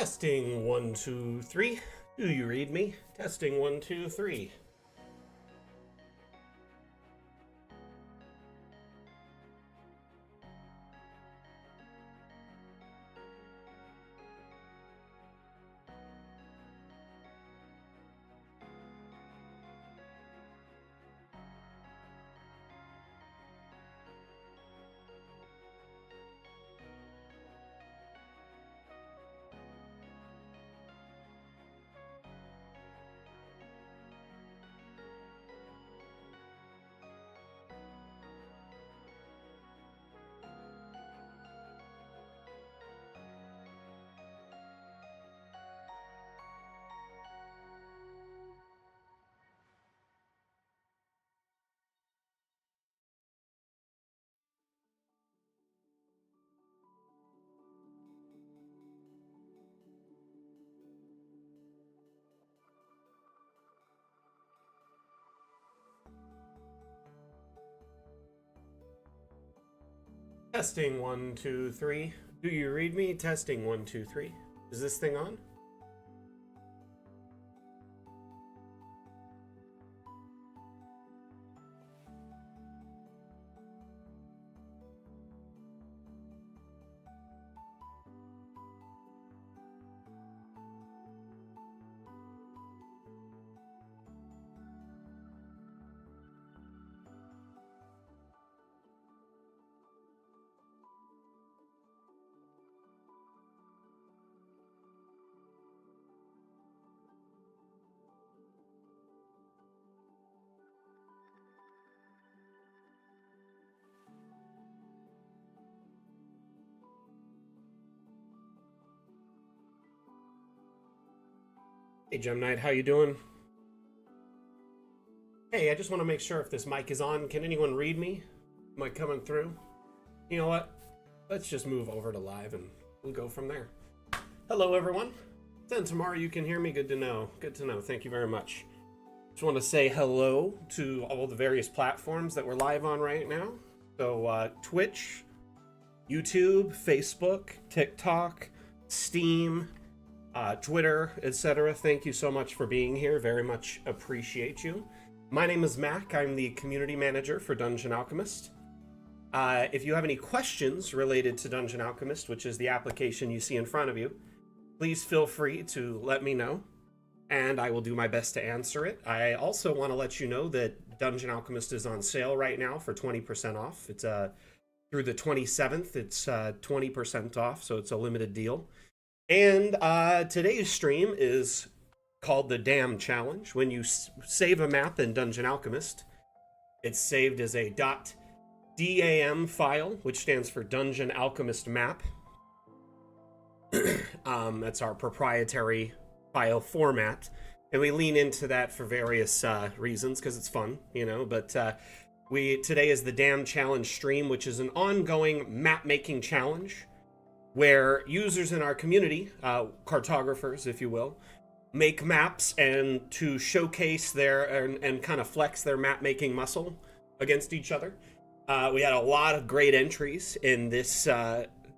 Testing 1 2 3. Do you read me? Testing 1 2 3. Testing 1 2 3. Do you read me? Testing 1 2 3. Is this thing on? Hey, Gem Knight, how you doing? Hey, I just want to make sure if this mic is on. Can anyone read me? Am I coming through? You know what? Let's just move over to live and we'll go from there. Hello, everyone. Then tomorrow you can hear me. Good to know. Good to know. Thank you very much. Just want to say hello to all the various platforms that we're live on right now. So Twitch, YouTube, Facebook, TikTok, Steam, Twitter, etc. Thank you so much for being here. Very much appreciate you. My name is Mac. I'm the community manager for Dungeon Alchemist. If you have any questions related to Dungeon Alchemist, which is the application you see in front of you, please feel free to let me know, and I will do my best to answer it. I also want to let you know that Dungeon Alchemist is on sale right now for 20% off. It's through the 27th, it's 20% off, so it's a limited deal. And today's stream is called the Damn Challenge. When you save a map in Dungeon Alchemist, it's saved as a .dam file, which stands for Dungeon Alchemist Map. That's our proprietary file format, and we lean into that for various reasons because it's fun, you know. But today is the Damn Challenge stream, which is an ongoing map making challenge where users in our community, cartographers, if you will, make maps and to showcase their and kind of flex their map making muscle against each other. We had a lot of great entries in this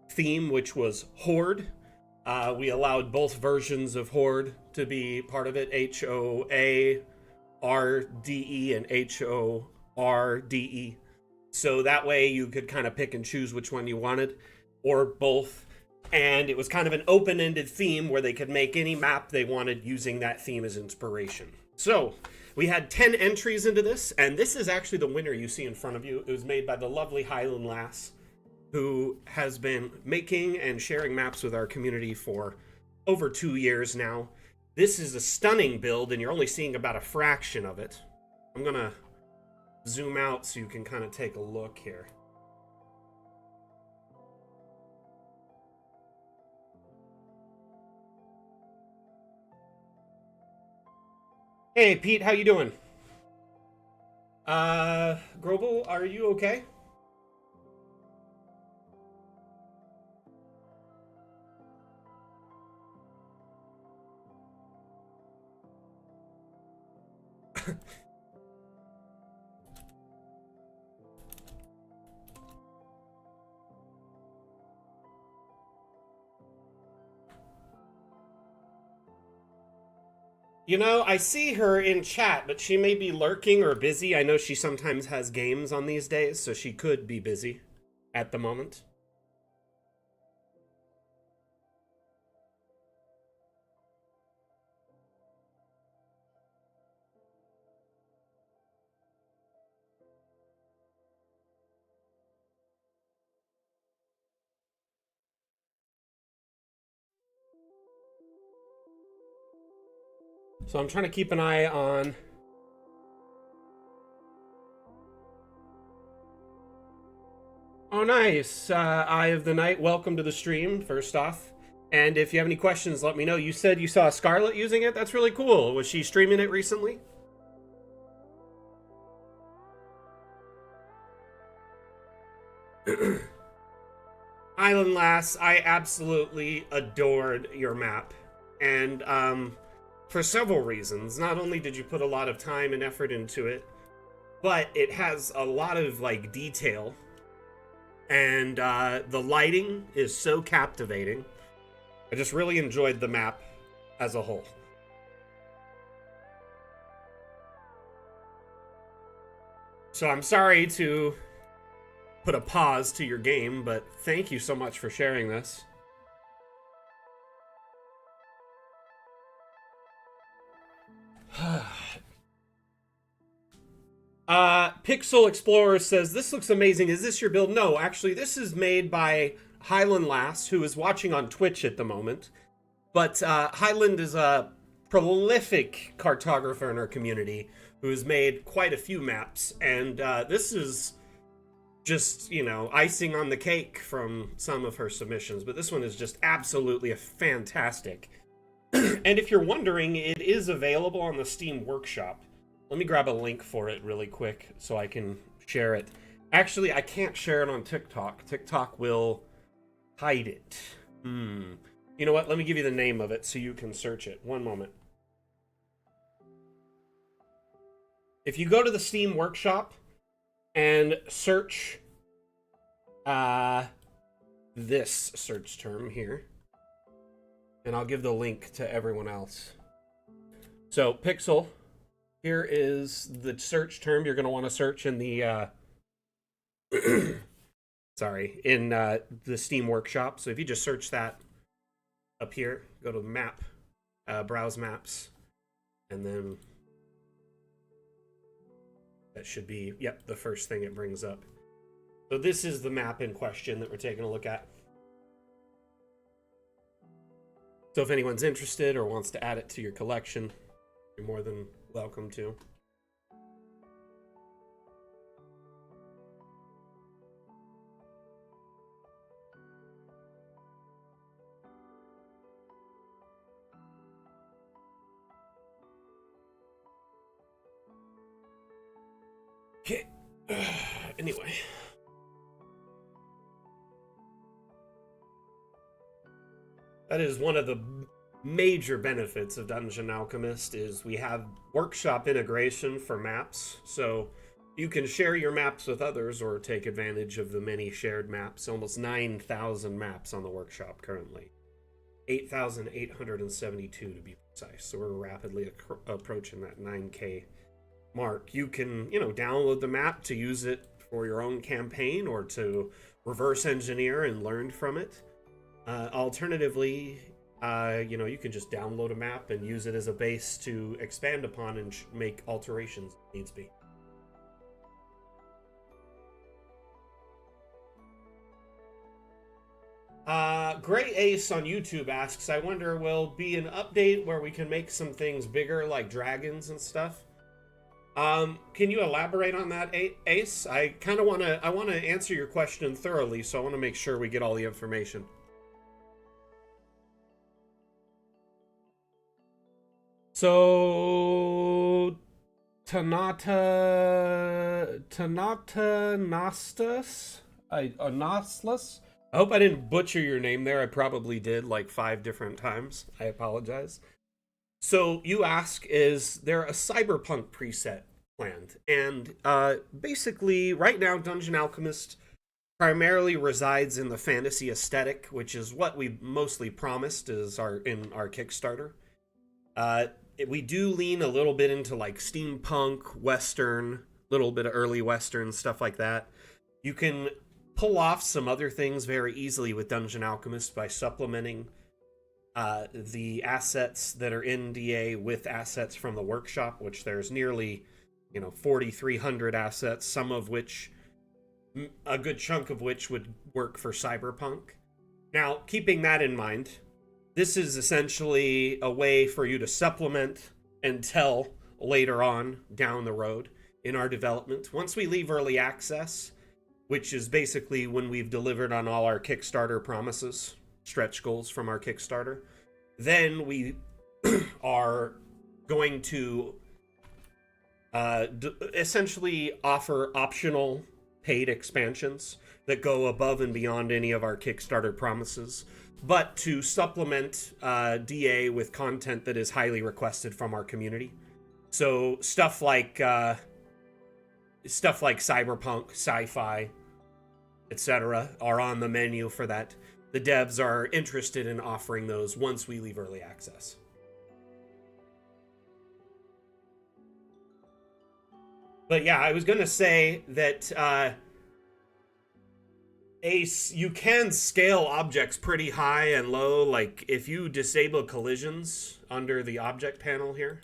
theme, which was Horde. We allowed both versions of Horde to be part of it, HOARDE and HORDE. So that way you could kind of pick and choose which one you wanted, or both. And it was kind of an open-ended theme where they could make any map they wanted using that theme as inspiration. So we had 10 entries into this, and this is actually the winner you see in front of you. It was made by the lovely Highland Lass, who has been making and sharing maps with our community for over 2 years now. This is a stunning build, and you're only seeing about a fraction of it. I'm gonna zoom out so you can kind of take a look here. Hey, Pete, how you doing? Grobel, are you okay? You know, I see her in chat, but she may be lurking or busy. I know she sometimes has games on these days, so she could be busy at the moment. So I'm trying to keep an eye on... Oh, nice. Eye of the Night, welcome to the stream, first off. And if you have any questions, let me know. You said you saw Scarlett using it? That's really cool. Was she streaming it recently? Island Lass, I absolutely adored your map. And for several reasons. Not only did you put a lot of time and effort into it, but it has a lot of like detail. And the lighting is so captivating. I just really enjoyed the map as a whole. So I'm sorry to put a pause to your game, but thank you so much for sharing this. Pixel Explorer says, this looks amazing. Is this your build? No, actually, this is made by Highland Lass, who is watching on Twitch at the moment. But Highland is a prolific cartographer in our community who has made quite a few maps. And this is just, you know, icing on the cake from some of her submissions. But this one is just absolutely a fantastic. And if you're wondering, it is available on the Steam Workshop. Let me grab a link for it really quick so I can share it. Actually, I can't share it on TikTok. TikTok will hide it. You know what? Let me give you the name of it so you can search it. One moment. If you go to the Steam Workshop and search this search term here, and I'll give the link to everyone else. So, Pixel, here is the search term you're going to want to search in the the Steam Workshop. So if you just search that up here, go to map, browse maps, and then that should be, yep, the first thing it brings up. So this is the map in question that we're taking a look at. So if anyone's interested or wants to add it to your collection, you're more than welcome to. Okay. Anyway. That is one of the major benefits of Dungeon Alchemist is we have workshop integration for maps. So you can share your maps with others or take advantage of the many shared maps. Almost 9,000 maps on the workshop currently. 8,872 to be precise. So we're rapidly approaching that 9K mark. You can, you know, download the map to use it for your own campaign or to reverse engineer and learn from it. Alternatively, you know, you can just download a map and use it as a base to expand upon and make alterations if needs be. Gray Ace on YouTube asks, I wonder, will be an update where we can make some things bigger like dragons and stuff? Can you elaborate on that, Ace? I kind of want to answer your question thoroughly, so I want to make sure we get all the information. So, Tanata Nastas? Naslas? I hope I didn't butcher your name there. I probably did like 5 different times. I apologize. So you ask, is there a cyberpunk preset planned? And basically, right now, Dungeon Alchemist primarily resides in the fantasy aesthetic, which is what we mostly promised in our Kickstarter. we do lean a little bit into like steampunk, western, little bit of early western, stuff like that. You can pull off some other things very easily with Dungeon Alchemist by supplementing the assets that are in DA with assets from the workshop, which there's nearly, 4,300 assets, some of which, a good chunk of which would work for Cyberpunk. Now, keeping that in mind, this is essentially a way for you to supplement until later on down the road in our development. Once we leave early access, which is basically when we've delivered on all our Kickstarter promises, stretch goals from our Kickstarter, then we are going to essentially offer optional paid expansions that go above and beyond any of our Kickstarter promises, but to supplement DA with content that is highly requested from our community. So stuff like cyberpunk, sci-fi, etc. are on the menu for that. The devs are interested in offering those once we leave early access. But yeah, I was going to say that you can scale objects pretty high and low. Like if you disable collisions under the object panel here,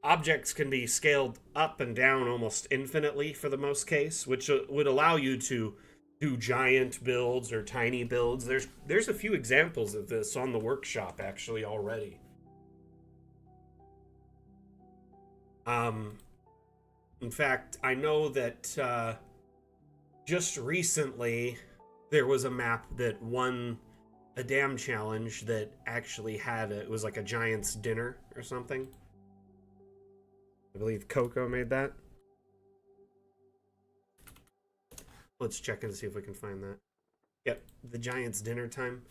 objects can be scaled up and down almost infinitely for the most case, which would allow you to do giant builds or tiny builds. There's a few examples of this on the workshop actually already. In fact, I know that just recently there was a map that won a damn challenge that actually had it was like a giant's dinner or something. I believe Coco made that. Let's check and see if we can find that. Yep, the giant's dinner time.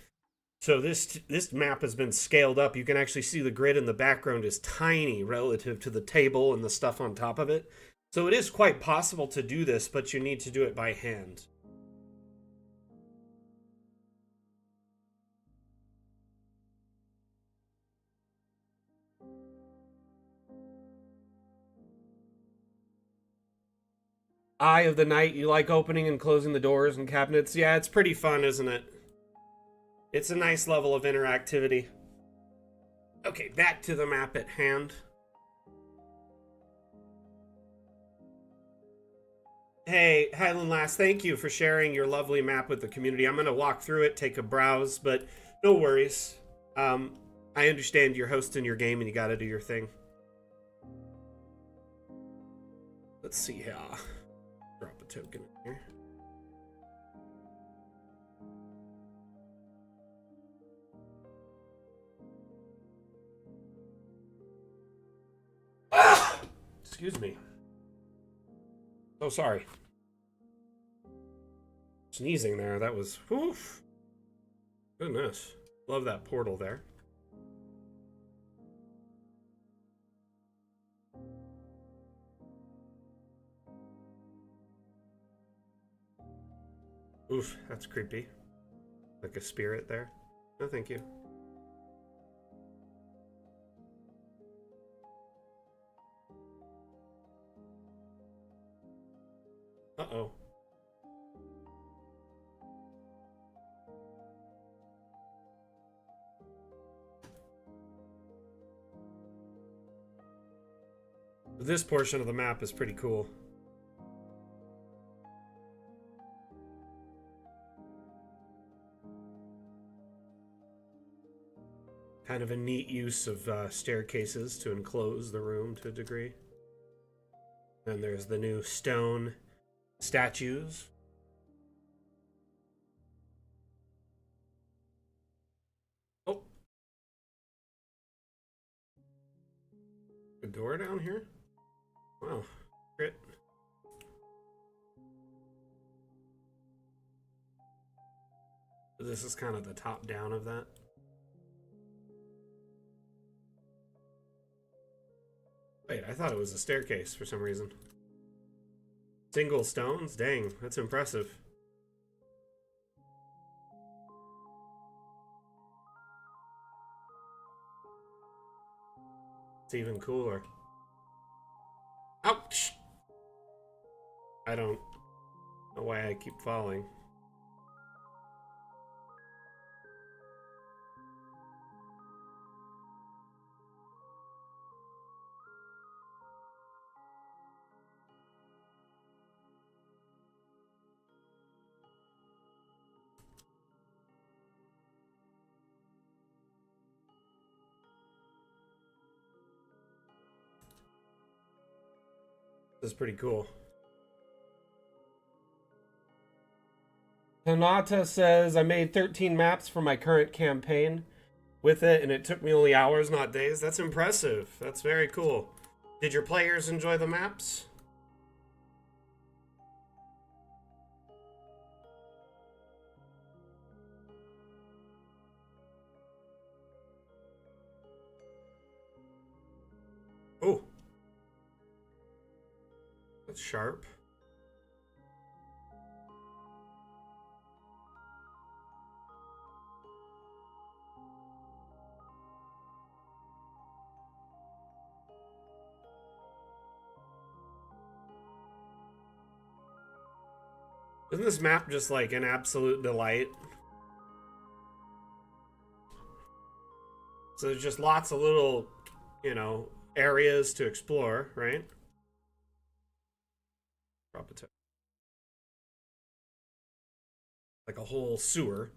So this map has been scaled up. You can actually see the grid in the background is tiny relative to the table and the stuff on top of it. So it is quite possible to do this, but you need to do it by hand. Eye of the Night, you like opening and closing the doors and cabinets? Yeah, it's pretty fun, isn't it? It's a nice level of interactivity. Okay, back to the map at hand. Hey, Highland Lass, thank you for sharing your lovely map with the community. I'm going to walk through it, take a browse, but no worries. I understand you're hosting your game and you got to do your thing. Let's see here. Drop a token in here. Ah! Excuse me. Oh, sorry. Sneezing there, that was... Oof. Goodness. Love that portal there. Oof, that's creepy. Like a spirit there. No, thank you. Uh-oh. This portion of the map is pretty cool. Kind of a neat use of staircases to enclose the room to a degree. And there's the new stone statues. Oh. A door down here? Wow. Great. This is kind of the top down of that. Wait, I thought it was a staircase for some reason. Single stones? Dang, that's impressive. It's even cooler. Ouch! I don't know why I keep falling. This is pretty cool. Tanata says, I made 13 maps for my current campaign with it, and it took me only hours, not days. That's impressive. That's very cool. Did your players enjoy the maps? Oh. That's sharp. Isn't this map just like an absolute delight? So there's just lots of little, you know, areas to explore, right? Drop it to like a whole sewer.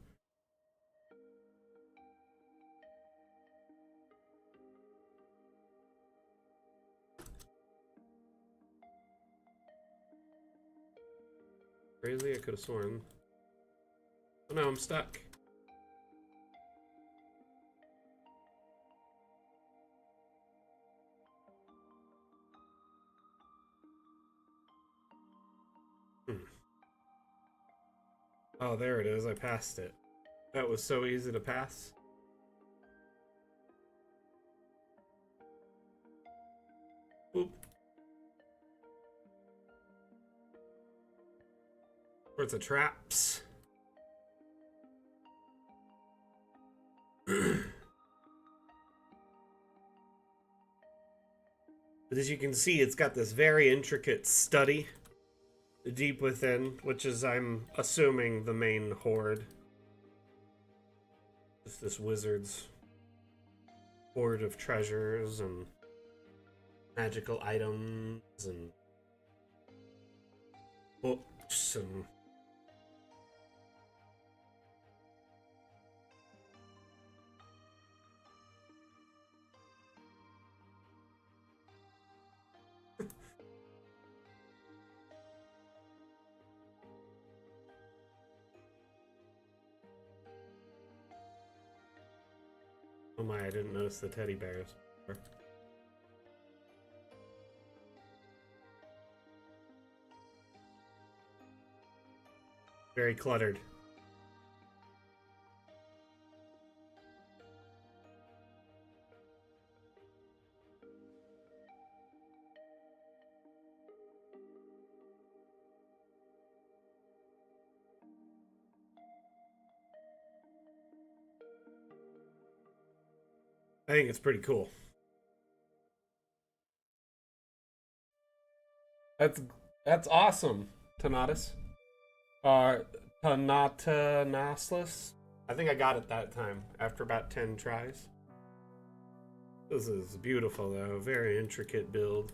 Crazy, I could have sworn. Oh no, I'm stuck. Oh, there it is. I passed it. That was so easy to pass. Oop. Where's the traps? But as you can see, it's got this very intricate study deep within, which is, I'm assuming, the main horde. Just this wizard's hoard of treasures and magical items and books and... Oh my, I didn't notice the teddy bears before. Very cluttered. I think it's pretty cool. That's awesome, Tanatus. Tanatanaslis. I think I got it that time after about 10 tries. This is beautiful though, very intricate build.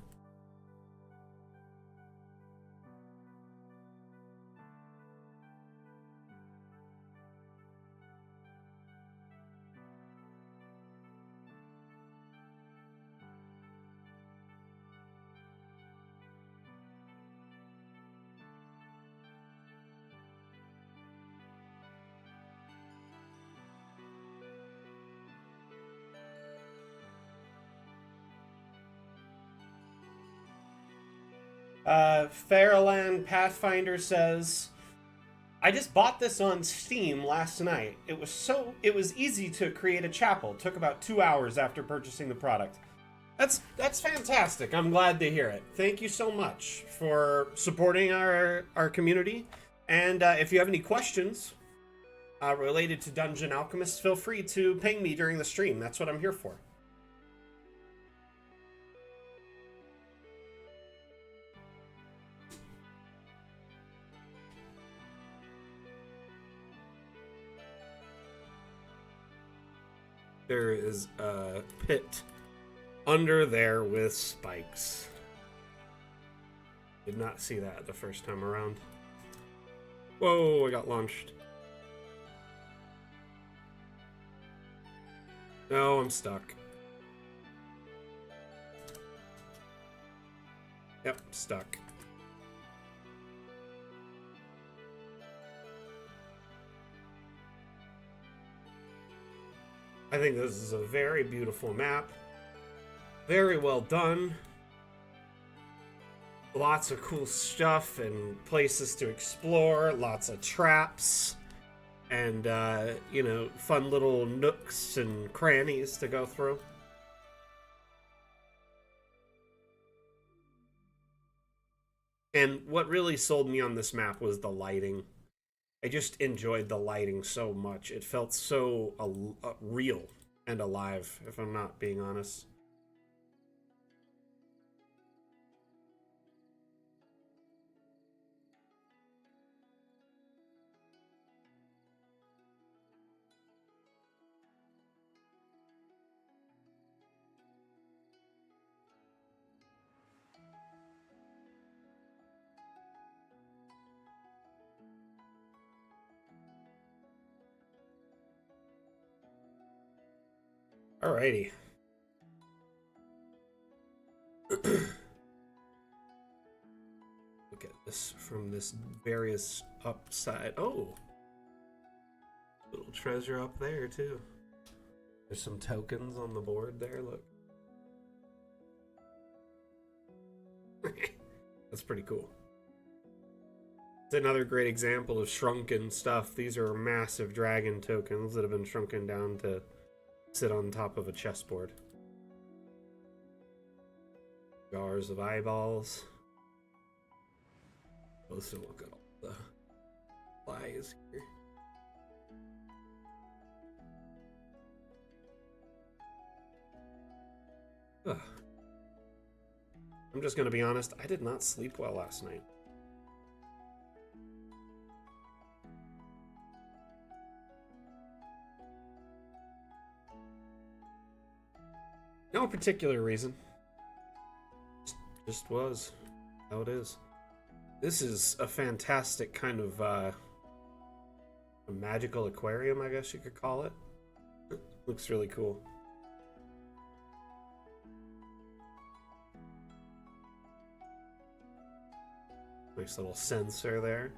Fairland Pathfinder says, I just bought this on Steam last night. It was easy to create a chapel. Took about 2 hours after purchasing the product. That's fantastic. I'm glad to hear it. Thank you so much for supporting our community. And if you have any questions related to Dungeon Alchemists, feel free to ping me during the stream. That's what I'm here for. There is a pit under there with spikes. Did not see that the first time around. Whoa, I got launched. No, I'm stuck. Yep, stuck. I think this is a very beautiful map. Very well done. Lots of cool stuff and places to explore. Lots of traps. And, you know, fun little nooks and crannies to go through. And what really sold me on this map was the lighting. I just enjoyed the lighting so much. It felt so real and alive, if I'm not being honest. Alrighty. Look at this from this various upside. Oh! Little treasure up there, too. There's some tokens on the board there, look. That's pretty cool. It's another great example of shrunken stuff. These are massive dragon tokens that have been shrunken down to sit on top of a chessboard. Jars of eyeballs. Also look at all the flies here. Ugh. I'm just gonna be honest, I did not sleep well last night. No particular reason. Just was how it is. This is a fantastic kind of a magical aquarium, I guess you could call it. Looks really cool. Nice little sensor there.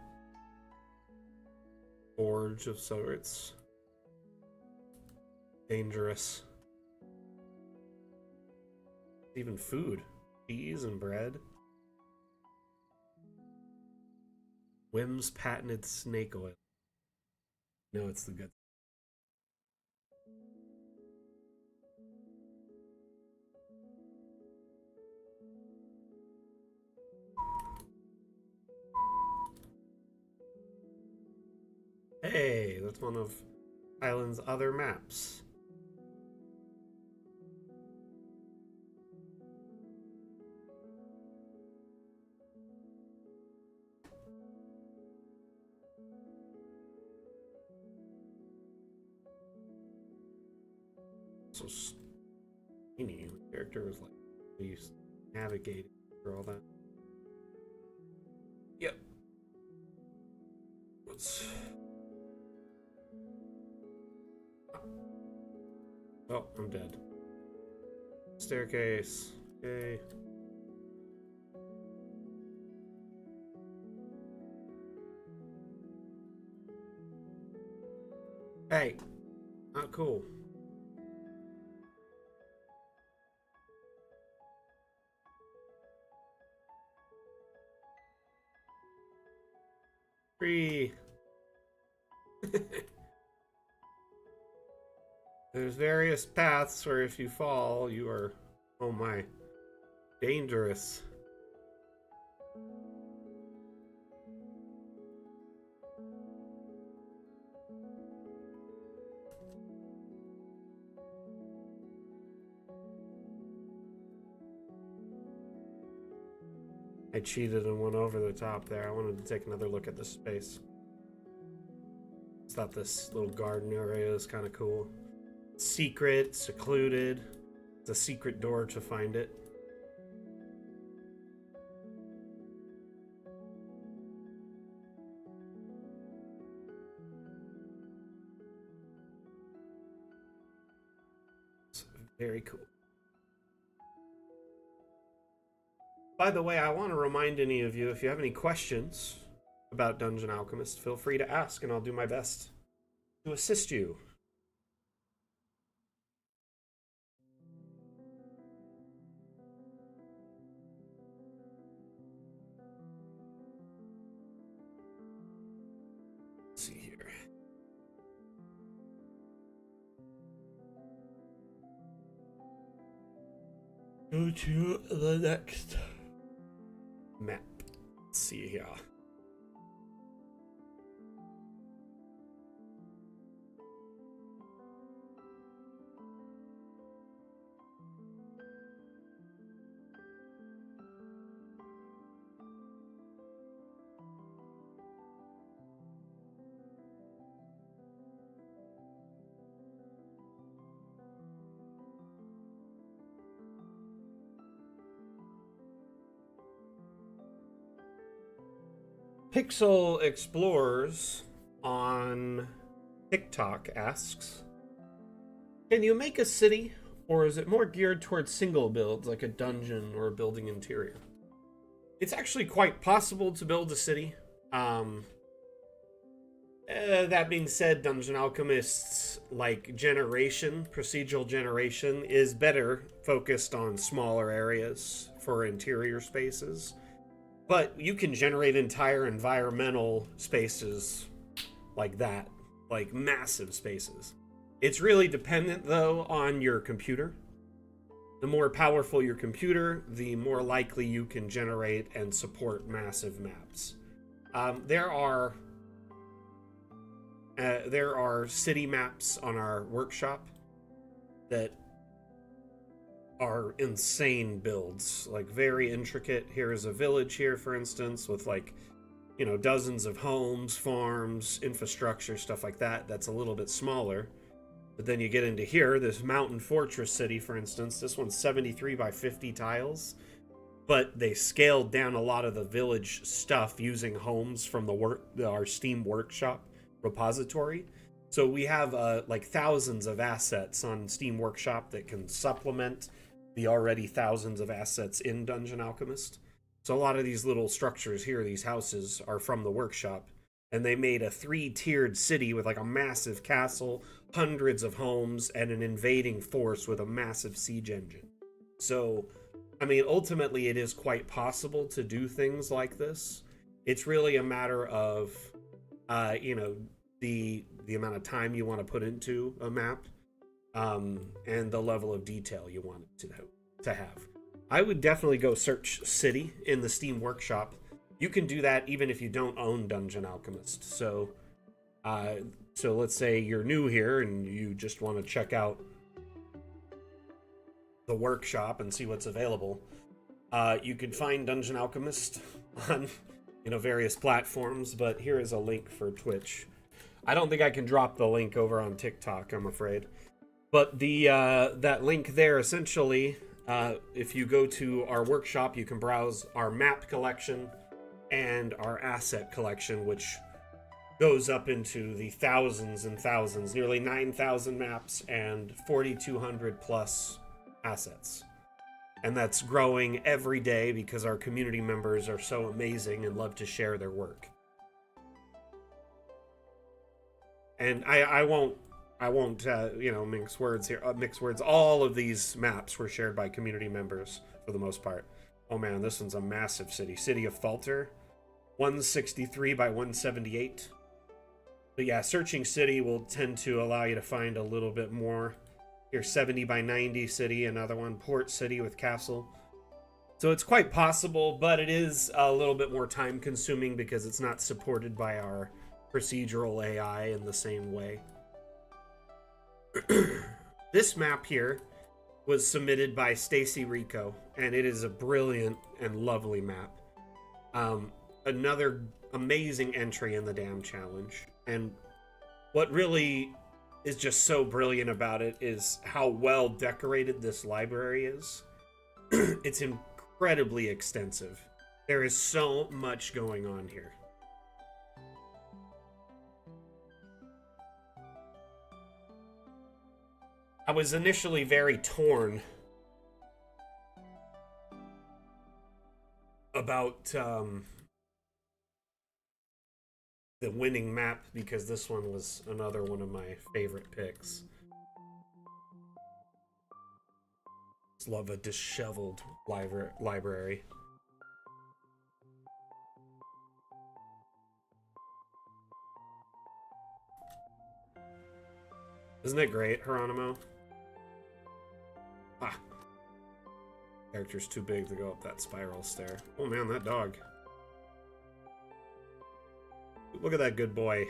Forge of sorts. Dangerous. Even food. Cheese and bread. Whim's patented snake oil. No, it's the good. Hey, that's one of Island's other maps. So skinny. The character was like he's navigating through all that. Yep. What's oh, I'm dead. Staircase. Okay. Hey. Not cool. Free. There's various paths where if you fall, you are, oh my, dangerous. I cheated and went over the top there. I wanted to take another look at this space. I thought this little garden area is kind of cool. secret, secluded. It's a secret door to find it. It's very cool. By the way, I want to remind any of you, if you have any questions about Dungeon Alchemist, feel free to ask, and I'll do my best to assist you. Let's see here. Go to the next map. Let's see here. Pixel Explorers on TikTok asks, can you make a city, or is it more geared towards single builds like a dungeon or a building interior? It's actually quite possible to build a city. That being said, Dungeon Alchemist's procedural generation is better focused on smaller areas for interior spaces. But you can generate entire environmental spaces like that, like massive spaces. It's really dependent, though, on your computer. The more powerful your computer, the more likely you can generate and support massive maps. There are city maps on our workshop that are insane builds, like very intricate. Here is a village here, for instance, with dozens of homes, farms, infrastructure, stuff like that. That's a little bit smaller. But then you get into here, this mountain fortress city, for instance. This one's 73 by 50 tiles, but they scaled down a lot of the village stuff using homes from our Steam Workshop repository. So we have thousands of assets on Steam Workshop that can supplement the already thousands of assets in Dungeon Alchemist. So a lot of these little structures here, these houses, are from the workshop. And they made a 3-tiered city with a massive castle, hundreds of homes, and an invading force with a massive siege engine. So, I mean, ultimately it is quite possible to do things like this. It's really a matter of, the amount of time you want to put into a map. And the level of detail you want it to have. I would definitely go search city in the Steam Workshop. You can do that even if you don't own Dungeon Alchemist. So let's say you're new here and you just want to check out the workshop and see what's available. You can find Dungeon Alchemist on various platforms, but here is a link for Twitch. I don't think I can drop the link over on TikTok, I'm afraid. But that link there, essentially, if you go to our workshop, you can browse our map collection and our asset collection, which goes up into the thousands and thousands, nearly 9,000 maps and 4,200 plus assets. And that's growing every day because our community members are so amazing and love to share their work. And I won't mix words here. All of these maps were shared by community members for the most part. Oh man, this one's a massive city. City of Falter, 163 by 178. But yeah, searching city will tend to allow you to find a little bit more. Here, 70 by 90 city, another one, Port City with castle. So it's quite possible, but it is a little bit more time consuming because it's not supported by our procedural AI in the same way. This map here was submitted by Stacy Rico, and it is a brilliant and lovely map. Another amazing entry in the Dam Challenge. And what really is just so brilliant about it is how well decorated this library is. It's incredibly extensive. There is so much going on here. I was initially very torn about the winning map because this one was another one of my favorite picks. Just love a disheveled library. Isn't it great, Geronimo? Ah. Character's too big to go up that spiral stair. Oh man, that dog. Look at that good boy.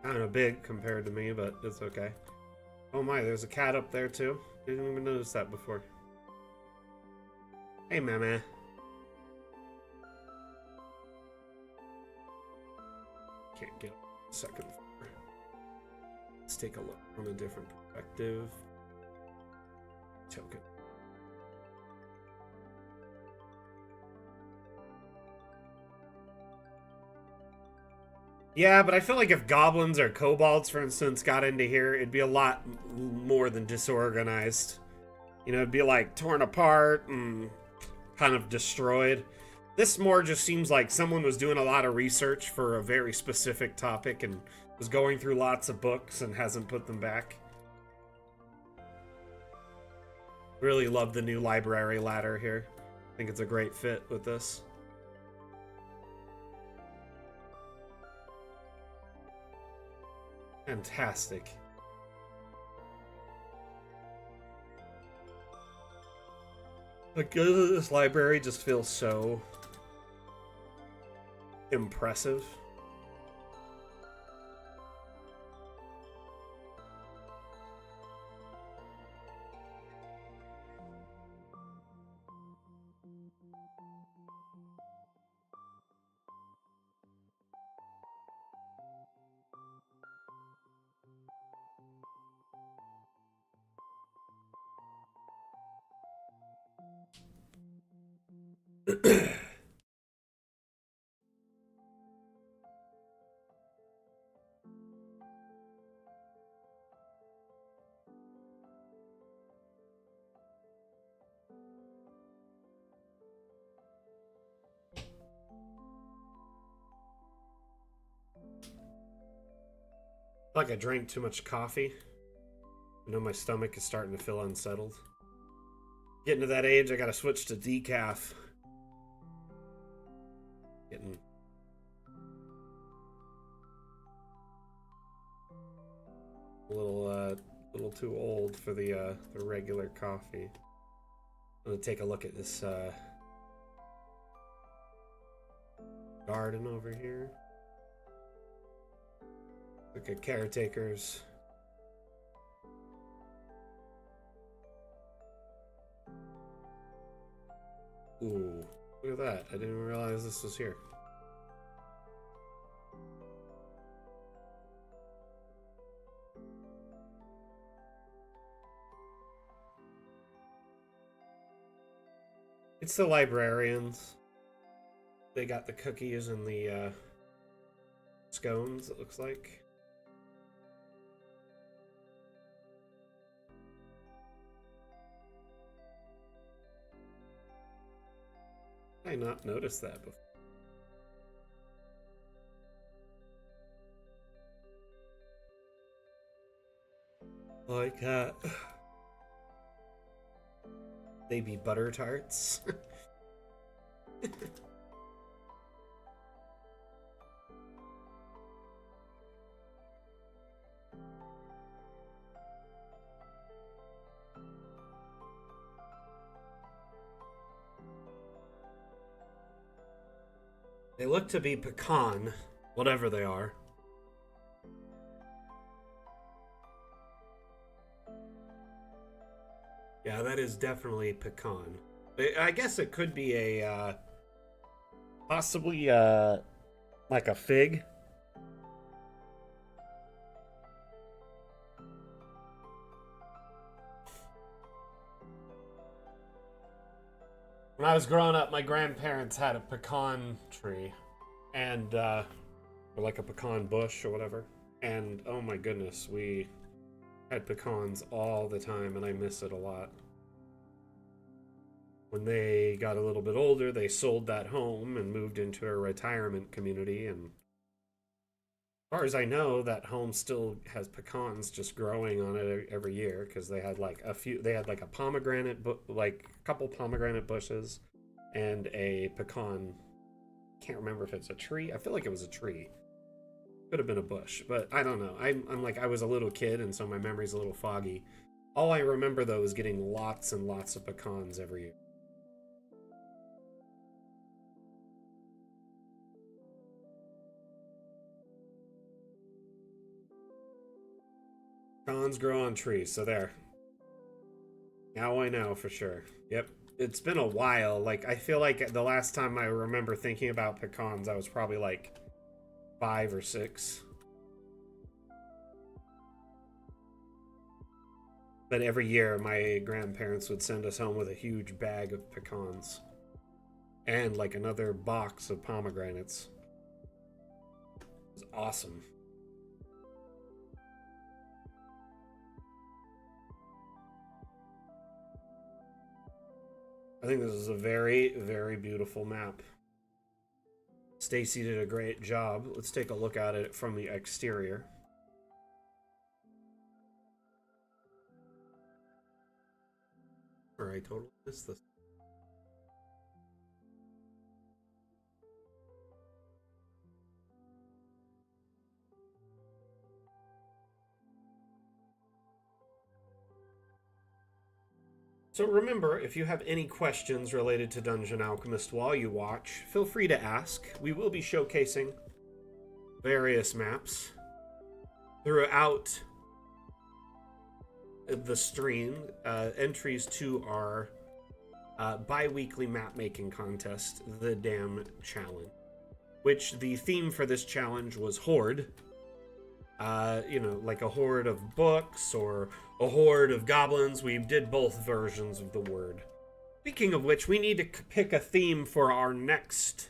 Kind of big compared to me, but it's okay. Oh my, there's a cat up there too. Didn't even notice that before. Hey, mama. Can't get up the second floor. Let's take a look from a different perspective. Token. Yeah, but I feel like if goblins or kobolds, for instance, got into here, it'd be a lot more than disorganized. You know, it'd be like torn apart and kind of destroyed. This more just seems like someone was doing a lot of research for a very specific topic and was going through lots of books and hasn't put them back. Really love the new library ladder here. I think it's a great fit with this. Fantastic. Like, this library just feels so impressive. Like I drank too much coffee. I know my stomach is starting to feel unsettled. Getting to that age, I gotta switch to decaf. Getting a little too old for the regular coffee. I'm gonna take a look at this garden over here. Look at caretakers. Ooh, look at that. I didn't realize this was here. It's the librarians. They got the cookies and the scones, it looks like. I not noticed that before. Like baby butter tarts. They look to be pecan, whatever they are. Yeah, that is definitely pecan. I guess it could be a, possibly, like a fig. When I was growing up, my grandparents had a pecan tree, and or like a pecan bush or whatever. And oh my goodness, we had pecans all the time, and I miss it a lot. When they got a little bit older, they sold that home and moved into a retirement community. And as far as I know, that home still has pecans just growing on it every year because they had like a few. They had like a pomegranate, like a couple pomegranate bushes, and a pecan. Can't remember if it's a tree. I feel like it was a tree. Could have been a bush, but I don't know. I'm like I was a little kid, and so my memory's a little foggy. All I remember though is getting lots and lots of pecans every year. Pecans grow on trees, so there. Now I know for sure. Yep. It's been a while. Like, I feel like the last time I remember thinking about pecans, I was probably like 5 or 6. But every year, my grandparents would send us home with a huge bag of pecans. And like another box of pomegranates. It was awesome. I think this is a very, very beautiful map. Stacy did a great job. Let's take a look at it from the exterior. Or I totally missed this. So remember, if you have any questions related to Dungeon Alchemist while you watch, feel free to ask. We will be showcasing various maps throughout the stream. Entries to our bi-weekly map-making contest, the Damn Challenge, which the theme for this challenge was Horde. You know, like a horde of books or a horde of goblins. We did both versions of the word. Speaking of which, we need to pick a theme for our next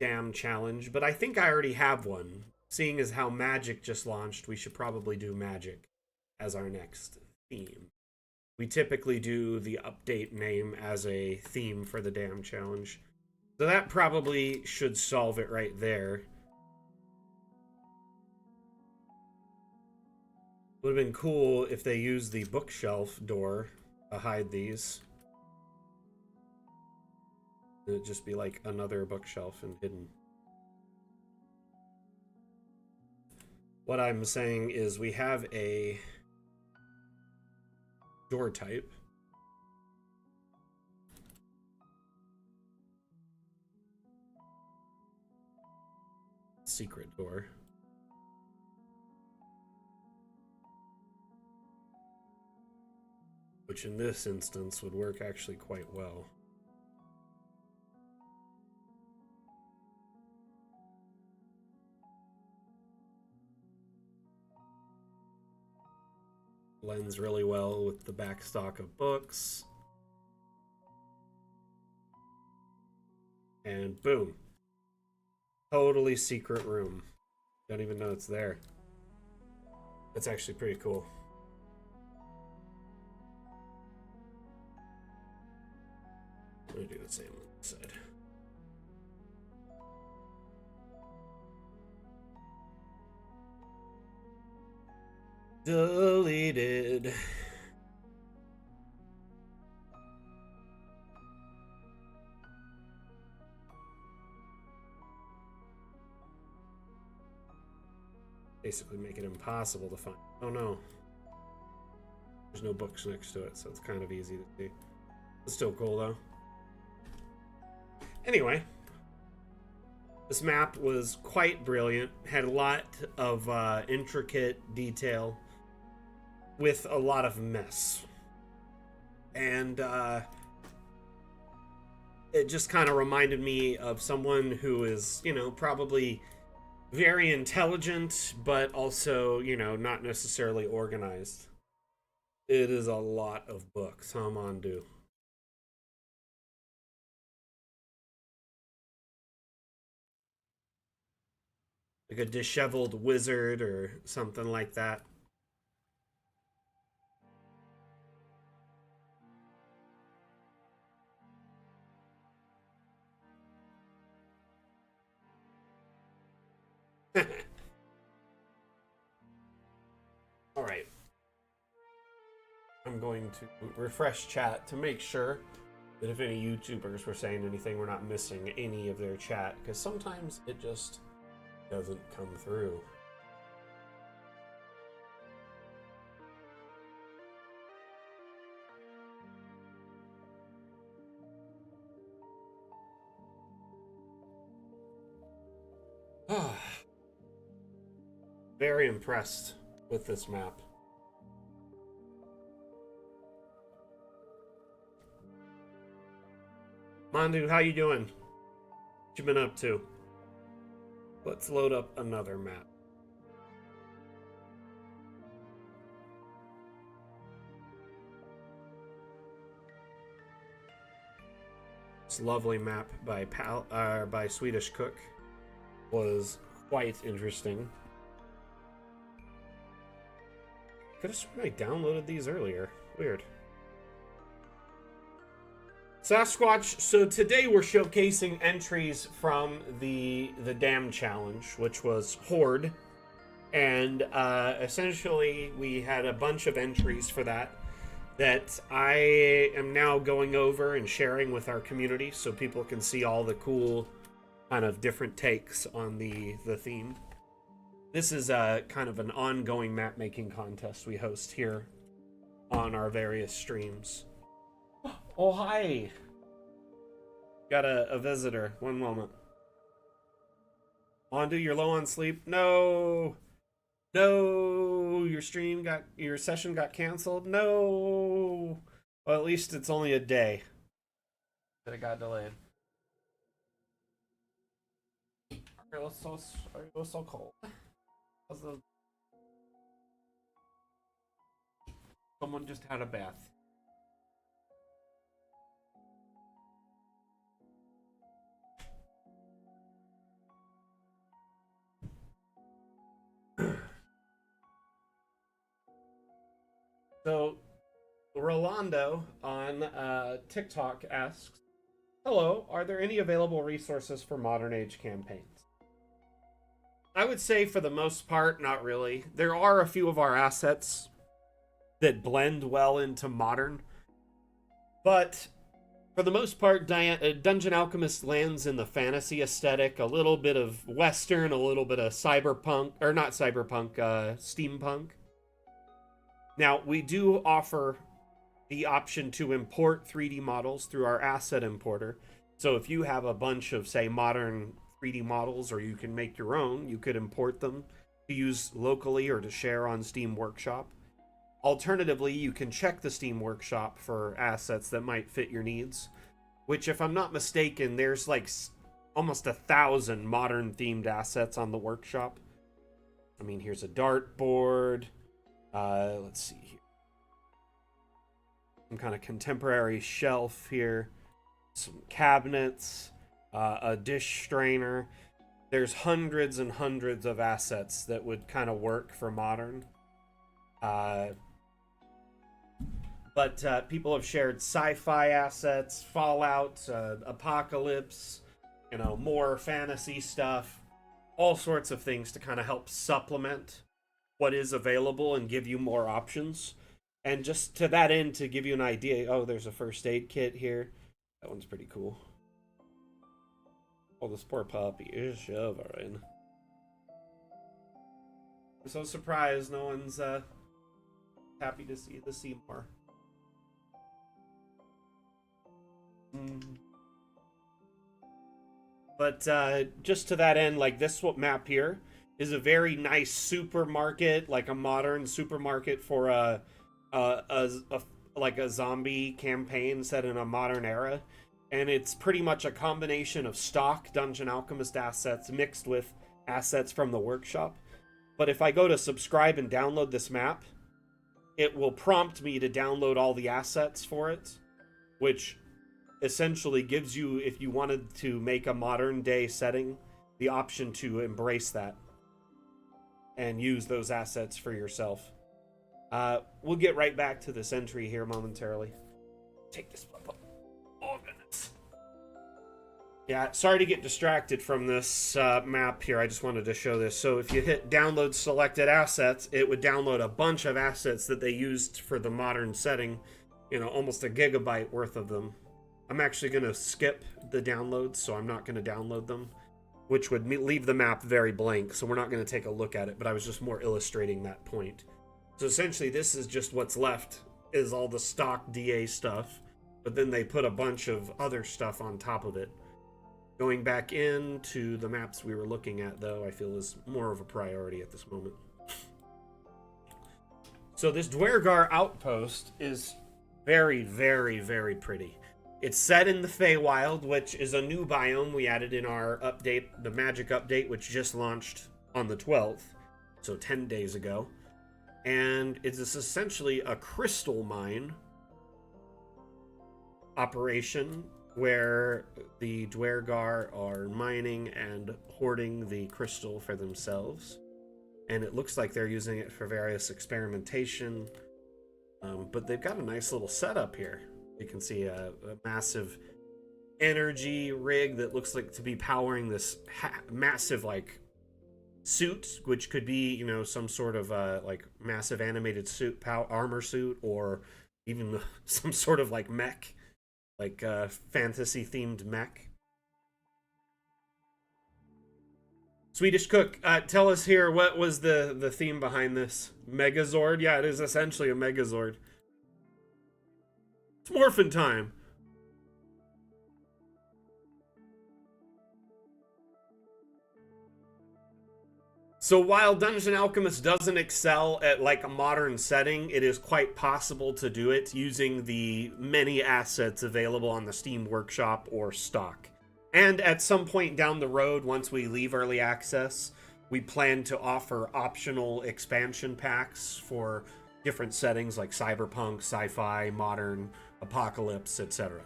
Damn Challenge, but I think I already have one. Seeing as how Magic just launched, we should probably do Magic as our next theme. We typically do the update name as a theme for the Damn Challenge. So that probably should solve it right there. Would have been cool if they used the bookshelf door to hide these. It'd just be like another bookshelf and hidden. What I'm saying is we have a door type. Secret door. Which in this instance would work actually quite well. Blends really well with the back stock of books. And boom. Totally secret room. Don't even know it's there. That's actually pretty cool. I'm gonna do the same on this side. Deleted. Basically make it impossible to find. Oh no. There's no books next to it, so it's kind of easy to see. It's still cool though. Anyway, this map was quite brilliant, had a lot of intricate detail with a lot of mess. And it just kind of reminded me of someone who is, you know, probably very intelligent, but also, you know, not necessarily organized. It is a lot of books, huh, Mondu? like a disheveled wizard or something like that. All right. I'm going to refresh chat to make sure that if any YouTubers were saying anything, we're not missing any of their chat, because sometimes it just doesn't come through. Very impressed with this map. Mandu, how you doing? What you been up to? Let's load up another map. This lovely map by by Swedish Cook was quite interesting. Could have sworn I downloaded these earlier. Weird. Sasquatch, so today we're showcasing entries from the Dam Challenge, which was Horde. And essentially we had a bunch of entries for that I am now going over and sharing with our community so people can see all the cool kind of different takes on the theme. This is kind of an ongoing map making contest we host here on our various streams. Oh, hi. Got a visitor. One moment. Mondu, you're low on sleep? No. No. Your session got canceled? No. Well, at least it's only a day that it got delayed. Are you so cold? Someone just had a bath. So, Rolando on TikTok asks, hello, are there any available resources for modern age campaigns? I would say for the most part, not really. There are a few of our assets that blend well into modern, but for the most part, Dungeon Alchemist lands in the fantasy aesthetic, a little bit of Western, a little bit of cyberpunk, or not cyberpunk, steampunk. Now, we do offer the option to import 3D models through our asset importer. So if you have a bunch of, say, modern 3D models, or you can make your own, you could import them to use locally or to share on Steam Workshop. Alternatively, you can check the Steam Workshop for assets that might fit your needs, which, if I'm not mistaken, there's like almost 1,000 modern themed assets on the workshop. I mean, here's a dartboard. Let's see here. Some kind of contemporary shelf here. Some cabinets. A dish strainer. There's hundreds and hundreds of assets that would kind of work for modern. But people have shared sci-fi assets, Fallout, Apocalypse, more fantasy stuff, all sorts of things to kind of help supplement what is available and give you more options. And just to that end, to give you an idea, oh, there's a first aid kit here. That one's pretty cool. Oh, this poor puppy is shivering. I'm so surprised no one's happy to see the Seymour. But just to that end, like this map here is a very nice supermarket, like a modern supermarket for like a zombie campaign set in a modern era. And it's pretty much a combination of stock Dungeon Alchemist assets mixed with assets from the workshop. But if I go to subscribe and download this map, it will prompt me to download all the assets for it, which essentially gives you, if you wanted to make a modern day setting, the option to embrace that. and use those assets for yourself. We'll get right back to this entry here momentarily. Take this up. Oh, goodness. Yeah, sorry to get distracted from this map here. I just wanted to show this. So if you hit download selected assets, it would download a bunch of assets that they used for the modern setting. You know, almost a gigabyte worth of them. I'm actually going to skip the downloads, so I'm not going to download them, which would leave the map very blank, so we're not going to take a look at it, but I was just more illustrating that point. So essentially, this is just what's left, is all the stock DA stuff, but then they put a bunch of other stuff on top of it. Going back into the maps we were looking at, though, I feel is more of a priority at this moment. So this Dwergar outpost is very, very, very pretty. It's set in the Feywild, which is a new biome we added in our update, the Magic update, which just launched on the 12th, so 10 days ago. And it's essentially a crystal mine operation where the Dwergar are mining and hoarding the crystal for themselves. And it looks like they're using it for various experimentation. But they've got a nice little setup here. You can see a massive energy rig that looks like to be powering this massive, like, suit, which could be, you know, some sort of like massive animated suit, armor suit, or even some sort of like mech, like fantasy themed mech. Swedish Cook, tell us here, what was the theme behind this Megazord? Yeah, it is essentially a Megazord. It's morphin' time. So while Dungeon Alchemist doesn't excel at like a modern setting, it is quite possible to do it using the many assets available on the Steam Workshop or stock. And at some point down the road, once we leave early access, we plan to offer optional expansion packs for different settings like cyberpunk, sci-fi, modern, apocalypse, etc.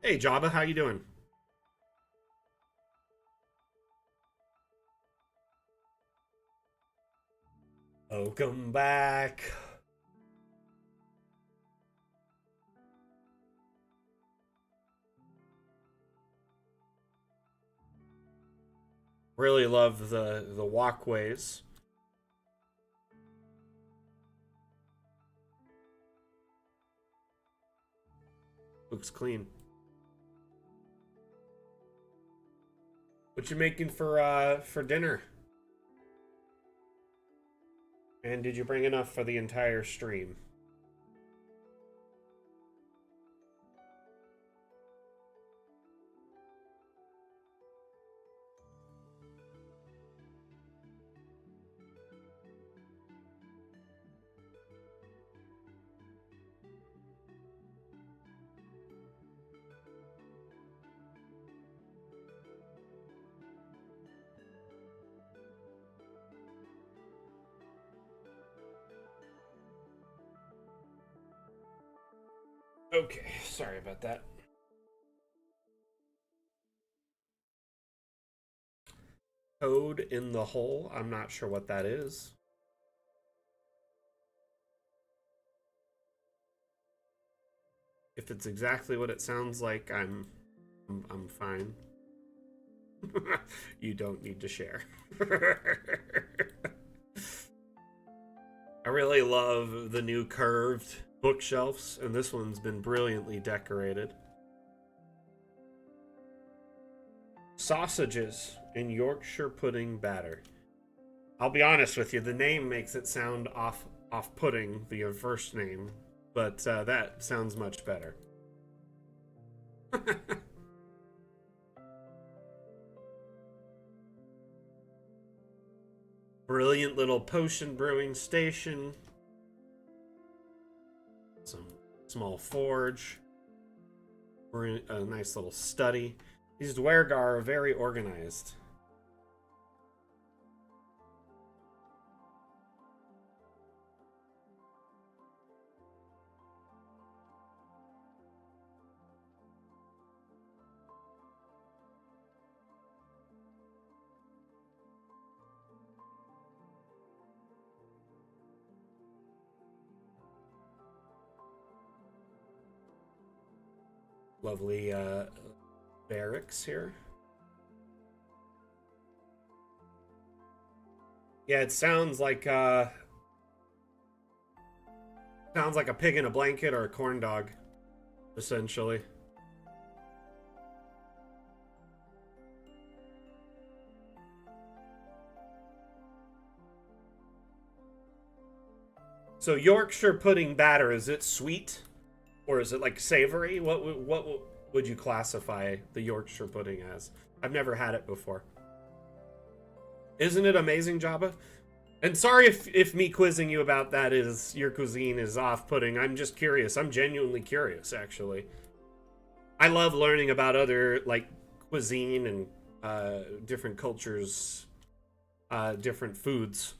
Hey Jabba, how you doing? Welcome back. Really love the walkways. Looks clean. What you making for dinner? And did you bring enough for the entire stream? Okay, sorry about that. Toad in the hole? I'm not sure what that is. If it's exactly what it sounds like, I'm fine. You don't need to share. I really love the new curved bookshelves, and this one's been brilliantly decorated. Sausages in Yorkshire pudding batter. I'll be honest with you, the name makes it sound off-putting, the first name, but that sounds much better. Brilliant little potion brewing station. Some small forge. We're in a nice little study. These Dwergar are very organized. Lovely barracks here. Yeah, it sounds like a pig in a blanket or a corn dog, essentially. So Yorkshire pudding batter, is it sweet or is it like savory? What would you classify the Yorkshire pudding as? I've never had it before. Isn't it amazing, Jabba? And sorry if me quizzing you about that is your cuisine is off-putting. I'm just curious. I'm genuinely curious, actually. I love learning about other like cuisine and different cultures, different foods.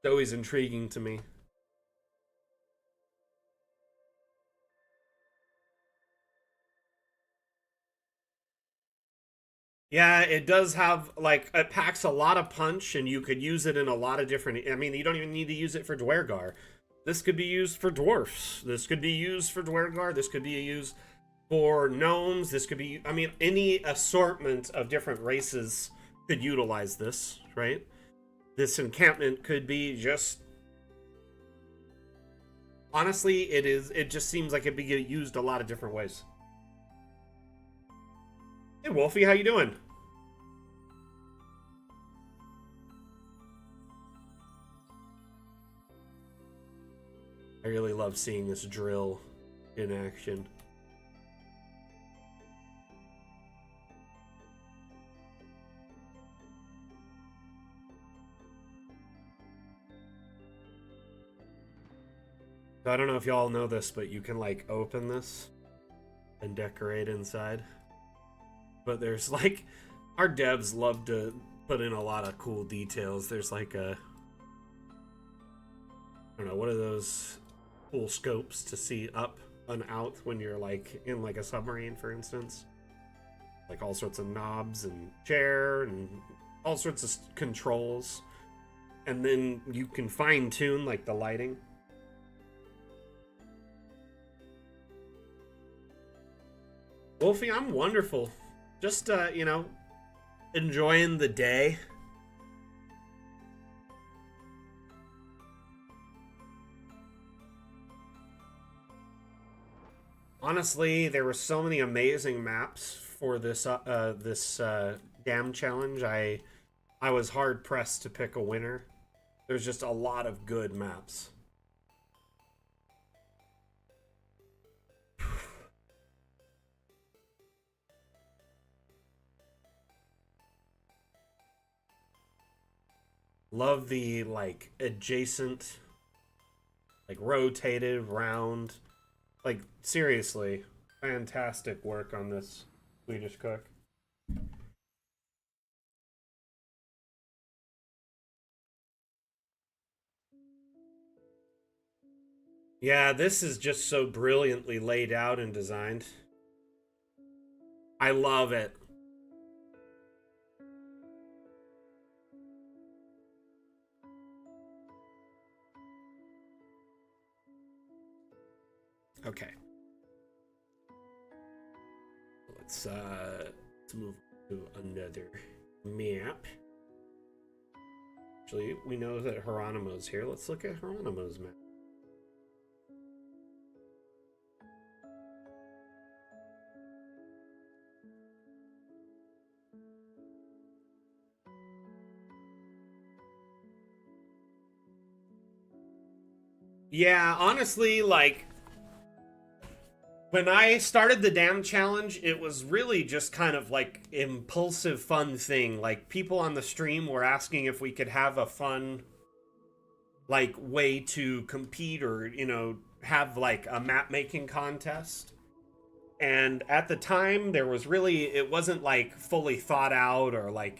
It's always intriguing to me. Yeah, it does have like it packs a lot of punch, and you could use it in a lot of different. I mean, you don't even need to use it for Dwergar. This could be used for dwarfs. This could be used for Dwergar. This could be used for gnomes. This could be. I mean, any assortment of different races could utilize this, right? This encampment could be just. Honestly, it is. It just seems like it'd be used a lot of different ways. Hey, Wolfie, how you doing? I really love seeing this drill in action. So I don't know if y'all know this, but you can like open this and decorate inside. But there's like, our devs love to put in a lot of cool details. There's like a, I don't know, what are those cool scopes to see up and out when you're like in like a submarine, for instance? Like all sorts of knobs and chair and all sorts of controls. And then you can fine tune like the lighting. Wolfie, I'm wonderful. Just, you know, enjoying the day. Honestly, there were so many amazing maps for this dam challenge. I was hard pressed to pick a winner. There's just a lot of good maps. Love the like adjacent, like rotated round. Like seriously, fantastic work on this Swedish cook. Yeah, this is just so brilliantly laid out and designed. I love it. Okay. Let's move to another map. Actually, we know that Hieronymo's here. Let's look at Hieronymo's map. Yeah, honestly, like when I started the Dam Challenge, it was really just kind of like impulsive fun thing. Like people on the stream were asking if we could have a fun like way to compete or, you know, have like a map making contest. And at the time there was really it wasn't like fully thought out or like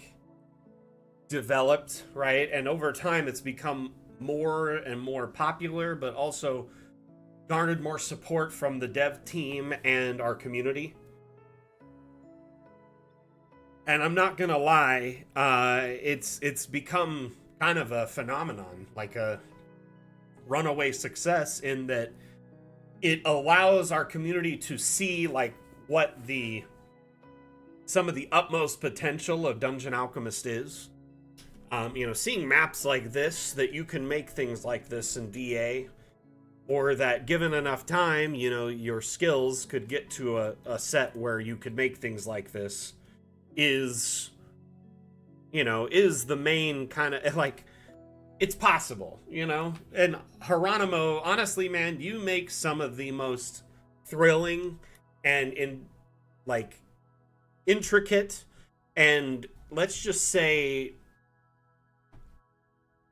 developed, right? And over time it's become more and more popular, but also garnered more support from the dev team and our community. And I'm not gonna lie, it's become kind of a phenomenon, like a runaway success in that it allows our community to see like what some of the utmost potential of Dungeon Alchemist is. Seeing maps like this, that you can make things like this in DA, or that given enough time, your skills could get to a set where you could make things like this, is the main kind of, like, it's possible, And Geronimo, honestly, man, you make some of the most thrilling and intricate, and let's just say,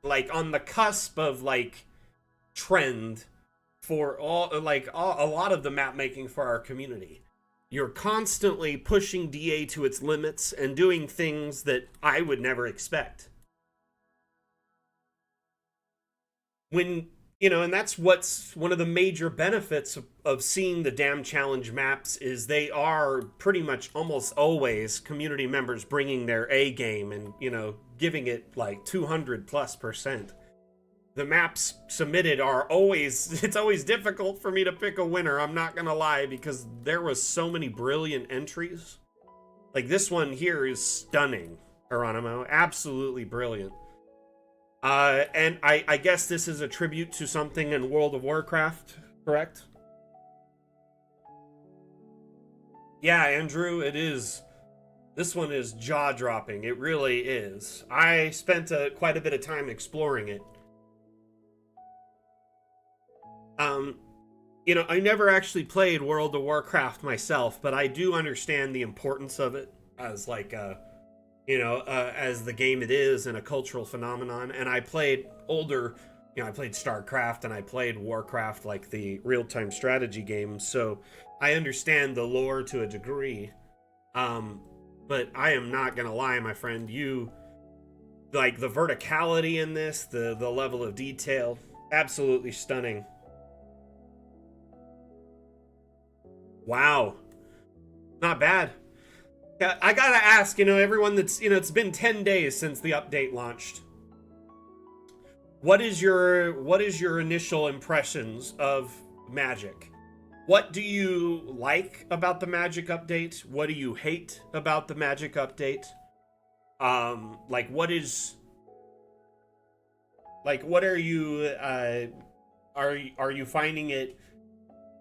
like, on the cusp of, like, trend for a lot of the map making for our community. You're constantly pushing DA to its limits and doing things that I would never expect. And that's what's one of the major benefits of seeing the Damn Challenge maps, is they are pretty much almost always community members bringing their A game and, giving it like 200+%. The maps submitted are always, it's always difficult for me to pick a winner, I'm not gonna lie, because there was so many brilliant entries. Like, this one here is stunning, Geronimo, absolutely brilliant. And I guess this is a tribute to something in World of Warcraft, correct? Yeah, Andrew, it is. This one is jaw-dropping. It really is. I spent quite a bit of time exploring it. I never actually played World of Warcraft myself, but I do understand the importance of it as, like, as the game it is and a cultural phenomenon. And I played older, I played StarCraft and I played Warcraft, like the real-time strategy games, so I understand the lore to a degree. But I am not gonna lie, my friend, you, like, the verticality in this, the level of detail, absolutely stunning. Wow. Not bad. I gotta ask, everyone that's, it's been 10 days since the update launched. What is your initial impressions of Magic? What do you like about the Magic update? What do you hate about the Magic update? What are you, are you finding it,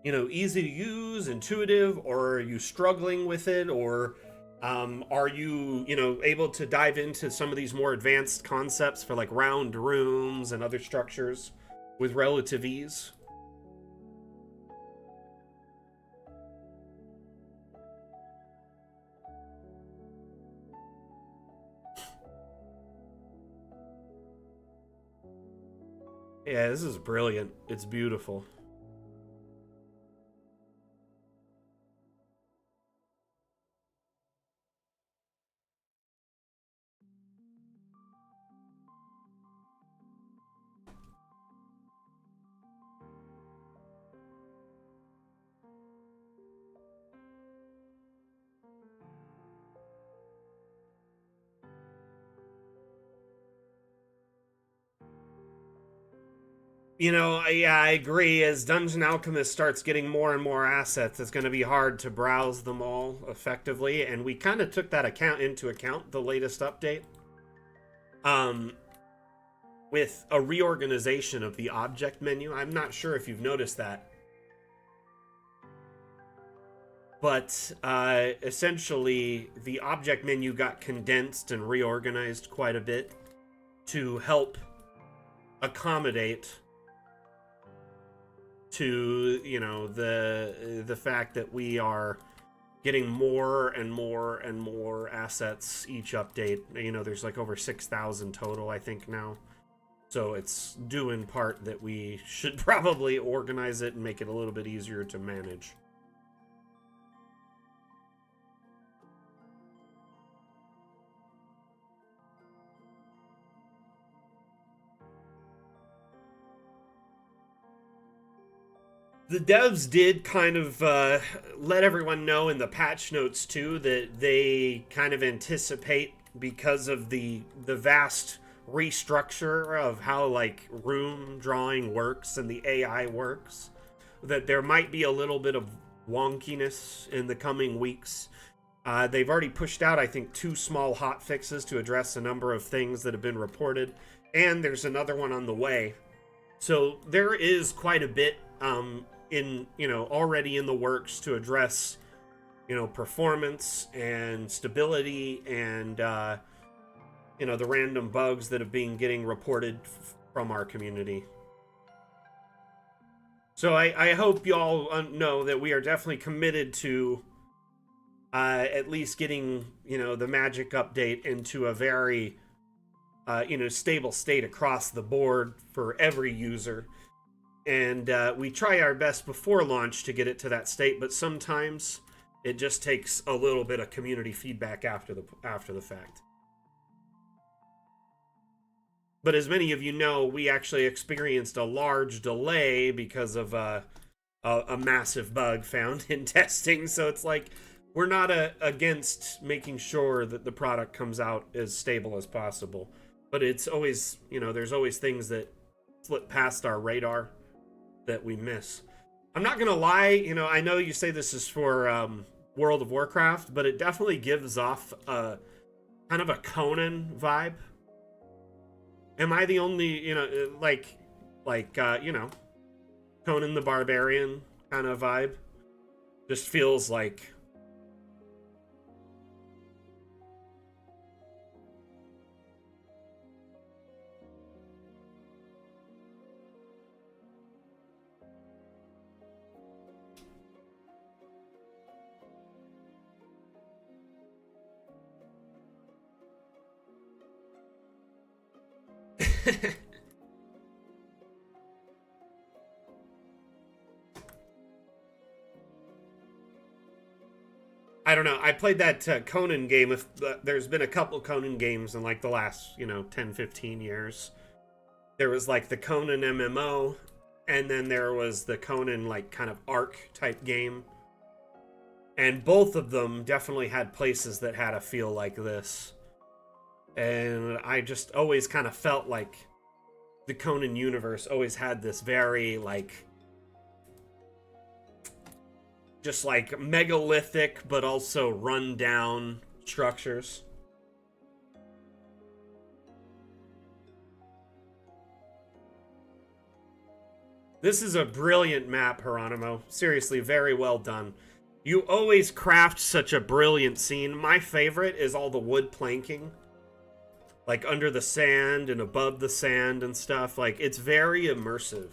easy to use, intuitive, or are you struggling with it, or are you, able to dive into some of these more advanced concepts for, like, round rooms and other structures with relative ease? Yeah, this is brilliant. It's beautiful. Yeah, I agree. As Dungeon Alchemist starts getting more and more assets, it's going to be hard to browse them all effectively, and we kind of took that into account, the latest update. With a reorganization of the object menu. I'm not sure if you've noticed that. But essentially, the object menu got condensed and reorganized quite a bit to help accommodate to, the fact that we are getting more and more and more assets each update. There's like over 6,000 total, I think, now. So it's due in part that we should probably organize it and make it a little bit easier to manage. The devs did kind of let everyone know in the patch notes too that they kind of anticipate, because of the vast restructure of how, like, room drawing works and the AI works, that there might be a little bit of wonkiness in the coming weeks. They've already pushed out, I think, 2 small hot fixes to address a number of things that have been reported, and there's another one on the way. So there is quite a bit already in the works to address, performance and stability and the random bugs that have been getting reported from our community. So I hope y'all know that we are definitely committed to at least getting, the Magic update into a very, stable state across the board for every user. And we try our best before launch to get it to that state, but sometimes it just takes a little bit of community feedback after the fact. But as many of you know, we actually experienced a large delay because of a massive bug found in testing. So it's like, we're not against making sure that the product comes out as stable as possible. But it's always, there's always things that slip past our radar that we miss. I'm not going to lie, I know you say this is for World of Warcraft, but it definitely gives off a kind of a Conan vibe. Am I the only, Conan the Barbarian kind of vibe? Just feels like... I don't know. I played that Conan game. There's been a couple Conan games in like the last, 10, 15 years. There was like the Conan MMO, and then there was the Conan like kind of arc type game. And both of them definitely had places that had a feel like this. And I just always kind of felt like the Conan universe always had this very like... just like megalithic, but also run down structures. This is a brilliant map, Hieronymo. Seriously, very well done. You always craft such a brilliant scene. My favorite is all the wood planking. Like under the sand and above the sand and stuff. Like, it's very immersive.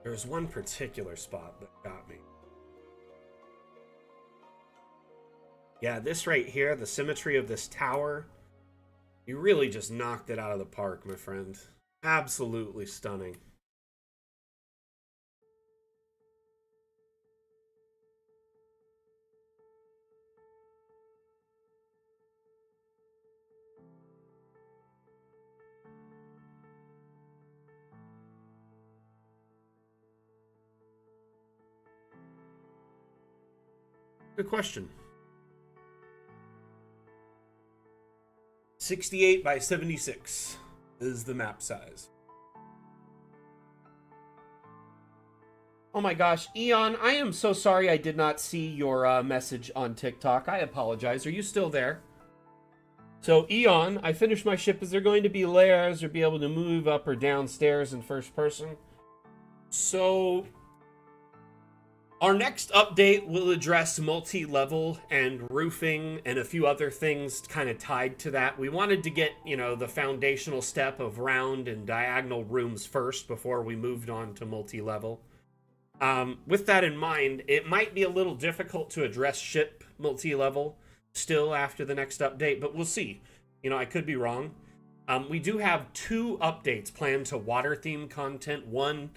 There's one particular spot that got me. Yeah, this right here, the symmetry of this tower, you really just knocked it out of the park, my friend. Absolutely stunning. Good question. 68 by 76 is the map size. Oh my gosh, Eon, I am so sorry I did not see your message on TikTok. I apologize. Are you still there? So, Eon, I finished my ship. Is there going to be layers or be able to move up or down stairs in first person? So... our next update will address multi-level and roofing and a few other things kind of tied to that. We wanted to get, the foundational step of round and diagonal rooms first before we moved on to multi-level. With that in mind, it might be a little difficult to address ship multi-level still after the next update, but we'll see. I could be wrong. We do have 2 updates planned to water-themed content. One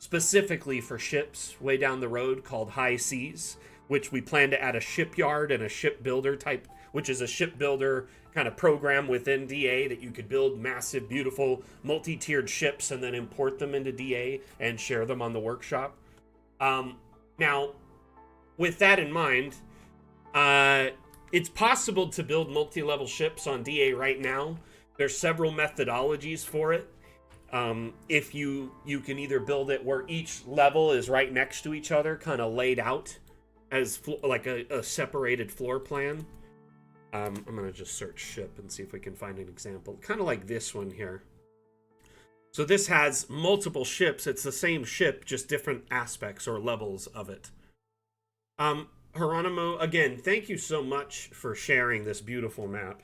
specifically for ships way down the road called High Seas, which we plan to add a shipyard and a shipbuilder type, which is a shipbuilder kind of program within DA that you could build massive, beautiful, multi-tiered ships and then import them into DA and share them on the workshop. Now, with that in mind, it's possible to build multi-level ships on DA right now. There's several methodologies for it. If you can either build it where each level is right next to each other, kind of laid out as like a separated floor plan. I'm gonna just search ship and see if we can find an example, kind of like this one here. So this has multiple ships. It's the same ship, just different aspects or levels of it. Geronimo, again, thank you so much for sharing this beautiful map.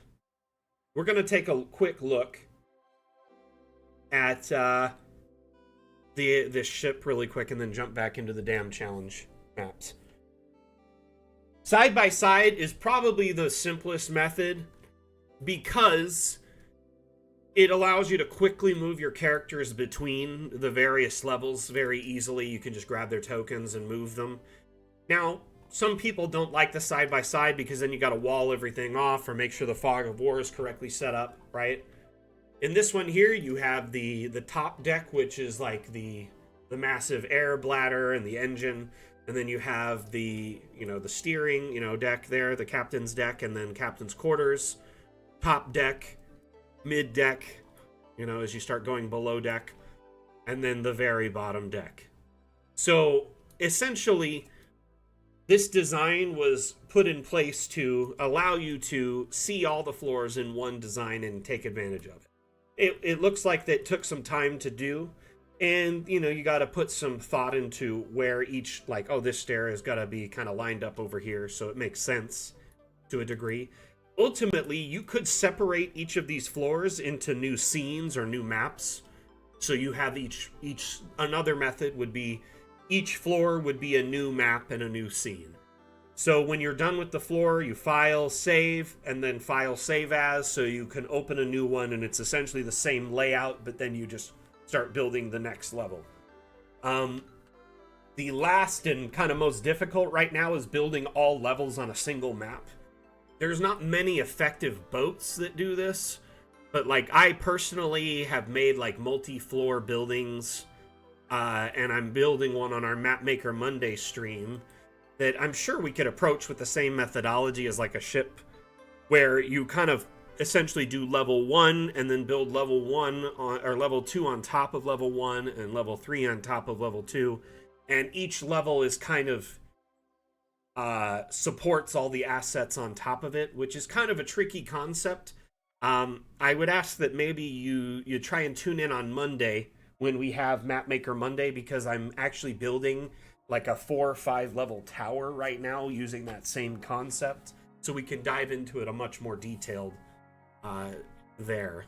We're gonna take a quick look at this ship really quick and then jump back into the dam challenge maps. Side by side is probably the simplest method because it allows you to quickly move your characters between the various levels very easily. You can just grab their tokens and move them. Now, some people don't like the side by side because then you got to wall everything off or make sure the fog of war is correctly set up, right? In this one here, you have the top deck, which is like the massive air bladder and the engine. And then you have the steering, deck there, the captain's deck, and then captain's quarters, top deck, mid deck, as you start going below deck, and then the very bottom deck. So essentially, this design was put in place to allow you to see all the floors in one design and take advantage of it. It looks like that took some time to do. And, you got to put some thought into where each, this stair has got to be kind of lined up over here, so it makes sense to a degree. Ultimately, you could separate each of these floors into new scenes or new maps. So you have another method would be each floor would be a new map and a new scene. So when you're done with the floor, you file, save, and then file, save as, so you can open a new one, and it's essentially the same layout, but then you just start building the next level. The last and kind of most difficult right now is building all levels on a single map. There's not many effective boats that do this, but I personally have made multi-floor buildings, and I'm building one on our Map Maker Monday stream that I'm sure we could approach with the same methodology as a ship, where you kind of essentially do level 1 and then build level 1 or level 2 on top of level 1 and level 3 on top of level 2, and each level is kind of supports all the assets on top of it, which is kind of a tricky concept. I would ask that maybe you try and tune in on Monday when we have Mapmaker Monday, because I'm actually building a 4 or 5 level tower right now using that same concept, so we can dive into it a much more detailed there.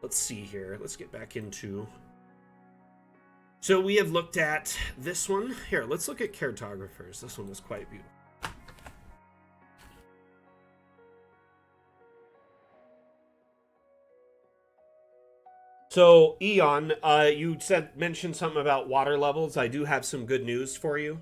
Let's see here. Let's get back into... So we have looked at this one. Here, let's look at cartographers. This one is quite beautiful. So, Eon, you mentioned something about water levels. I do have some good news for you.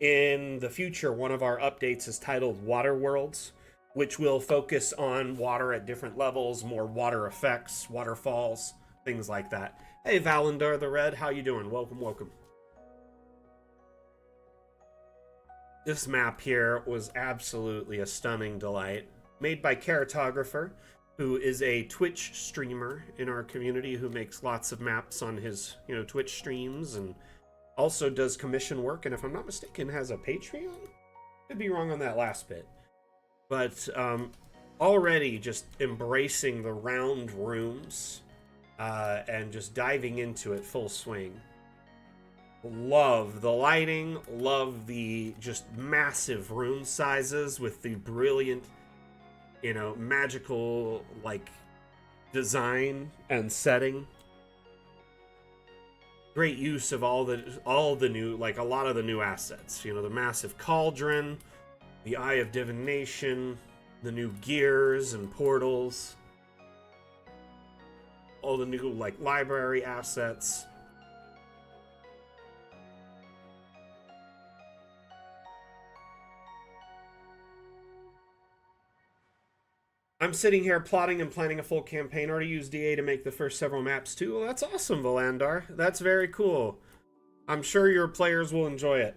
In the future, one of our updates is titled Water Worlds, which will focus on water at different levels, more water effects, waterfalls, things like that. Hey, Valendar the Red, how you doing? Welcome, welcome. This map here was absolutely a stunning delight. Made by Cartographer, who is a Twitch streamer in our community who makes lots of maps on his, Twitch streams, and also does commission work, and if I'm not mistaken, has a Patreon? Could be wrong on that last bit. But already just embracing the round rooms and just diving into it full swing. Love the lighting, love the just massive room sizes with the brilliant, magical, design and setting. Great use of all the new, a lot of the new assets. The massive cauldron, the Eye of Divination, the new gears and portals, all the new, library assets. I'm sitting here plotting and planning a full campaign, or to use DA to make the first several maps too. Well, that's awesome, Volandar. That's very cool. I'm sure your players will enjoy it.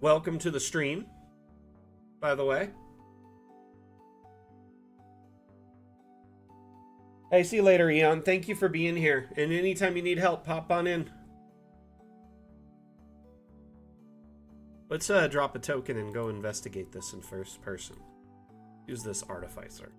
welcome to the stream, by the way. Hey, see you later, Eon. Thank you for being here. And anytime you need help, pop on in. Let's drop a token and go investigate this in first person. Use this artificer.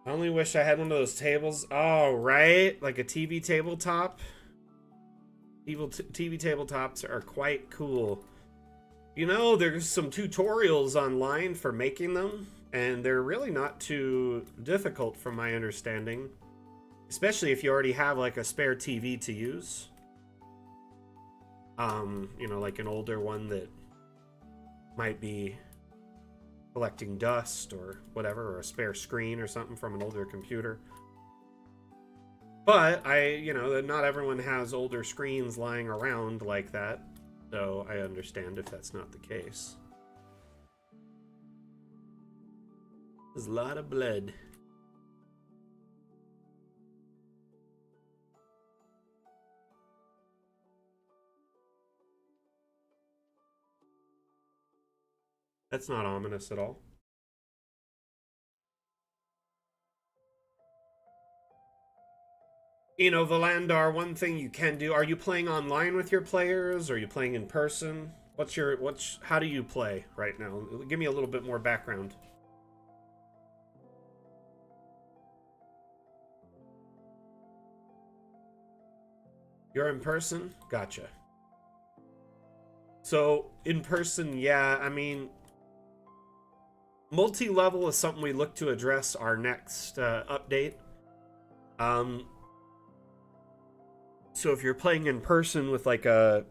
I only wish I had one of those tables. Oh, right? Like a TV tabletop. TV tabletops are quite cool. You know, there's some tutorials online for making them, and they're really not too difficult from my understanding. Especially if you already have like a spare TV to use. You know, like an older one that might be collecting dust or whatever, or a spare screen or something from an older computer. But you know, not everyone has older screens lying around like that, so I understand if that's not the case. There's a lot of blood. That's not ominous at all. You know, Valandar, one thing you can do, are you playing online with your players? Are you playing in person? How do you play right now? Give me a little bit more background. You're in person? Gotcha. So, in person, yeah, I mean, multi-level is something we look to address our next update. So if you're playing in person with like I'm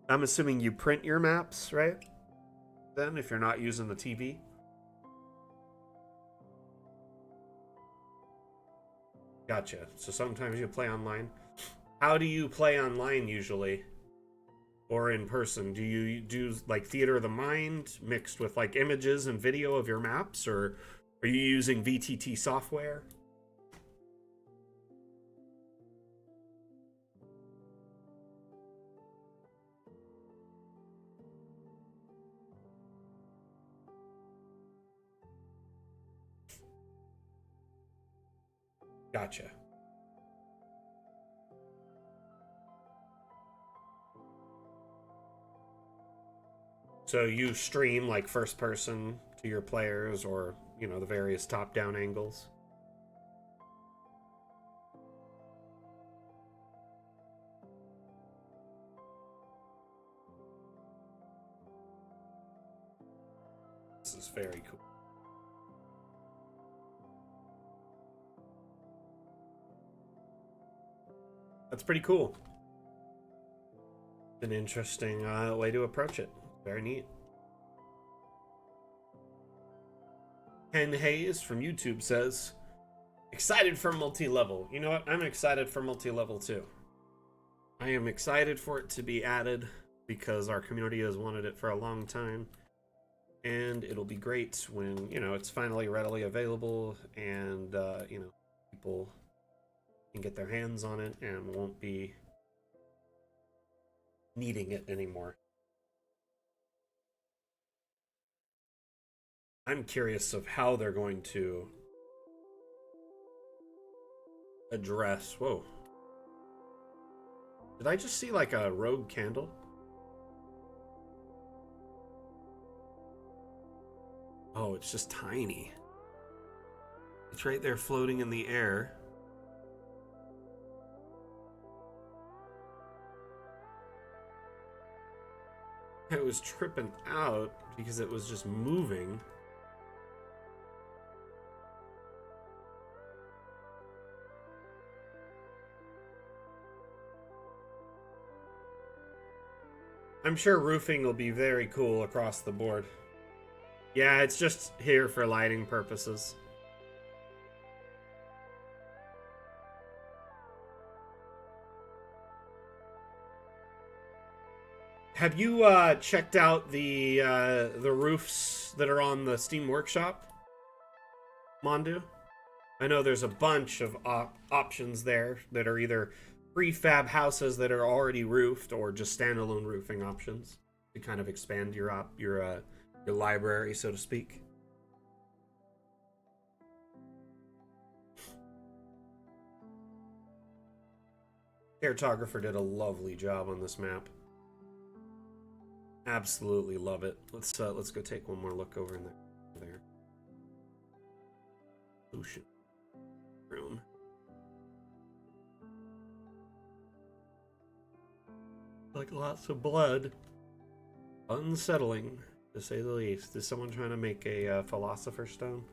assuming you print your maps, right? Then, if you're not using the TV. Gotcha. So sometimes you play online. How do you play online usually? Or in person? Do you do like theater of the mind mixed with like images and video of your maps? Or are you using VTT software? Gotcha. So you stream like first person to your players, or, you know, the various top-down angles? This is very cool. That's pretty cool. An interesting way to approach it. Very neat. Ken Hayes from YouTube says, excited for multi-level. You know what? I'm excited for multi-level too. I am excited for it to be added because our community has wanted it for a long time. And it'll be great when, you know, it's finally readily available and, you know, people can get their hands on it and won't be needing it anymore. I'm curious of how they're going to address... Whoa. Did I just see like a rogue candle? Oh, it's just tiny. It's right there floating in the air. It was tripping out because it was just moving. I'm sure roofing will be very cool across the board. Yeah, it's just here for lighting purposes. Have you checked out the roofs that are on the Steam Workshop, Mondu? I know there's a bunch of options there that are either prefab houses that are already roofed or just standalone roofing options to kind of expand your library, so to speak. Cartographer did a lovely job on this map. Absolutely love it. Let's go take one more look over in there. Ocean room. Like lots of blood. Unsettling, to say the least. Is someone trying to make a philosopher's stone?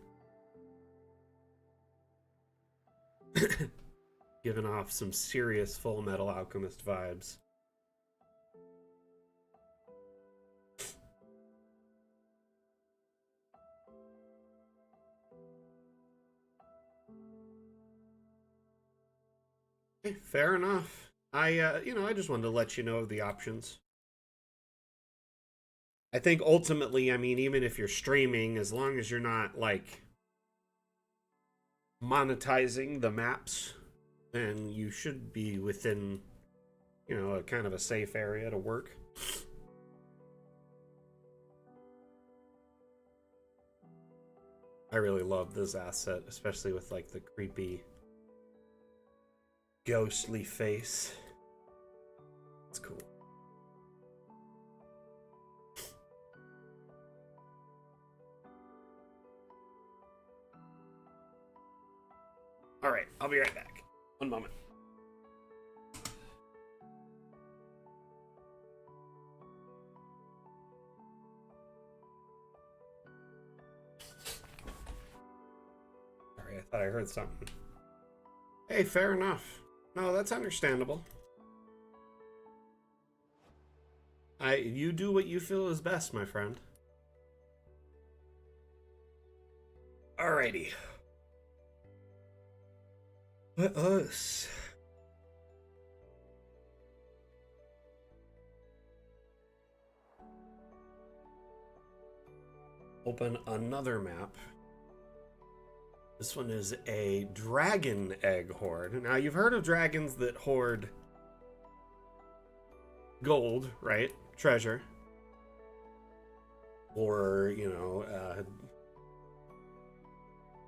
Giving off some serious Full Metal Alchemist vibes. Okay, fair enough. I just wanted to let you know of the options. I think ultimately, I mean, even if you're streaming, as long as you're not, like, monetizing the maps, then you should be within, a kind of a safe area to work. I really love this asset, especially with, like, the creepy ghostly face. It's cool. All right, I'll be right back. One moment. Sorry, I thought I heard something. Hey, fair enough. No, that's understandable. You do what you feel is best, my friend. Alrighty. Let us open another map. This one is a dragon egg hoard. Now, you've heard of dragons that hoard gold, right? Treasure. Or,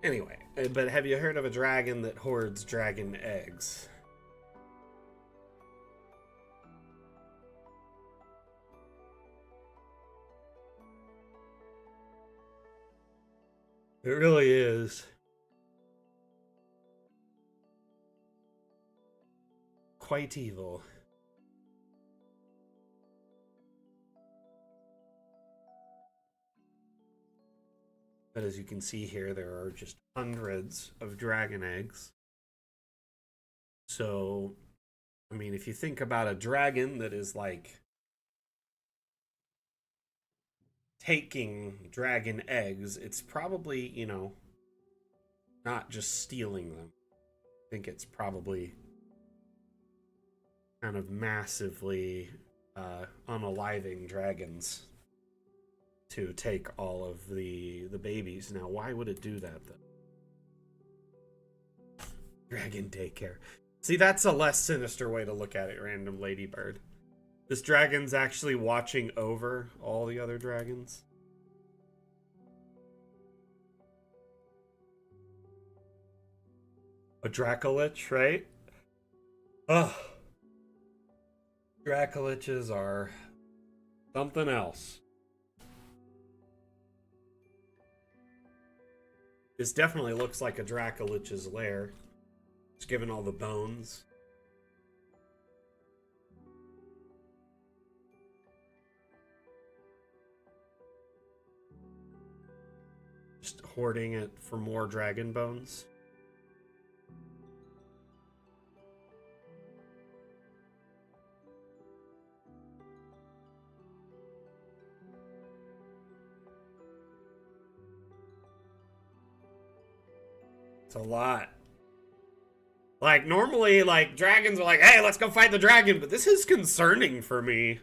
anyway, but have you heard of a dragon that hoards dragon eggs? It really is quite evil. But as you can see here, there are just hundreds of dragon eggs. So, I mean, if you think about a dragon that is like taking dragon eggs, it's probably, not just stealing them. I think it's probably kind of massively unaliving dragons to take all of the babies. Now, why would it do that, though? Dragon daycare. See, that's a less sinister way to look at it, random ladybird. This dragon's actually watching over all the other dragons. A Dracolich, right? Ugh. Dracoliches are something else. This definitely looks like a Dracolich's lair. Just given all the bones. Just hoarding it for more dragon bones. It's a lot. Like, normally, like, dragons are like, hey, let's go fight the dragon, but this is concerning for me.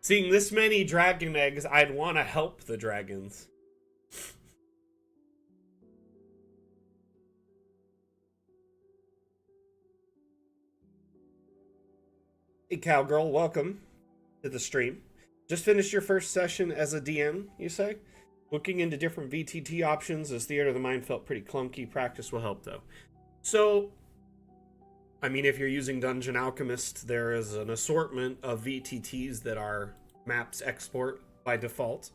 Seeing this many dragon eggs, I'd want to help the dragons. Hey, Cowgirl, welcome to the stream. Just finished your first session as a DM, you say? Looking into different VTT options as Theater of the Mind felt pretty clunky. Practice will help, though. So, I mean, if you're using Dungeon Alchemist, there is an assortment of VTTs that are maps export by default.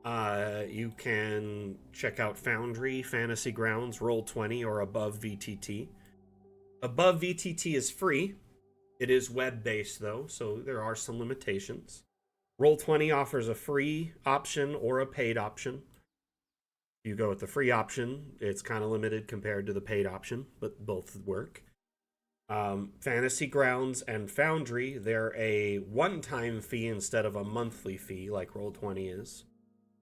You can check out Foundry, Fantasy Grounds, Roll20, or Above VTT. Above VTT is free. It is web-based, though, so there are some limitations. Roll20 offers a free option or a paid option. If you go with the free option, it's kind of limited compared to the paid option, but both work. Fantasy Grounds and Foundry, they're a one-time fee instead of a monthly fee like Roll20 is.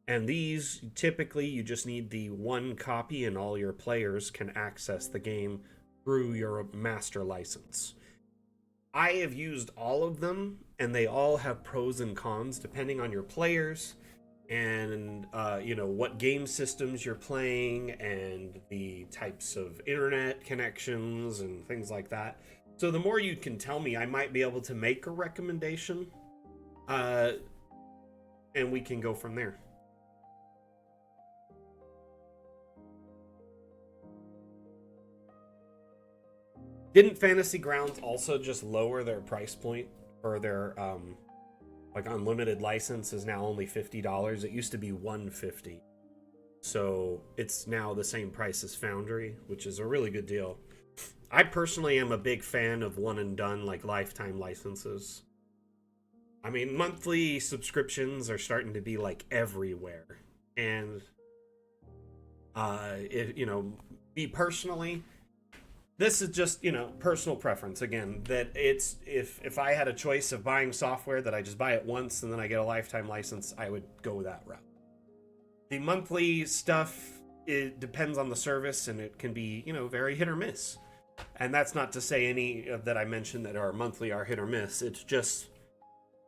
And these, typically, you just need the one copy and all your players can access the game through your master license. I have used all of them, and they all have pros and cons depending on your players and, what game systems you're playing and the types of internet connections and things like that. So the more you can tell me, I might be able to make a recommendation, and we can go from there. Didn't Fantasy Grounds also just lower their price point for their unlimited license is now only $50? It used to be $150. So it's now the same price as Foundry, which is a really good deal. I personally am a big fan of one and done, like lifetime licenses. I mean, monthly subscriptions are starting to be like everywhere. And me personally, this is just, personal preference. Again, that it's if I had a choice of buying software that I just buy it once and then I get a lifetime license, I would go that route. The monthly stuff, it depends on the service and it can be, very hit or miss. And that's not to say any that I mentioned that are monthly are hit or miss. It's just,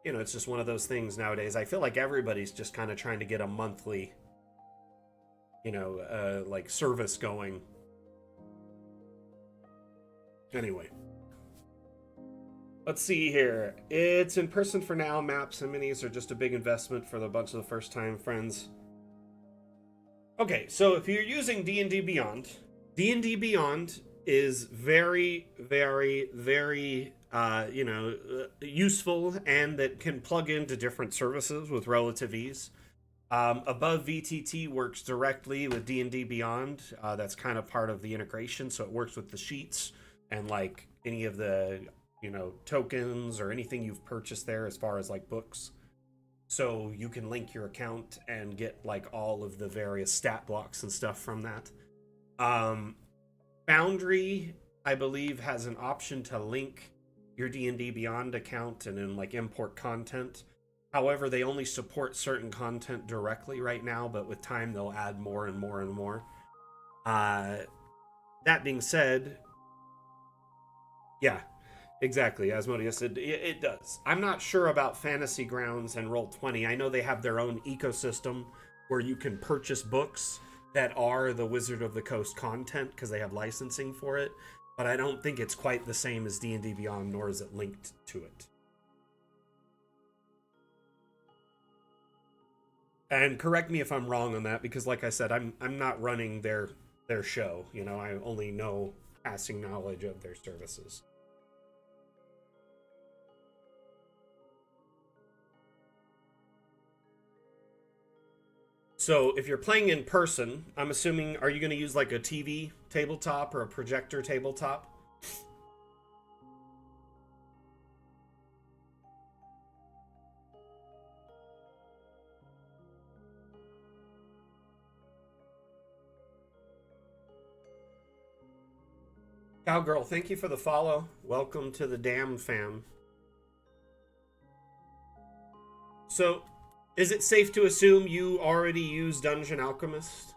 it's just one of those things nowadays. I feel like everybody's just kind of trying to get a monthly, service going. Anyway, let's see here. It's in person for now. Maps and minis are just a big investment for a bunch of the first-time friends. Okay, so if you're using D&D Beyond is very, very, very, useful, and that can plug into different services with relative ease. Above VTT works directly with D&D Beyond. That's kind of part of the integration, so it works with the sheets and like any of the tokens or anything you've purchased there as far as like books, so you can link your account and get like all of the various stat blocks and stuff from that. Foundry, I believe, has an option to link your D&D Beyond account and then like import content. However, they only support certain content directly right now, but with time they'll add more and more and more. That being said, yeah, exactly. Asmodeus said it does. I'm not sure about Fantasy Grounds and Roll20. I know they have their own ecosystem where you can purchase books that are the Wizard of the Coast content because they have licensing for it, but I don't think it's quite the same as D&D Beyond, nor is it linked to it. And correct me if I'm wrong on that, because like I said, I'm not running their show. I only know passing knowledge of their services. So if you're playing in person, I'm assuming, are you going to use like a TV tabletop or a projector tabletop? Cowgirl, thank you for the follow. Welcome to the Damn Fam. So, is it safe to assume you already use Dungeon Alchemist?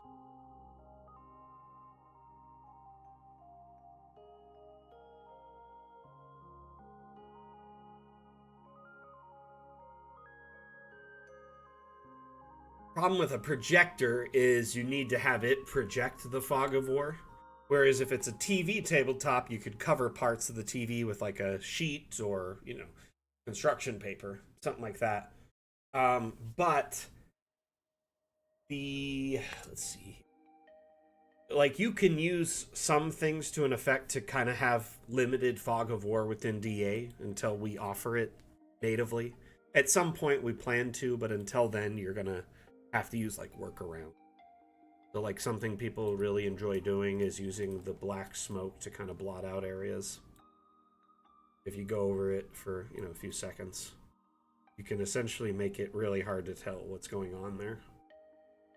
problem with a projector is you need to have it project the fog of war. Whereas if it's a TV tabletop, you could cover parts of the TV with like a sheet or, you know, construction paper, something like that. But let's see. Like, you can use some things to an effect to kind of have limited fog of war within DA until we offer it natively. At some point we plan to, but until then you're gonna have to use like workarounds. So like something people really enjoy doing is using the black smoke to kind of blot out areas. If you go over it for, you know, a few seconds, you can essentially make it really hard to tell what's going on there.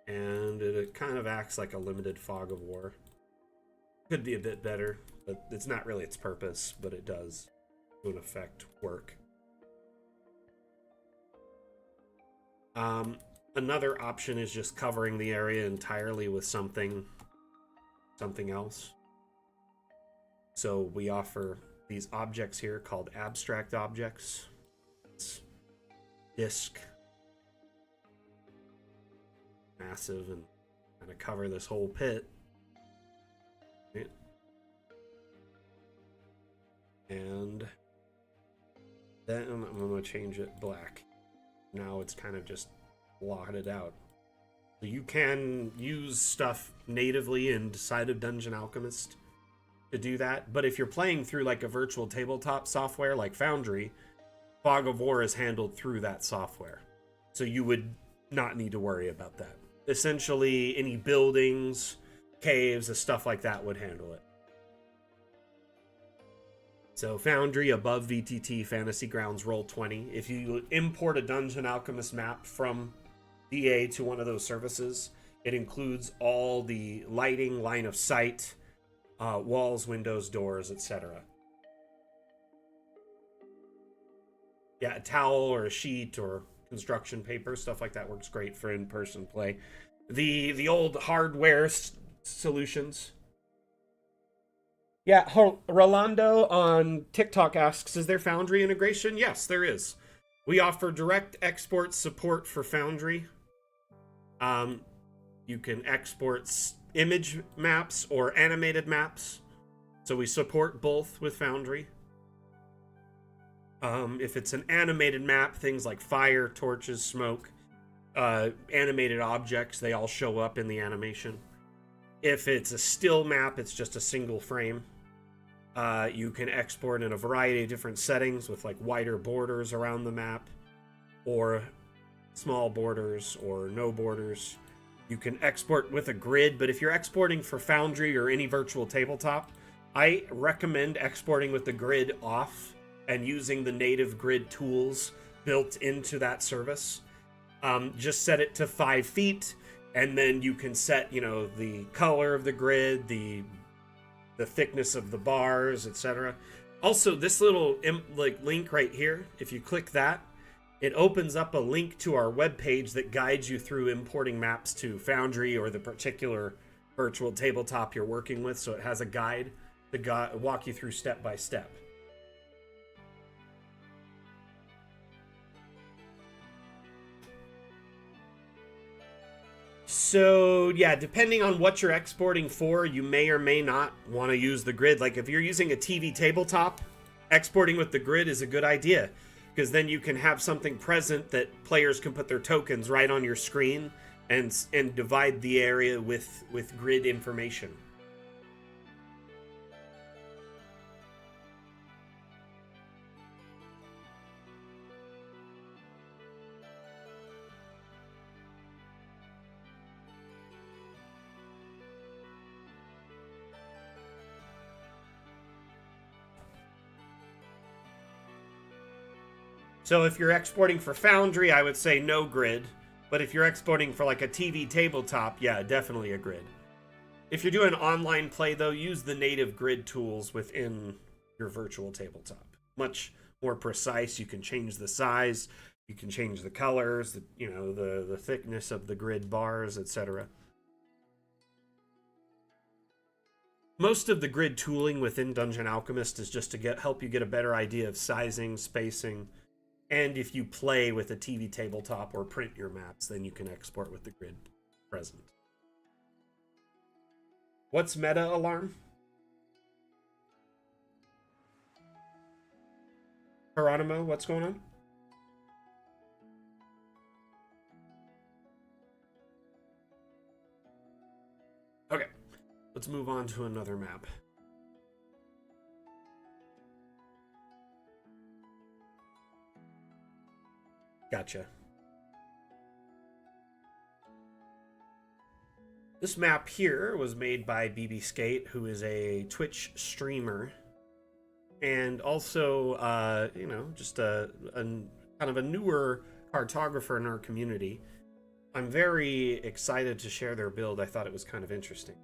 And it kind of acts like a limited fog of war. Could be a bit better, but it's not really its purpose, but it does, to an effect, work. Another option is just covering the area entirely with something else. So we offer these objects here called abstract objects. It's disk, massive, and kind of cover this whole pit. Right. And then I'm going to change it black. Now it's kind of just blotted out. So you can use stuff natively inside of Dungeon Alchemist to do that, but if you're playing through like a virtual tabletop software like Foundry, Fog of War is handled through that software. So you would not need to worry about that. Essentially, any buildings, caves, stuff like that would handle it. So Foundry above VTT, Fantasy Grounds, Roll20. If you import a Dungeon Alchemist map from DA to one of those services, it includes all the lighting, line of sight, walls, windows, doors, etc. Yeah, a towel or a sheet or construction paper, stuff like that works great for in-person play. The old hardware solutions. Yeah, Rolando on TikTok asks, is there Foundry integration? Yes, there is. We offer direct export support for Foundry. You can export image maps or animated maps. So we support both with Foundry. If it's an animated map, things like fire, torches, smoke, animated objects, they all show up in the animation. If it's a still map, it's just a single frame. You can export in a variety of different settings with like wider borders around the map, or small borders, or no borders. You can export with a grid, but if you're exporting for Foundry or any virtual tabletop, I recommend exporting with the grid off and using the native grid tools built into that service. Just set it to 5 feet, and then you can set, you know, the color of the grid, the thickness of the bars, etc. Also, this little link right here, if you click that, it opens up a link to our webpage that guides you through importing maps to Foundry or the particular virtual tabletop you're working with. So it has a guide to walk you through step by step. So yeah, depending on what you're exporting for, you may or may not want to use the grid. Like if you're using a TV tabletop, exporting with the grid is a good idea, because then you can have something present that players can put their tokens right on your screen and divide the area with grid information. So if you're exporting for Foundry, I would say no grid. But if you're exporting for like a TV tabletop, yeah, definitely a grid. If you're doing online play, though, use the native grid tools within your virtual tabletop. Much more precise. You can change the size, you can change the colors, the thickness of the grid bars, etc. Most of the grid tooling within Dungeon Alchemist is just to help you get a better idea of sizing, spacing, And if you play with a TV tabletop or print your maps, then you can export with the grid present. What's meta alarm? Geronimo, what's going on? Okay, let's move on to another map. Gotcha. This map here was made by BB Skate, who is a Twitch streamer, and also, you know, just a kind of a newer cartographer in our community. I'm very excited to share their build. I thought it was kind of interesting.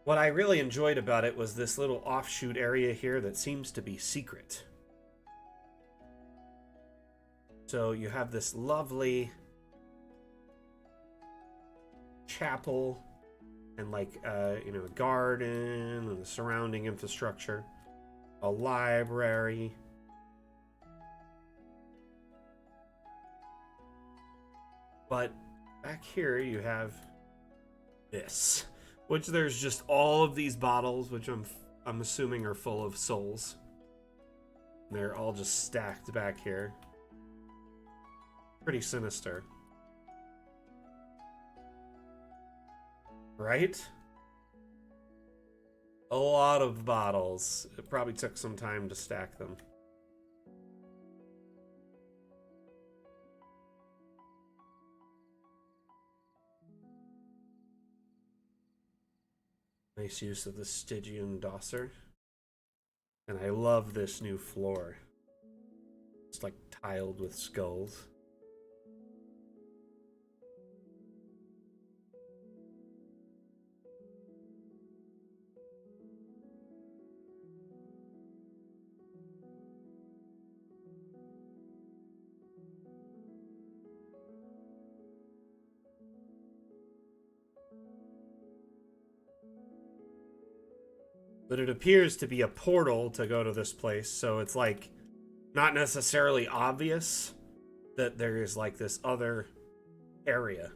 What I really enjoyed about it was this little offshoot area here that seems to be secret. So you have this lovely chapel and like, you know, a garden and the surrounding infrastructure, a library. But back here you have this, which there's just all of these bottles, which I'm assuming are full of souls. They're all just stacked back here. Pretty sinister. Right? A lot of bottles. It probably took some time to stack them. Nice use of the Stygian Dosser. And I love this new floor. It's like tiled with skulls. But it appears to be a portal to go to this place, so it's like not necessarily obvious that there is like this other area.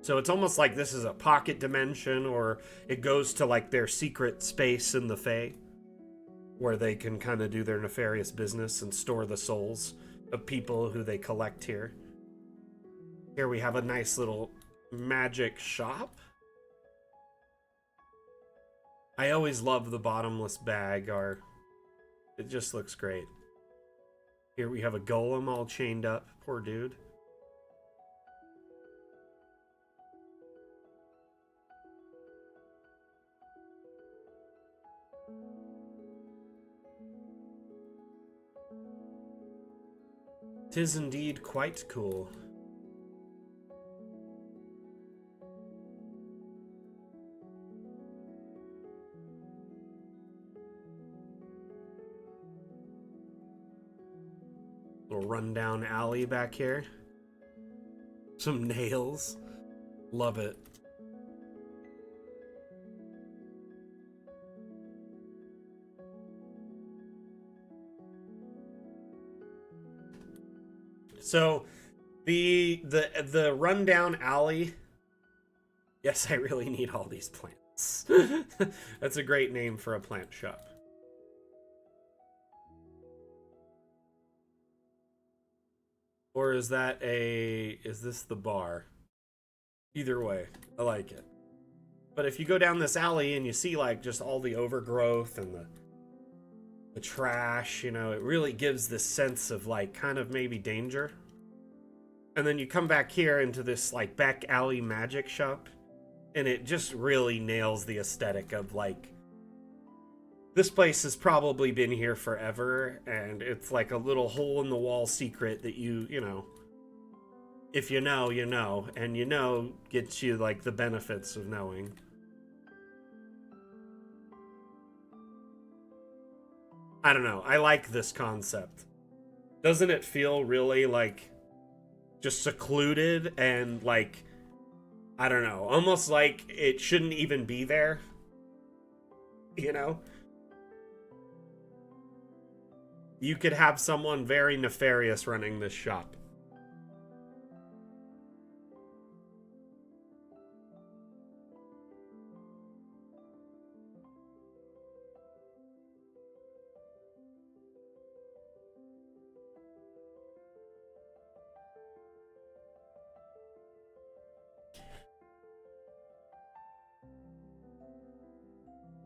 So it's almost like this is a pocket dimension, or it goes to like their secret space in the Fae, where they can kind of do their nefarious business and store the souls of people who they collect here. Here we have a nice little magic shop. I always love the bottomless bag, it just looks great. Here we have a golem all chained up, poor dude. Tis indeed quite cool. Little rundown alley back here. Some nails. Love it. So the rundown alley. Yes, I really need all these plants. That's a great name for a plant shop. Or is this the bar? Either way, I like it. But if you go down this alley and you see like just all the overgrowth and the trash, you know, it really gives this sense of like kind of maybe danger. And then you come back here into this like back alley magic shop, and it just really nails the aesthetic of like, this place has probably been here forever, and it's like a little hole in the wall secret that you know, if you know, you know, and you know gets you like the benefits of knowing. I don't know. I like this concept. Doesn't it feel really like just secluded and like, I don't know, almost like it shouldn't even be there? You know? You could have someone very nefarious running this shop.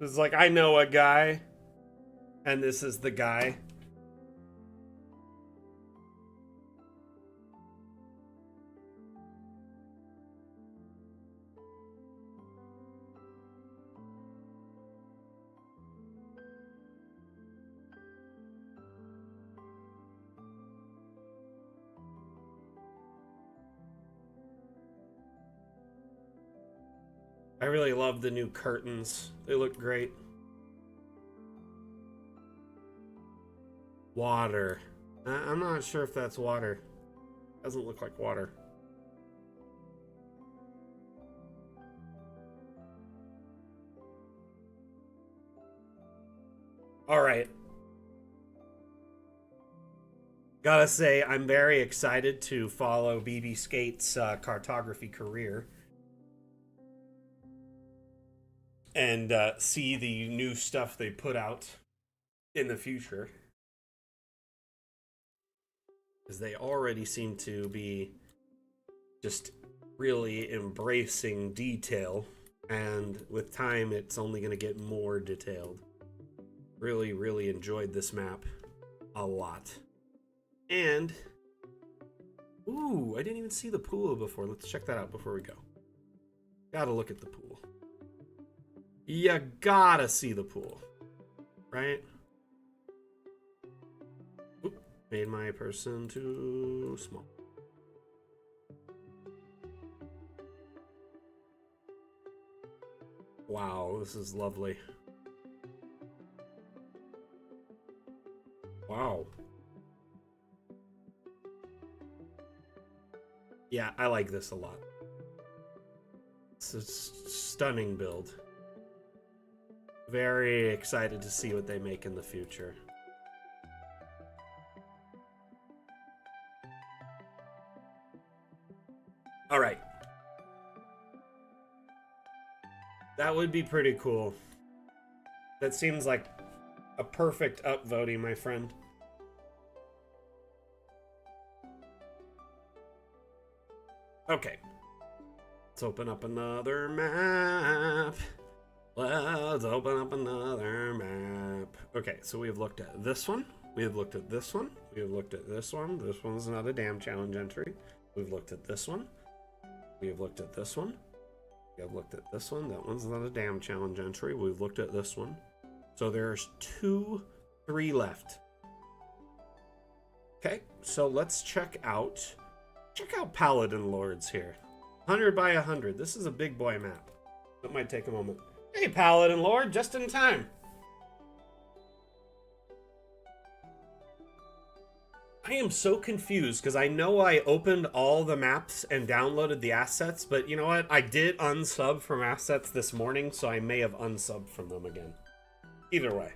It's like, I know a guy, and this is the guy. I really love the new curtains. They look great. Water. I'm not sure if that's water. Doesn't look like water. All right. Gotta say, I'm very excited to follow BB Skate's cartography career. And see the new stuff they put out in the future. Because they already seem to be just really embracing detail. And with time, it's only going to get more detailed. Really, really enjoyed this map a lot. And, ooh, I didn't even see the pool before. Let's check that out before we go. Gotta look at the pool. You gotta see the pool, right? Oop, made my person too small. Wow, this is lovely. Wow. Yeah, I like this a lot. It's a stunning build. Very excited to see what they make in the future. All right. That would be pretty cool. That seems like a perfect upvoting, my friend. Okay. Let's open up another map. Let's open up another map. Okay, so we have looked at this one. We have looked at this one. We have looked at this one. This one's not a damn challenge entry. We've looked at this one. We have looked at this one. We have looked at this one. That one's not a damn challenge entry. We've looked at this one. So there's 3 left. Okay, so let's check out Paladin Lords here. 100 by 100. This is a big boy map. That might take a moment. Hey, Paladin Lord, just in time. I am so confused because I know I opened all the maps and downloaded the assets, but you know what? I did unsub from assets this morning, so I may have unsubbed from them again. Either way.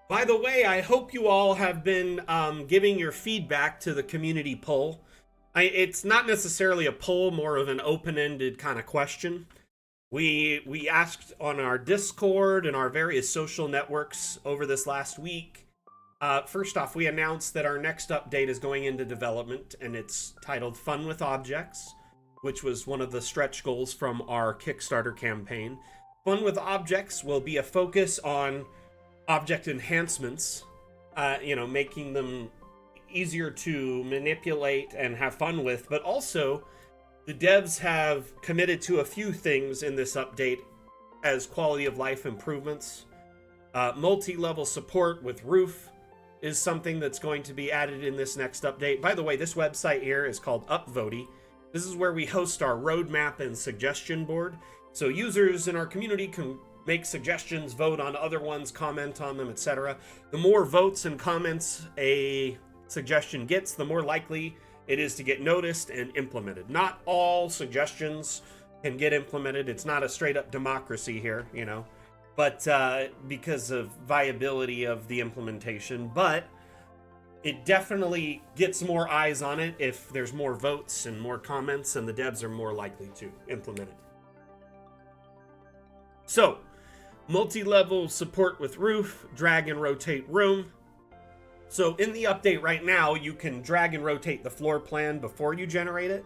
By the way, I hope you all have been giving your feedback to the community poll. It's not necessarily a poll, more of an open-ended kind of question. We asked on our Discord and our various social networks over this last week. First off, we announced that our next update is going into development, and it's titled Fun with Objects, which was one of the stretch goals from our Kickstarter campaign. Fun with Objects will be a focus on object enhancements, making them easier to manipulate and have fun with, but also the devs have committed to a few things in this update as quality of life improvements. Multi-level support with roof is something that's going to be added in this next update. By the way, this website here is called Upvoty. This is where we host our roadmap and suggestion board. So users in our community can make suggestions, vote on other ones, comment on them, etc. The more votes and comments a suggestion gets, the more likely it is to get noticed and implemented. Not all suggestions can get implemented. It's not a straight up democracy here, you know, but because of viability of the implementation. But it definitely gets more eyes on it if there's more votes and more comments, and the devs are more likely to implement it. So, multi-level support with roof, drag and rotate room. So in the update right now, you can drag and rotate the floor plan before you generate it.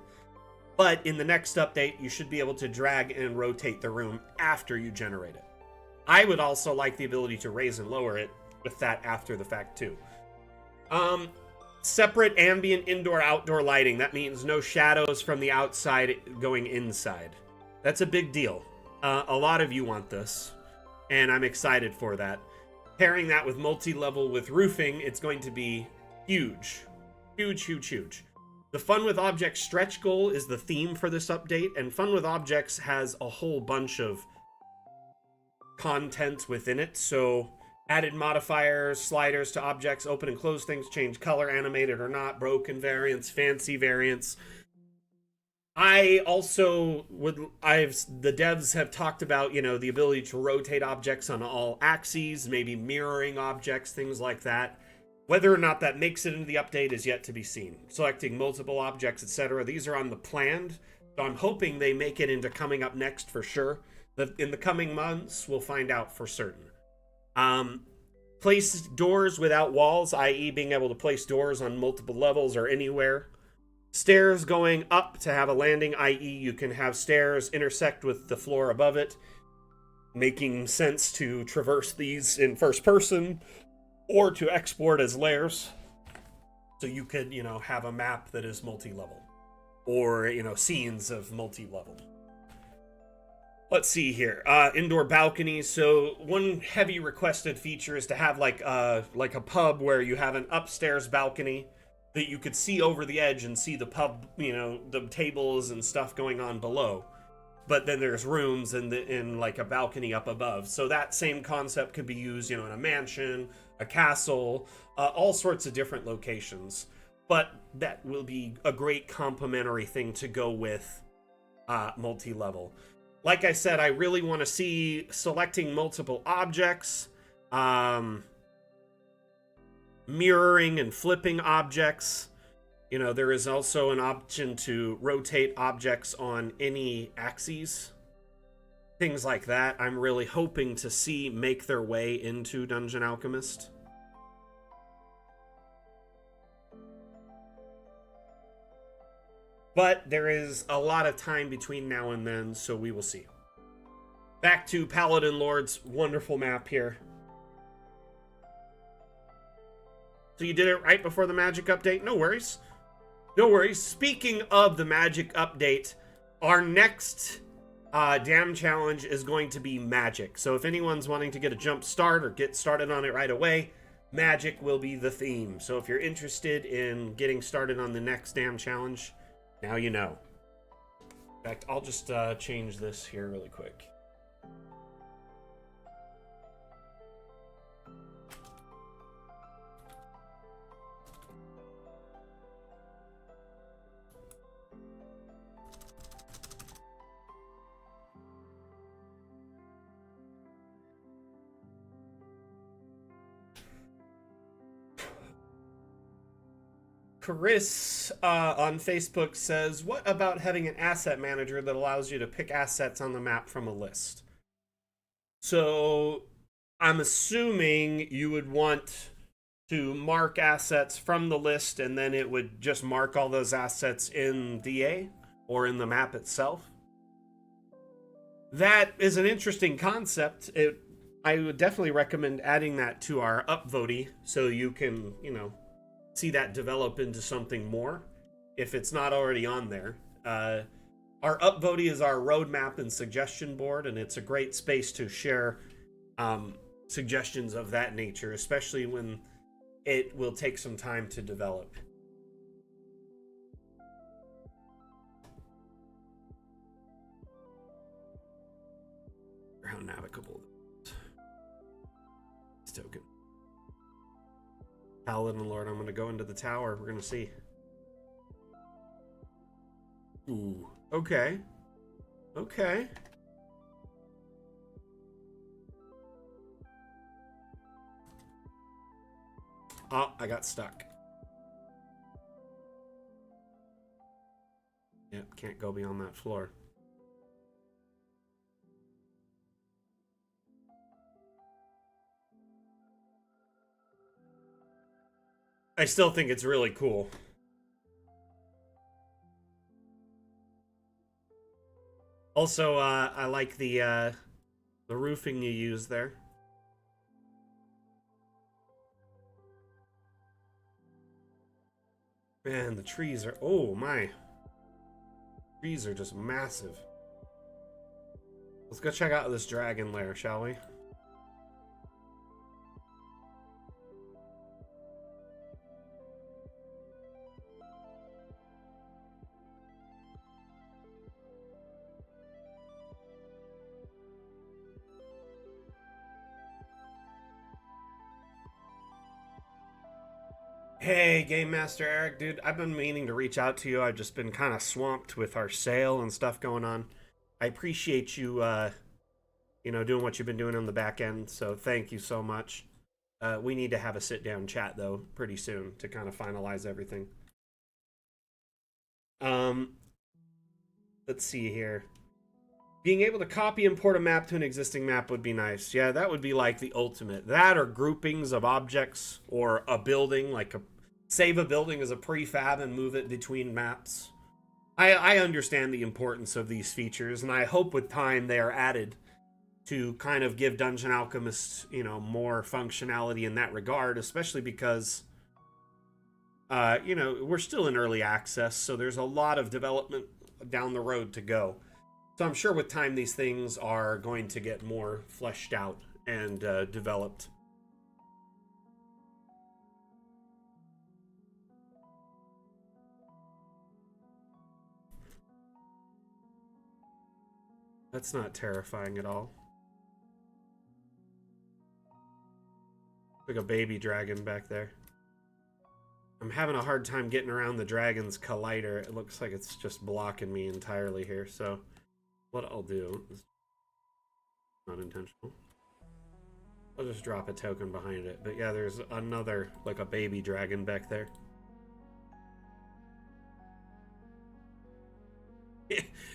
But in the next update, you should be able to drag and rotate the room after you generate it. I would also like the ability to raise and lower it with that after the fact too. Separate ambient indoor-outdoor lighting. That means no shadows from the outside going inside. That's a big deal. A lot of you want this, and I'm excited for that. Pairing that with multi-level with roofing, it's going to be huge. Huge, huge, huge. The Fun with Objects stretch goal is the theme for this update, and Fun with Objects has a whole bunch of content within it. So added modifiers, sliders to objects, open and close things, change color, animated or not, broken variants, fancy variants. I also the devs have talked about, you know, the ability to rotate objects on all axes, maybe mirroring objects, things like that. Whether or not that makes it into the update is yet to be seen. Selecting multiple objects, etc. These are on the planned, so I'm hoping they make it into coming up next for sure. In the coming months, we'll find out for certain. Place doors without walls, i.e. being able to place doors on multiple levels or anywhere. Stairs going up to have a landing, i.e. you can have stairs intersect with the floor above it, making sense to traverse these in first person or to export as layers. So you could, you know, have a map that is multi-level or, you know, scenes of multi-level. Let's see here. Indoor balconies. So one heavy requested feature is to have like a pub where you have an upstairs balcony that you could see over the edge and see the pub, you know, the tables and stuff going on below. But then there's rooms in like a balcony up above. So that same concept could be used, you know, in a mansion, a castle, all sorts of different locations. But that will be a great complementary thing to go with multi-level. Like I said, I really want to see selecting multiple objects, mirroring and flipping objects. You know, there is also an option to rotate objects on any axes. Things like that, I'm really hoping to see make their way into Dungeon Alchemist. But there is a lot of time between now and then, so we will see. Back to Paladin Lord's wonderful map here. So you did it right before the magic update? No worries. No worries. Speaking of the magic update, our next dam challenge is going to be magic. So if anyone's wanting to get a jump start or get started on it right away, magic will be the theme. So if you're interested in getting started on the next dam challenge, now you know. In fact, I'll just change this here really quick. Chris on Facebook says, what about having an asset manager that allows you to pick assets on the map from a list? So I'm assuming you would want to mark assets from the list and then it would just mark all those assets in DA or in the map itself. That is an interesting concept. I would definitely recommend adding that to our upvote so you can, you know, see that develop into something more if it's not already on there. Our upvote is our roadmap and suggestion board, and it's a great space to share suggestions of that nature, especially when it will take some time to develop. navigable. This token. Paladin Lord, I'm gonna go into the tower. We're gonna see. Ooh. Okay. Okay. Oh, I got stuck. Yep, can't go beyond that floor. I still think it's really cool. Also, I like the roofing you use there. Man, the trees are... Oh, my. Trees are just massive. Let's go check out this dragon lair, shall we? Hey, Game Master Eric, dude, I've been meaning to reach out to you. I've just been kind of swamped with our sale and stuff going on. I appreciate you, you know, doing what you've been doing on the back end, so thank you so much. We need to have a sit-down chat, though, pretty soon to kind of finalize everything. Let's see here. Being able to copy and import a map to an existing map would be nice. Yeah, that would be like the ultimate. That or groupings of objects or a building, like a save a building as a prefab and move it between maps. I understand the importance of these features, and I hope with time they are added to kind of give Dungeon Alchemists, you know, more functionality in that regard, especially because, you know, we're still in early access, so there's a lot of development down the road to go. So I'm sure with time these things are going to get more fleshed out and developed. That's not terrifying at all. Like a baby dragon back there. I'm having a hard time getting around the dragon's collider. It looks like it's just blocking me entirely here, so what I'll do is not intentional. I'll just drop a token behind it. But yeah, there's another, like a baby dragon back there.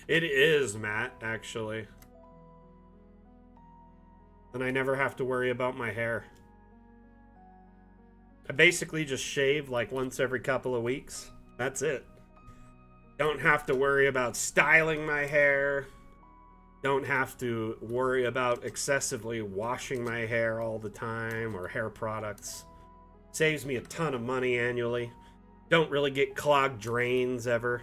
It is, Matt, actually. Then I never have to worry about my hair. I basically just shave like once every couple of weeks. That's it. Don't have to worry about styling my hair. Don't have to worry about excessively washing my hair all the time or hair products. Saves me a ton of money annually. Don't really get clogged drains ever.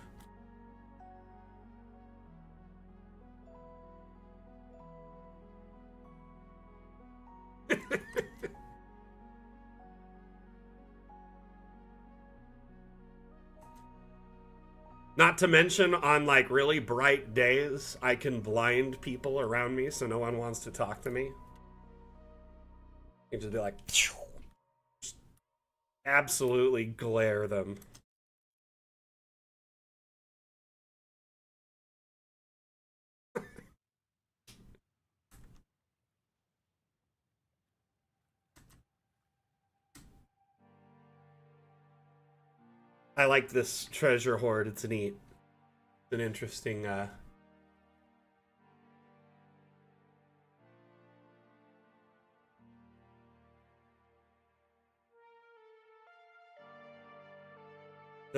Not to mention, on like really bright days, I can blind people around me so no one wants to talk to me. You just be like, just absolutely glare them. I like this treasure hoard. It's neat. It's an interesting, the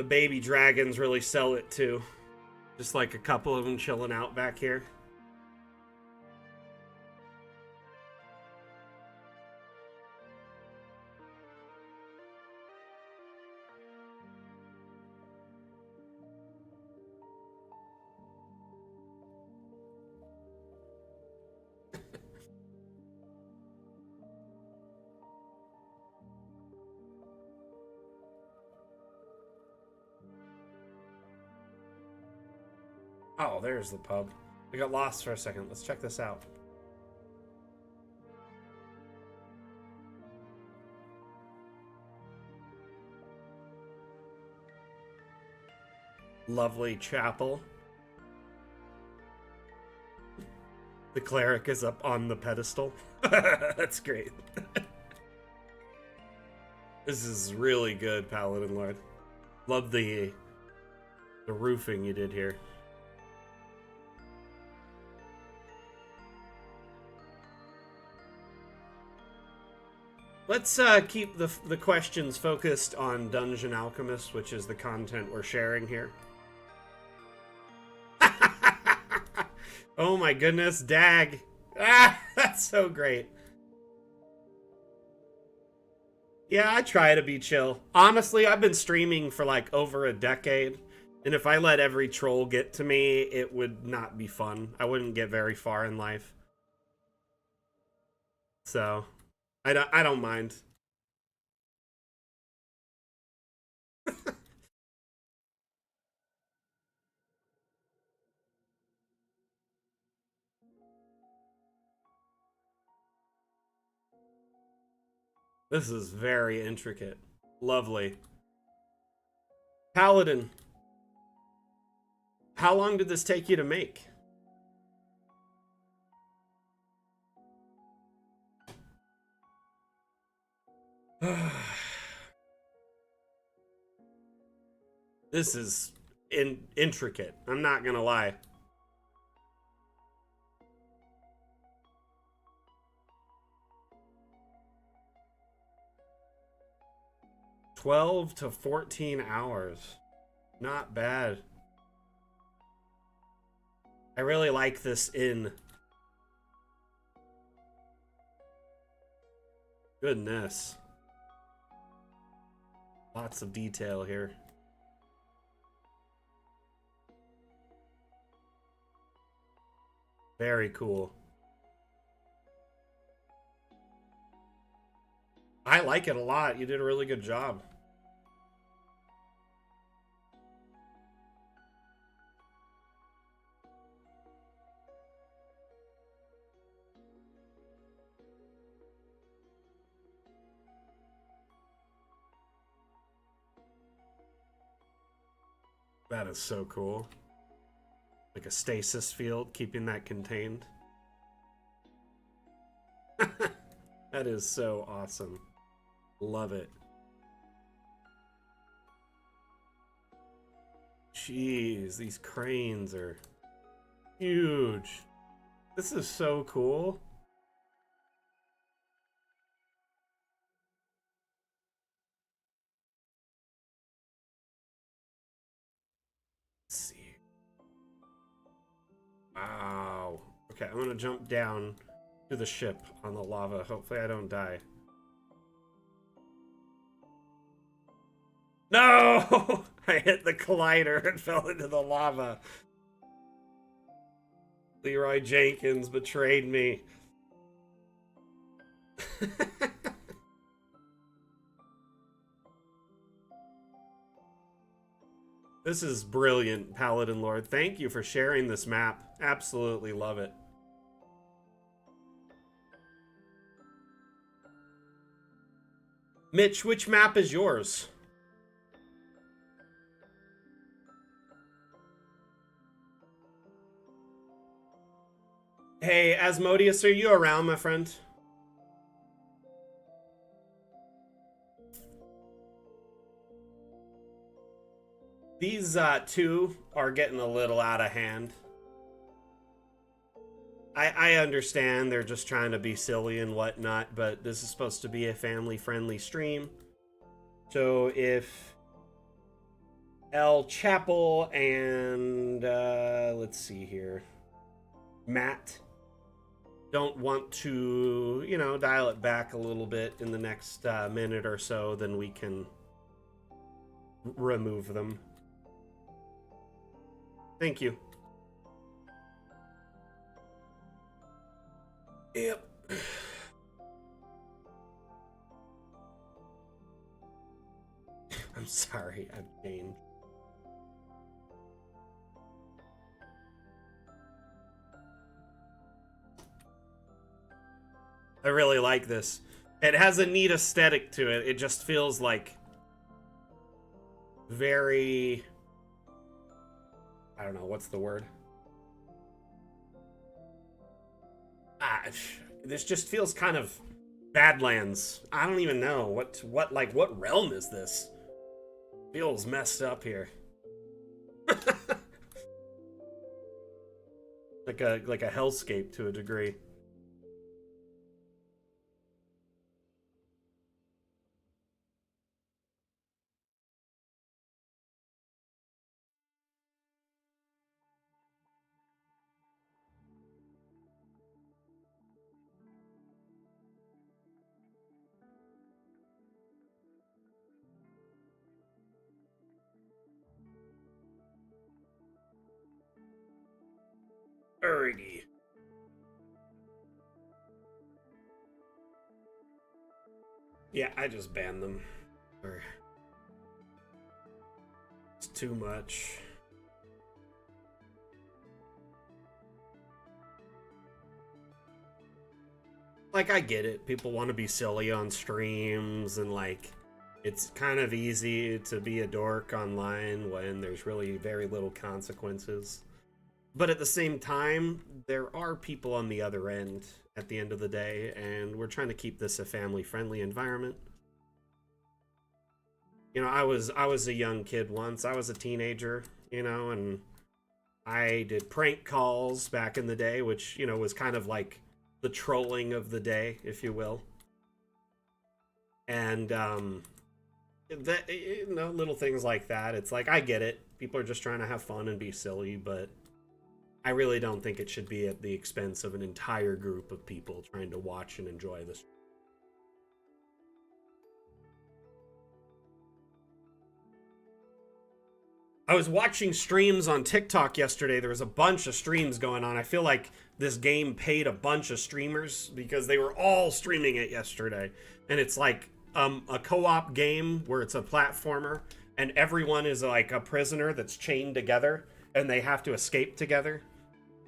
baby dragons really sell it too. Just like a couple of them chilling out back here. Oh, there's the pub. I got lost for a second. Let's check this out. Lovely chapel. The cleric is up on the pedestal. That's great. This is really good, Paladin Lord. Love the roofing you did here. Let's keep the questions focused on Dungeon Alchemist, which is the content we're sharing here. Oh my goodness, Dag. Ah, that's so great. Yeah, I try to be chill. Honestly, I've been streaming for like over a decade, and if I let every troll get to me, it would not be fun. I wouldn't get very far in life. So, I don't mind. This is very intricate. Lovely. Paladin, how long did this take you to make? This is intricate. I'm not gonna lie. $12 to 14 hours. Not bad. I really like this inn. Goodness. Lots of detail here. Very cool. I like it a lot. You did a really good job. That is so cool. Like a stasis field, keeping that contained. That is so awesome. Love it. Jeez, these cranes are huge. This is so cool. Let's see. Wow. Okay, I'm gonna jump down to the ship on the lava. Hopefully I don't die. No! I hit the collider and fell into the lava. Leroy Jenkins betrayed me. This is brilliant, Paladin Lord. Thank you for sharing this map. Absolutely love it. Mitch, which map is yours? Hey, Asmodeus, are you around, my friend? These two are getting a little out of hand. I understand they're just trying to be silly and whatnot, but this is supposed to be a family-friendly stream. So if El Chapel and, let's see here, Matt don't want to, you know, dial it back a little bit in the next minute or so, then we can remove them. Thank you. Yep. I'm sorry, I've changed. I really like this. It has a neat aesthetic to it. It just feels like very I don't know, what's the word? Ah, this just feels kind of Badlands. I don't even know what realm is this? Feels messed up here. like a hellscape to a degree. Alrighty. Yeah, I just banned them. It's too much. Like, I get it. People want to be silly on streams, and like, it's kind of easy to be a dork online when there's really very little consequences. But at the same time, there are people on the other end at the end of the day, and we're trying to keep this a family-friendly environment. You know, I was a young kid once. I was a teenager, you know, and I did prank calls back in the day, which, you know, was kind of like the trolling of the day, if you will. And that, you know, little things like that. It's like, I get it. People are just trying to have fun and be silly, but I really don't think it should be at the expense of an entire group of people trying to watch and enjoy this. I was watching streams on TikTok yesterday. There was a bunch of streams going on. I feel like this game paid a bunch of streamers because they were all streaming it yesterday. And it's like a co-op game where it's a platformer and everyone is like a prisoner that's chained together and they have to escape together.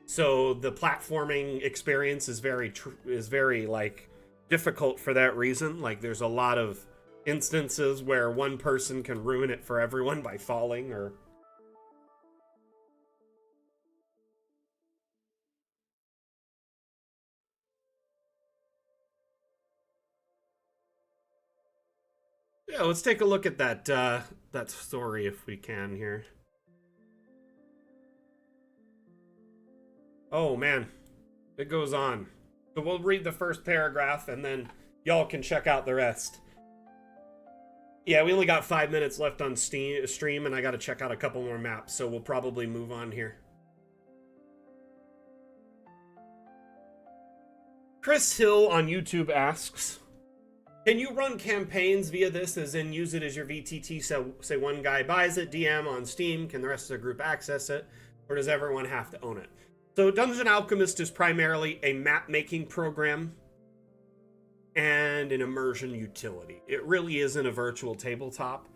So the platforming experience is very like difficult for that reason. Like, there's a lot of instances where one person can ruin it for everyone by falling or... Yeah, let's take a look at that story if we can here. Oh man, it goes on. So we'll read the first paragraph and then y'all can check out the rest. Yeah, we only got 5 minutes left on stream, and I got to check out a couple more maps, so we'll probably move on here. Chris Hill on YouTube asks, can you run campaigns via this, as in use it as your VTT, so say one guy buys it, DM on Steam, can the rest of the group access it, or does everyone have to own it? So Dungeon Alchemist is primarily a map-making program and an immersion utility. It really isn't a virtual tabletop.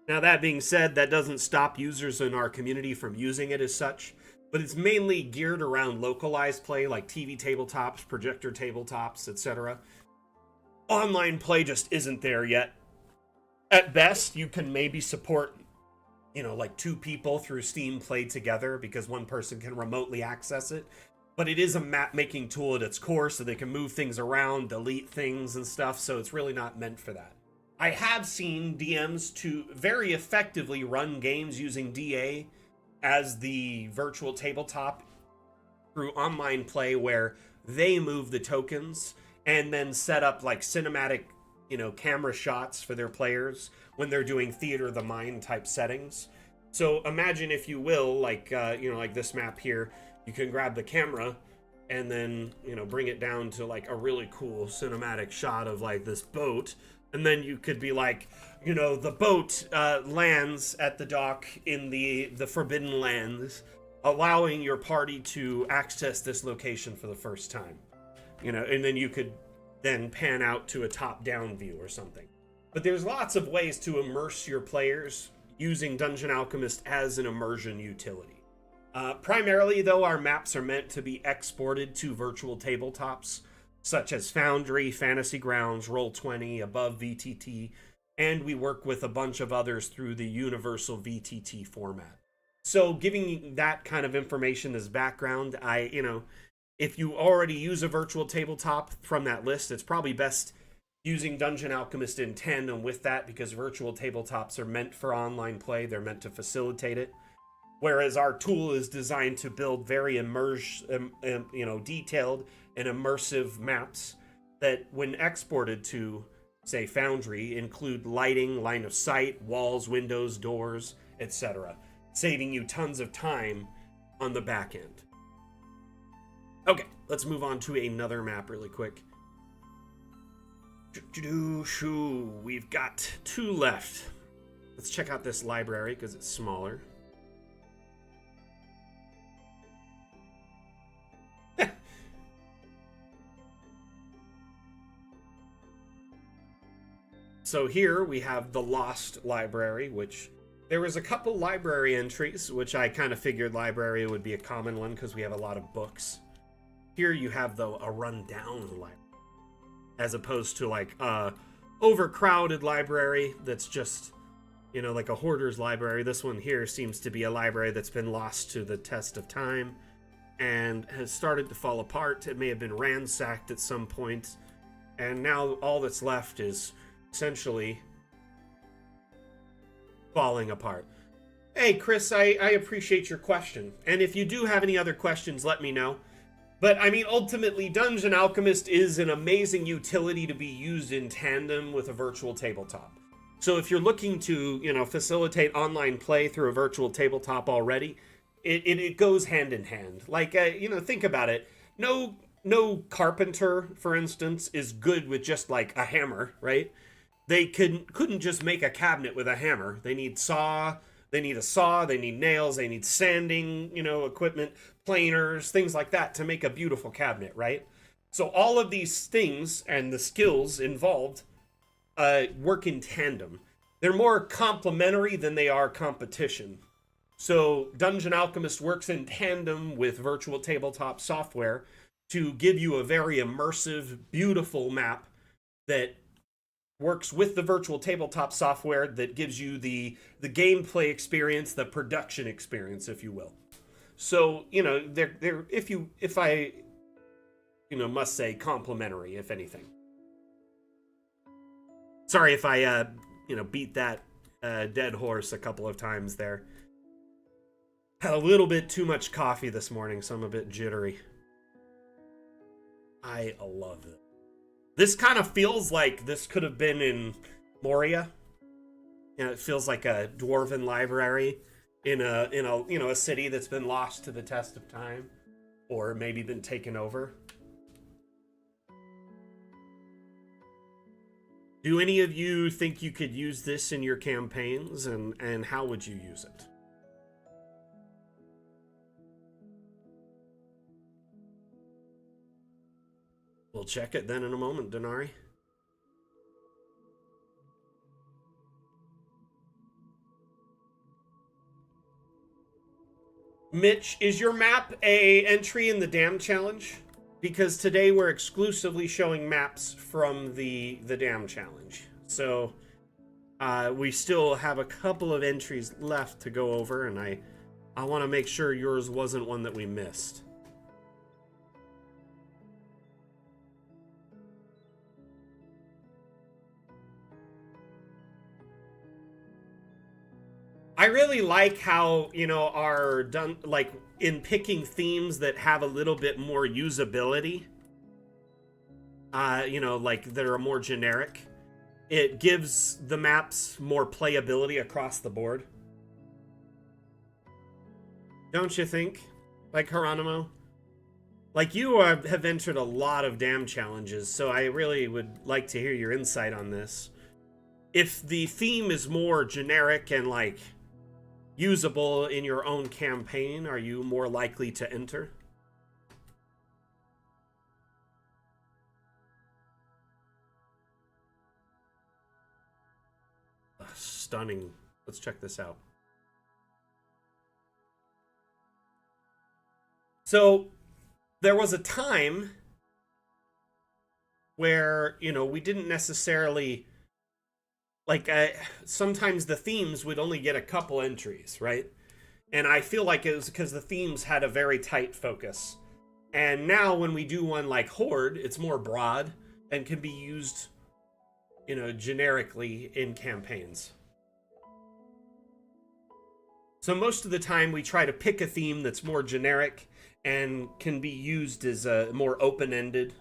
Now, that being said, that doesn't stop users in our community from using it as such, but it's mainly geared around localized play like TV tabletops, projector tabletops, etc. Online play just isn't there yet. At best, you can maybe support, you know, like 2 people through Steam play together because one person can remotely access it. But it is a map-making tool at its core, so they can move things around, delete things and stuff, so it's really not meant for that. I have seen DMs to very effectively run games using DA as the virtual tabletop through online play, where they move the tokens and then set up like cinematic, you know, camera shots for their players when they're doing theater of the mind type settings. So imagine, if you will, like, you know, like this map here, you can grab the camera and then, you know, bring it down to like a really cool cinematic shot of like this boat. And then you could be like, you know, the boat lands at the dock in the Forbidden Lands, allowing your party to access this location for the first time. You know, and then you could then pan out to a top-down view or something. But there's lots of ways to immerse your players using Dungeon Alchemist as an immersion utility. Primarily, though, our maps are meant to be exported to virtual tabletops, such as Foundry, Fantasy Grounds, Roll20, Above VTT, and we work with a bunch of others through the universal VTT format. So giving that kind of information as background, if you already use a virtual tabletop from that list, it's probably best using Dungeon Alchemist in tandem with that, because virtual tabletops are meant for online play. They're meant to facilitate it. Whereas our tool is designed to build very detailed and immersive maps that, when exported to, say, Foundry, include lighting, line of sight, walls, windows, doors, etc., saving you tons of time on the back end. Okay, let's move on to another map really quick. We've got 2 left. Let's check out this library because it's smaller. So here we have the Lost Library, which there was a couple library entries, which I kind of figured library would be a common one because we have a lot of books. Here you have, though, a rundown library, as opposed to like a overcrowded library that's just, like a hoarder's library. This one here seems to be a library that's been lost to the test of time and has started to fall apart. It may have been ransacked at some point, and now all that's left is essentially falling apart. Hey, Chris, I appreciate your question. And if you do have any other questions, let me know. But, I mean, ultimately, Dungeon Alchemist is an amazing utility to be used in tandem with a virtual tabletop. So if you're looking to, facilitate online play through a virtual tabletop already, it goes hand in hand. Like, think about it. No carpenter, for instance, is good with just, like, a hammer, right? They couldn't just make a cabinet with a hammer. They need a saw, they need nails, they need sanding, equipment, planers, things like that to make a beautiful cabinet, right? So all of these things and the skills involved work in tandem. They're more complementary than they are competition. So Dungeon Alchemist works in tandem with virtual tabletop software to give you a very immersive, beautiful map that works with the virtual tabletop software that gives you the gameplay experience, the production experience, if you will. So, they're if I must say complementary, if anything. Sorry if I beat that dead horse a couple of times there. Had a little bit too much coffee this morning, so I'm a bit jittery. I love it. This kind of feels like this could have been in Moria. It feels like a dwarven library in a city that's been lost to the test of time, or maybe been taken over. Do any of you think you could use this in your campaigns, and how would you use it? We'll check it then in a moment, Denari. Mitch, is your map a entry in the Dam Challenge? Because today we're exclusively showing maps from the Dam Challenge. So we still have a couple of entries left to go over, and I want to make sure yours wasn't one that we missed. I really like how, are done, like, in picking themes that have a little bit more usability, like, that are more generic. It gives the maps more playability across the board. Don't you think? Like, Geronimo? Like, you have entered a lot of Dam challenges, so I really would like to hear your insight on this. If the theme is more generic and, like, usable in your own campaign, are you more likely to enter? Stunning. Let's check this out. So there was a time where, we didn't necessarily, like, sometimes the themes would only get a couple entries, right? And I feel like it was because the themes had a very tight focus. And now when we do one like Horde, it's more broad and can be used, generically in campaigns. So most of the time we try to pick a theme that's more generic and can be used as a more open-ended.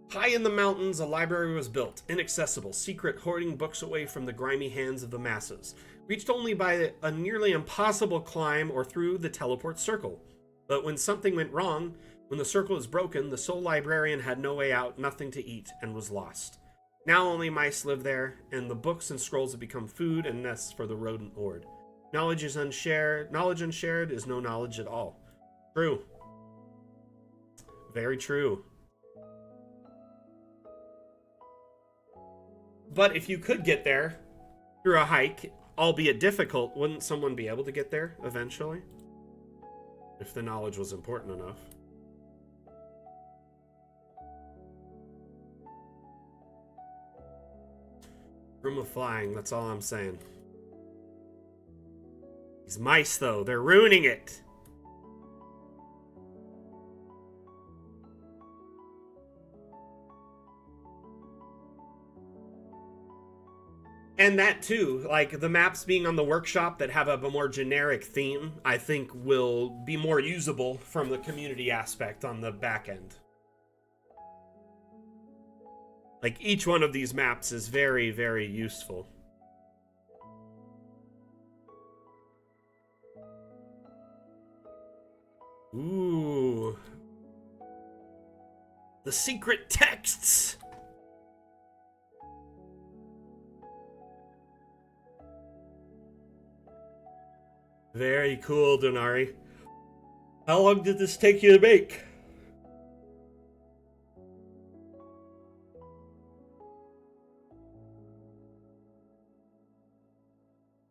High in the mountains, a library was built, inaccessible, secret, hoarding books away from the grimy hands of the masses, reached only by a nearly impossible climb or through the teleport circle. But when something went wrong, when the circle was broken, the sole librarian had no way out, nothing to eat, and was lost. Now only mice live there, and the books and scrolls have become food and nests for the rodent horde. Knowledge unshared is no knowledge at all. True. Very true. But if you could get there through a hike, albeit difficult, wouldn't someone be able to get there eventually? If the knowledge was important enough. Room of flying, that's all I'm saying. These mice, though, they're ruining it. And that too, like the maps being on the workshop that have a more generic theme, I think will be more usable from the community aspect on the back end. Like each one of these maps is very, very useful. Ooh. The secret texts! Very cool, Donari. How long did this take you to make?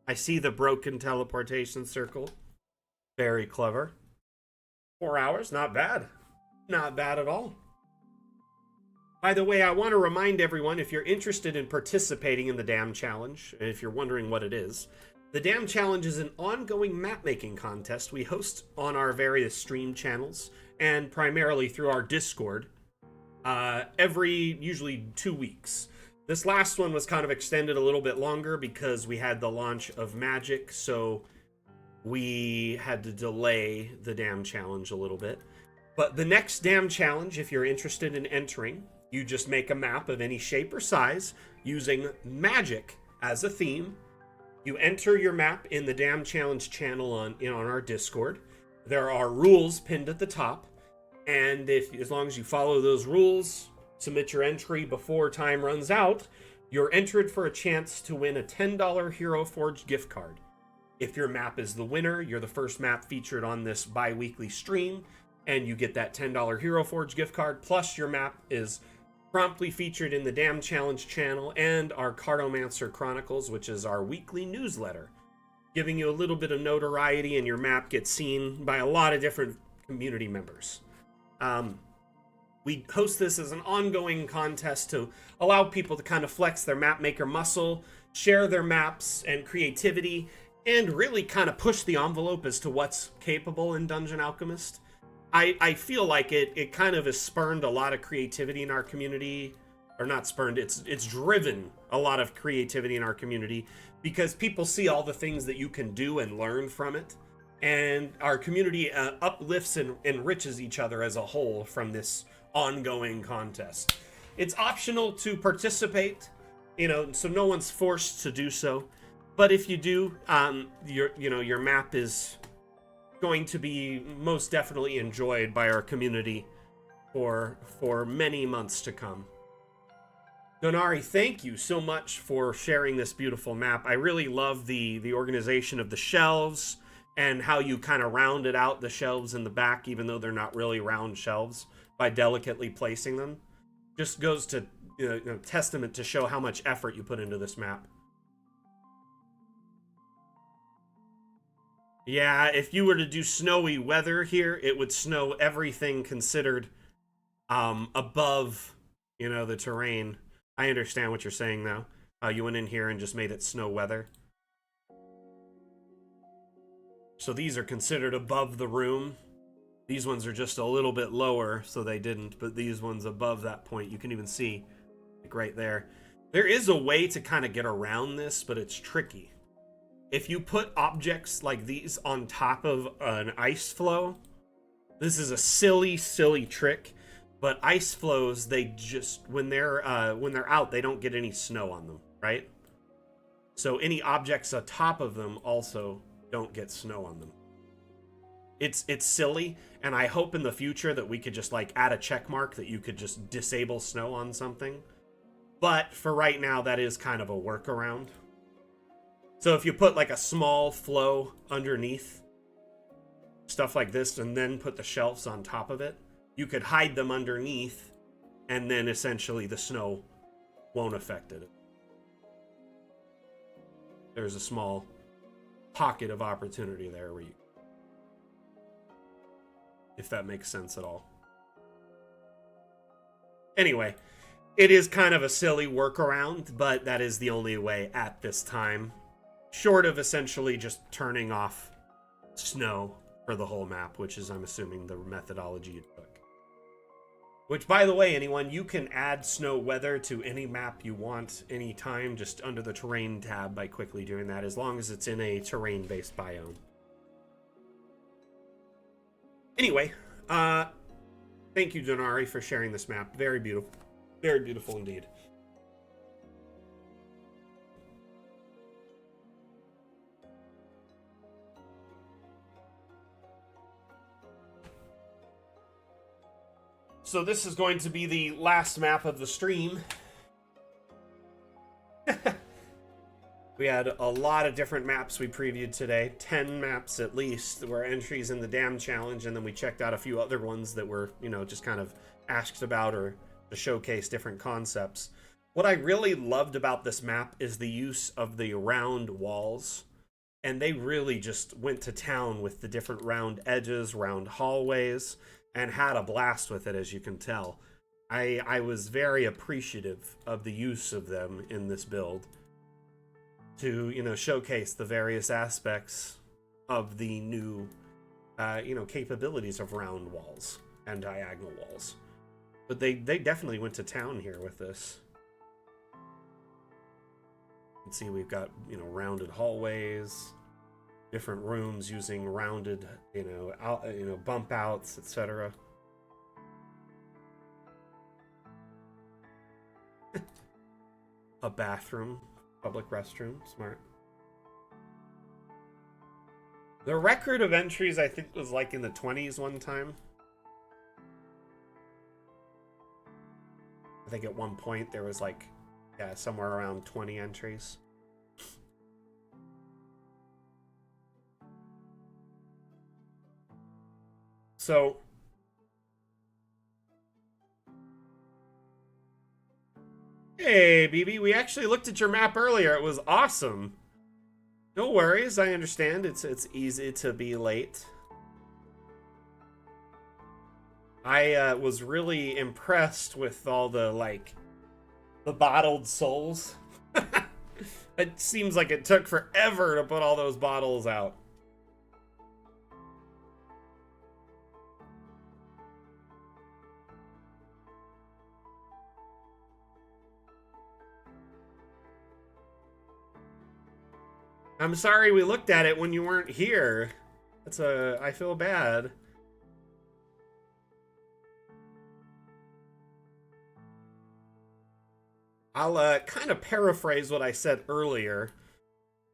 I see the broken teleportation circle. Very clever. 4 hours, not bad. Not bad at all. By the way, I want to remind everyone, if you're interested in participating in the Dam Challenge, and if you're wondering what it is, the Dam Challenge is an ongoing map-making contest we host on our various stream channels, and primarily through our Discord, every, usually 2 weeks. This last one was kind of extended a little bit longer because we had the launch of Magic, so we had to delay the Dam Challenge a little bit. But the next Dam Challenge, if you're interested in entering, you just make a map of any shape or size using Magic as a theme. You enter your map in the Dam Challenge channel on our Discord. There are rules pinned at the top, and as long as you follow those rules, submit your entry before time runs out, you're entered for a chance to win a $10 Hero Forge gift card. If your map is the winner, you're the first map featured on this bi-weekly stream, and you get that $10 Hero Forge gift card, plus your map is promptly featured in the Dam Challenge channel and our Cartomancer Chronicles, which is our weekly newsletter, giving you a little bit of notoriety, and your map gets seen by a lot of different community members. We host this as an ongoing contest to allow people to kind of flex their map maker muscle, share their maps and creativity, and really kind of push the envelope as to what's capable in Dungeon Alchemist. I feel like it kind of has spurned a lot of creativity in our community, or not spurned, it's driven a lot of creativity in our community because people see all the things that you can do and learn from it, and our community uplifts and enriches each other as a whole from this ongoing contest. It's optional to participate, so no one's forced to do so, but if you do, your map is going to be most definitely enjoyed by our community for many months to come. Donari, thank you so much for sharing this beautiful map. I really love the organization of the shelves and how you kind of rounded out the shelves in the back, even though they're not really round shelves, by delicately placing them. Just goes to testament to show how much effort you put into this map. Yeah, if you were to do snowy weather here, it would snow everything considered above, the terrain. I understand what you're saying, though. You went in here and just made it snow weather. So these are considered above the room. These ones are just a little bit lower, so they didn't, but these ones above that point, you can even see, like right there. There is a way to kind of get around this, but it's tricky. If you put objects like these on top of an ice flow, this is a silly, silly trick, but ice flows, they just, when they're out, they don't get any snow on them, right? So any objects atop of them also don't get snow on them. It's silly, and I hope in the future that we could just like add a check mark that you could just disable snow on something. But for right now, that is kind of a workaround. So if you put like a small flow underneath stuff like this and then put the shelves on top of it, you could hide them underneath, and then essentially the snow won't affect it. There's a small pocket of opportunity there where you, if that makes sense at all. Anyway, it is kind of a silly workaround, but that is the only way at this time, short of essentially just turning off snow for the whole map, which is, I'm assuming, the methodology you took. Which, by the way, anyone, you can add snow weather to any map you want anytime, just under the terrain tab by quickly doing that, as long as it's in a terrain-based biome. Anyway, thank you, Donari, for sharing this map. Very beautiful. Very beautiful indeed. So this is going to be the last map of the stream. We had a lot of different maps we previewed today. 10 maps at least were entries in the Dam Challenge, and then we checked out a few other ones that were, you know, just kind of asked about or to showcase different concepts. What I really loved about this map is the use of the round walls. And they really just went to town with the different round edges, round hallways, and had a blast with it, as you can tell. I was very appreciative of the use of them in this build to, you know, showcase the various aspects of the new, you know, capabilities of round walls and diagonal walls. But they definitely went to town here with this. You can see we've got, you know, rounded hallways, different rooms using rounded, you know, bump outs, etc. A bathroom, public restroom, smart. The record of entries, I think, was like in the 20s one time. I think at one point there was like, yeah, somewhere around 20 entries. So, hey, BB, we actually looked at your map earlier. It was awesome. No worries, I understand. It's easy to be late. I was really impressed with all the, like, the bottled souls. It seems like it took forever to put all those bottles out. I'm sorry we looked at it when you weren't here. I feel bad. I'll kind of paraphrase what I said earlier,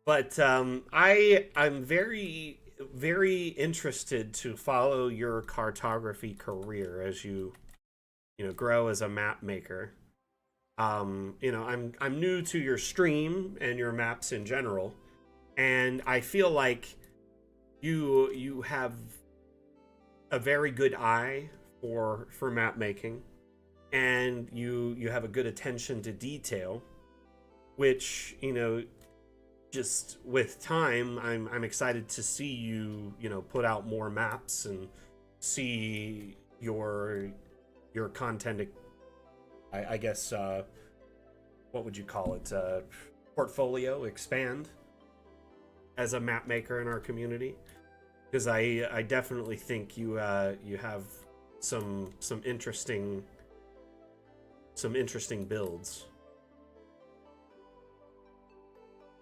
but I'm very, very interested to follow your cartography career as you know, grow as a map maker. You know, I'm new to your stream and your maps in general, and I feel like you have a very good eye for map making. And you have a good attention to detail, which, you know, just with time, I'm excited to see you, you know, put out more maps and see your content, I guess, what would you call it, portfolio expand as a map maker in our community, because I definitely think you have some interesting builds.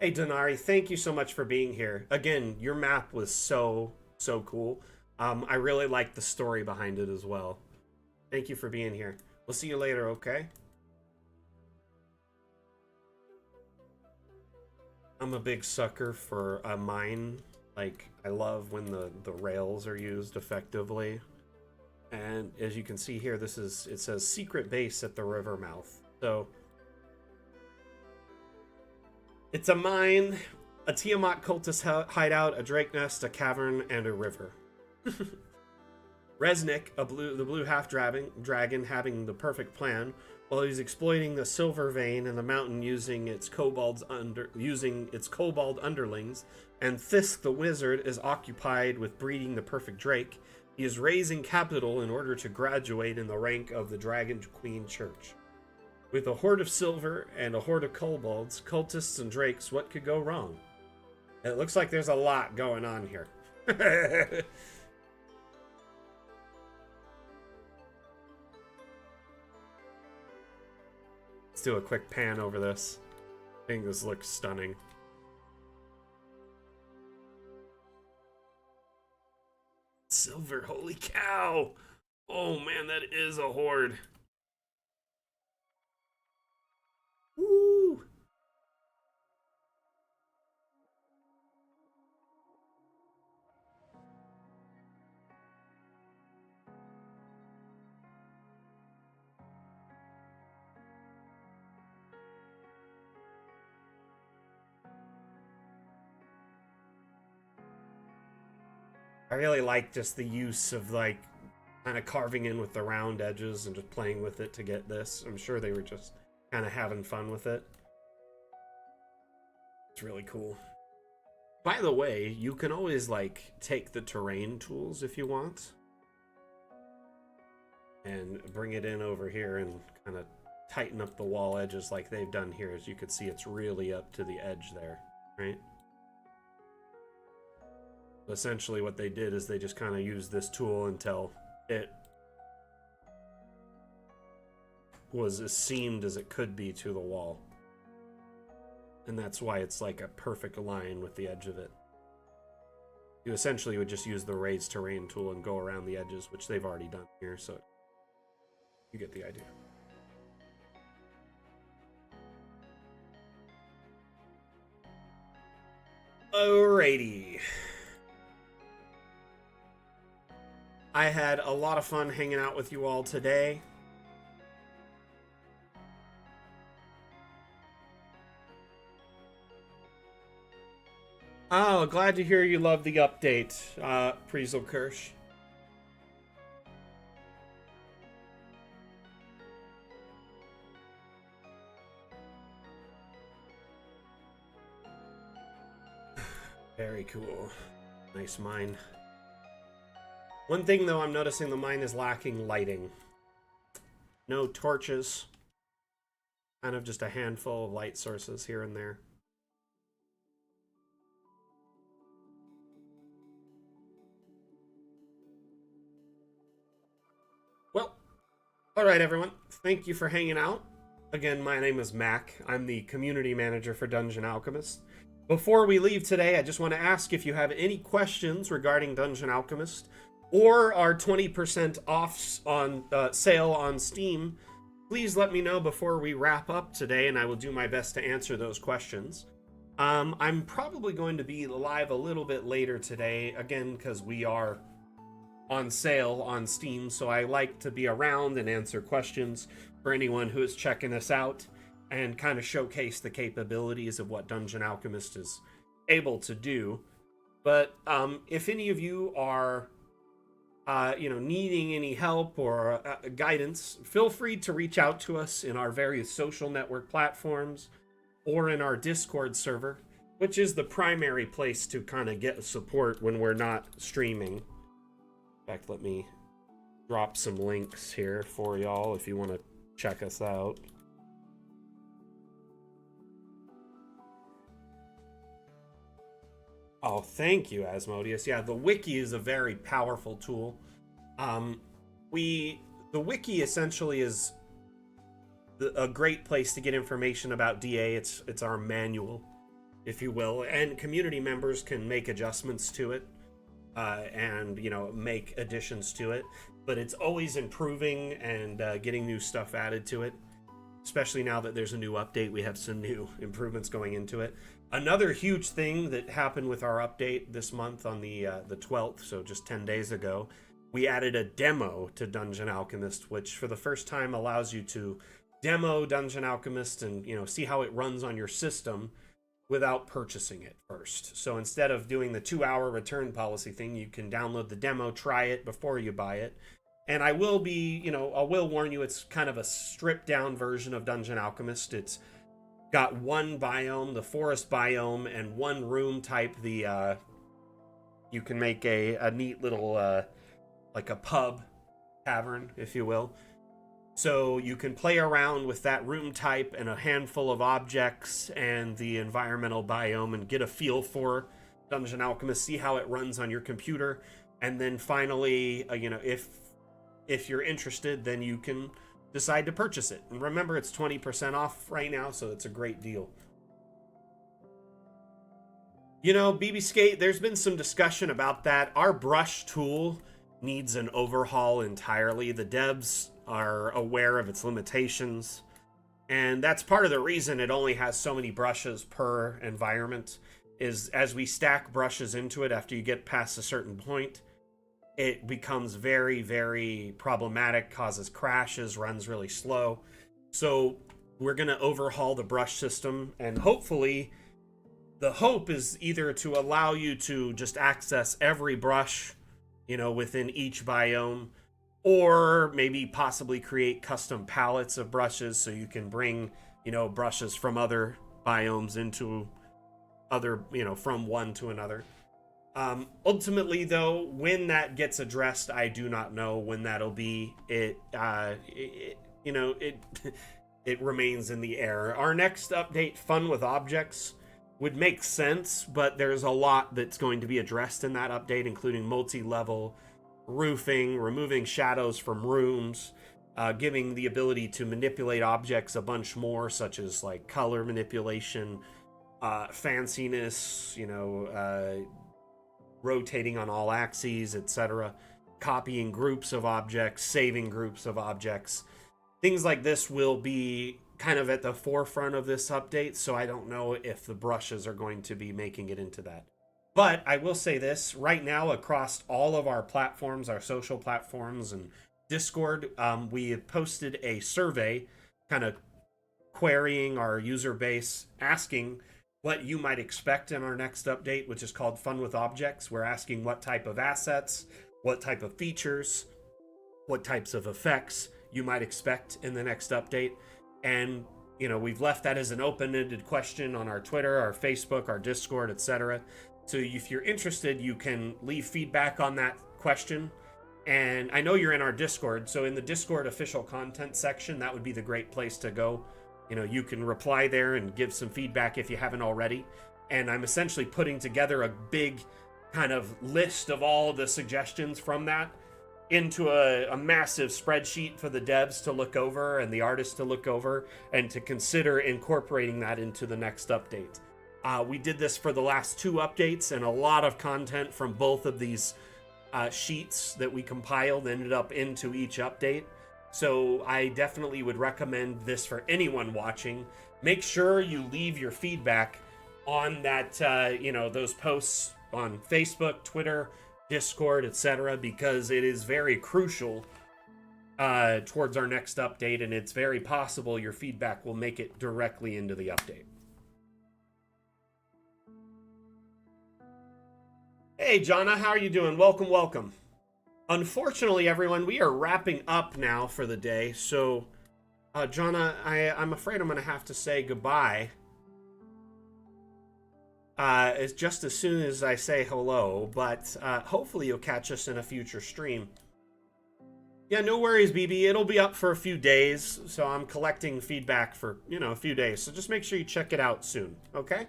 Hey Denari, thank you so much for being here. Again, your map was so cool. I really like the story behind it as well. Thank you for being here. We'll see you later, okay? I'm a big sucker for a mine. Like, I love when the rails are used effectively. And as you can see here, it says secret base at the river mouth. So it's a mine, a Tiamat cultist hideout, a drake nest, a cavern, and a river. Resnick, the blue half dragon, having the perfect plan, while he's exploiting the silver vein in the mountain using its kobold underlings, and Thisk the wizard is occupied with breeding the perfect drake. He is raising capital in order to graduate in the rank of the Dragon Queen Church. With a horde of silver and a horde of kobolds, cultists, and drakes, what could go wrong? It looks like there's a lot going on here. Let's do a quick pan over this. I think this looks stunning. Silver, holy cow! Oh man, that is a horde. Woo! I really like just the use of like kind of carving in with the round edges and just playing with it to get this. I'm sure they were just kind of having fun with it. It's really cool. By the way, you can always like take the terrain tools if you want and bring it in over here and kind of tighten up the wall edges like they've done here. As you can see, it's really up to the edge there, right? Essentially what they did is they just kind of used this tool until it was as seamed as it could be to the wall. And that's why it's like a perfect line with the edge of it. You essentially would just use the raise terrain tool and go around the edges, which they've already done here, so you get the idea. Alrighty. I had a lot of fun hanging out with you all today. Oh, glad to hear you love the update, Priesel Kirsch. Very cool. Nice mine. One thing, though, I'm noticing the mine is lacking lighting. No torches. Kind of just a handful of light sources here and there. Well, alright everyone. Thank you for hanging out. Again, my name is Mac. I'm the community manager for Dungeon Alchemist. Before we leave today, I just want to ask if you have any questions regarding Dungeon Alchemist or our 20% off on sale on Steam. Please let me know before we wrap up today, and I will do my best to answer those questions. I'm probably going to be live a little bit later today, again, because we are on sale on Steam, so I like to be around and answer questions for anyone who is checking us out and kind of showcase the capabilities of what Dungeon Alchemist is able to do. But if any of you are needing any help or guidance, feel free to reach out to us in our various social network platforms or in our Discord server, which is the primary place to kind of get support when we're not streaming. In fact, let me drop some links here for y'all if you want to check us out. Oh, thank you, Asmodeus. Yeah, the wiki is a very powerful tool. Um, we the wiki essentially is a great place to get information about DA. It's our manual, if you will, and community members can make adjustments to it, and make additions to it. But it's always improving and getting new stuff added to it. Especially now that there's a new update, we have some new improvements going into it. Another huge thing that happened with our update this month on the 12th, so just 10 days ago, we added a demo to Dungeon Alchemist, which for the first time allows you to demo Dungeon Alchemist and see how it runs on your system without purchasing it first. So instead of doing the 2-hour return policy thing, you can download the demo, try it before you buy it. And I will warn you, it's kind of a stripped down version of Dungeon Alchemist. It's got one biome, the forest biome, and one room type. You can make a neat little like a pub tavern, if you will. So you can play around with that room type and a handful of objects and the environmental biome and get a feel for Dungeon Alchemist, see how it runs on your computer, and then finally, if you're interested, then you can decide to purchase it. And remember, it's 20% off right now, so it's a great deal. BB Skate, there's been some discussion about that. Our brush tool needs an overhaul entirely. The devs are aware of its limitations, and that's part of the reason it only has so many brushes per environment, is as we stack brushes into it, after you get past a certain point, it becomes very, very problematic, causes crashes, runs really slow. So we're going to overhaul the brush system, and hopefully the hope is either to allow you to just access every brush, within each biome, or maybe possibly create custom palettes of brushes so you can bring, brushes from other biomes into other, from one to another. Ultimately, though, when that gets addressed, I do not know when that'll be. It remains in the air. Our next update, Fun with Objects, would make sense, but there's a lot that's going to be addressed in that update, including multi-level roofing, removing shadows from rooms, giving the ability to manipulate objects a bunch more, such as like color manipulation, fanciness, rotating on all axes, etc., copying groups of objects, saving groups of objects. Things like this will be kind of at the forefront of this update, so I don't know if the brushes are going to be making it into that. But I will say this, right now across all of our platforms, our social platforms and Discord, we have posted a survey kind of querying our user base, asking what you might expect in our next update, which is called Fun with Objects. We're asking what type of assets, what type of features, what types of effects you might expect in the next update. And, we've left that as an open-ended question on our Twitter, our Facebook, our Discord, etc. So if you're interested, you can leave feedback on that question. And I know you're in our Discord, so in the Discord official content section, that would be the great place to go. You can reply there and give some feedback if you haven't already. And I'm essentially putting together a big kind of list of all the suggestions from that into a massive spreadsheet for the devs to look over and the artists to look over and to consider incorporating that into the next update. We did this for the last 2 updates, and a lot of content from both of these sheets that we compiled ended up into each update. So I definitely would recommend this for anyone watching. Make sure you leave your feedback on that, those posts on Facebook, Twitter, Discord, etc., because it is very crucial towards our next update, and it's very possible your feedback will make it directly into the update. Hey, Jonna, how are you doing? Welcome, welcome. Unfortunately, everyone, we are wrapping up now for the day, so, Jonna, I'm afraid I'm going to have to say goodbye. It's just as soon as I say hello, but hopefully you'll catch us in a future stream. Yeah, no worries, BB. It'll be up for a few days, so I'm collecting feedback for, a few days. So just make sure you check it out soon, okay?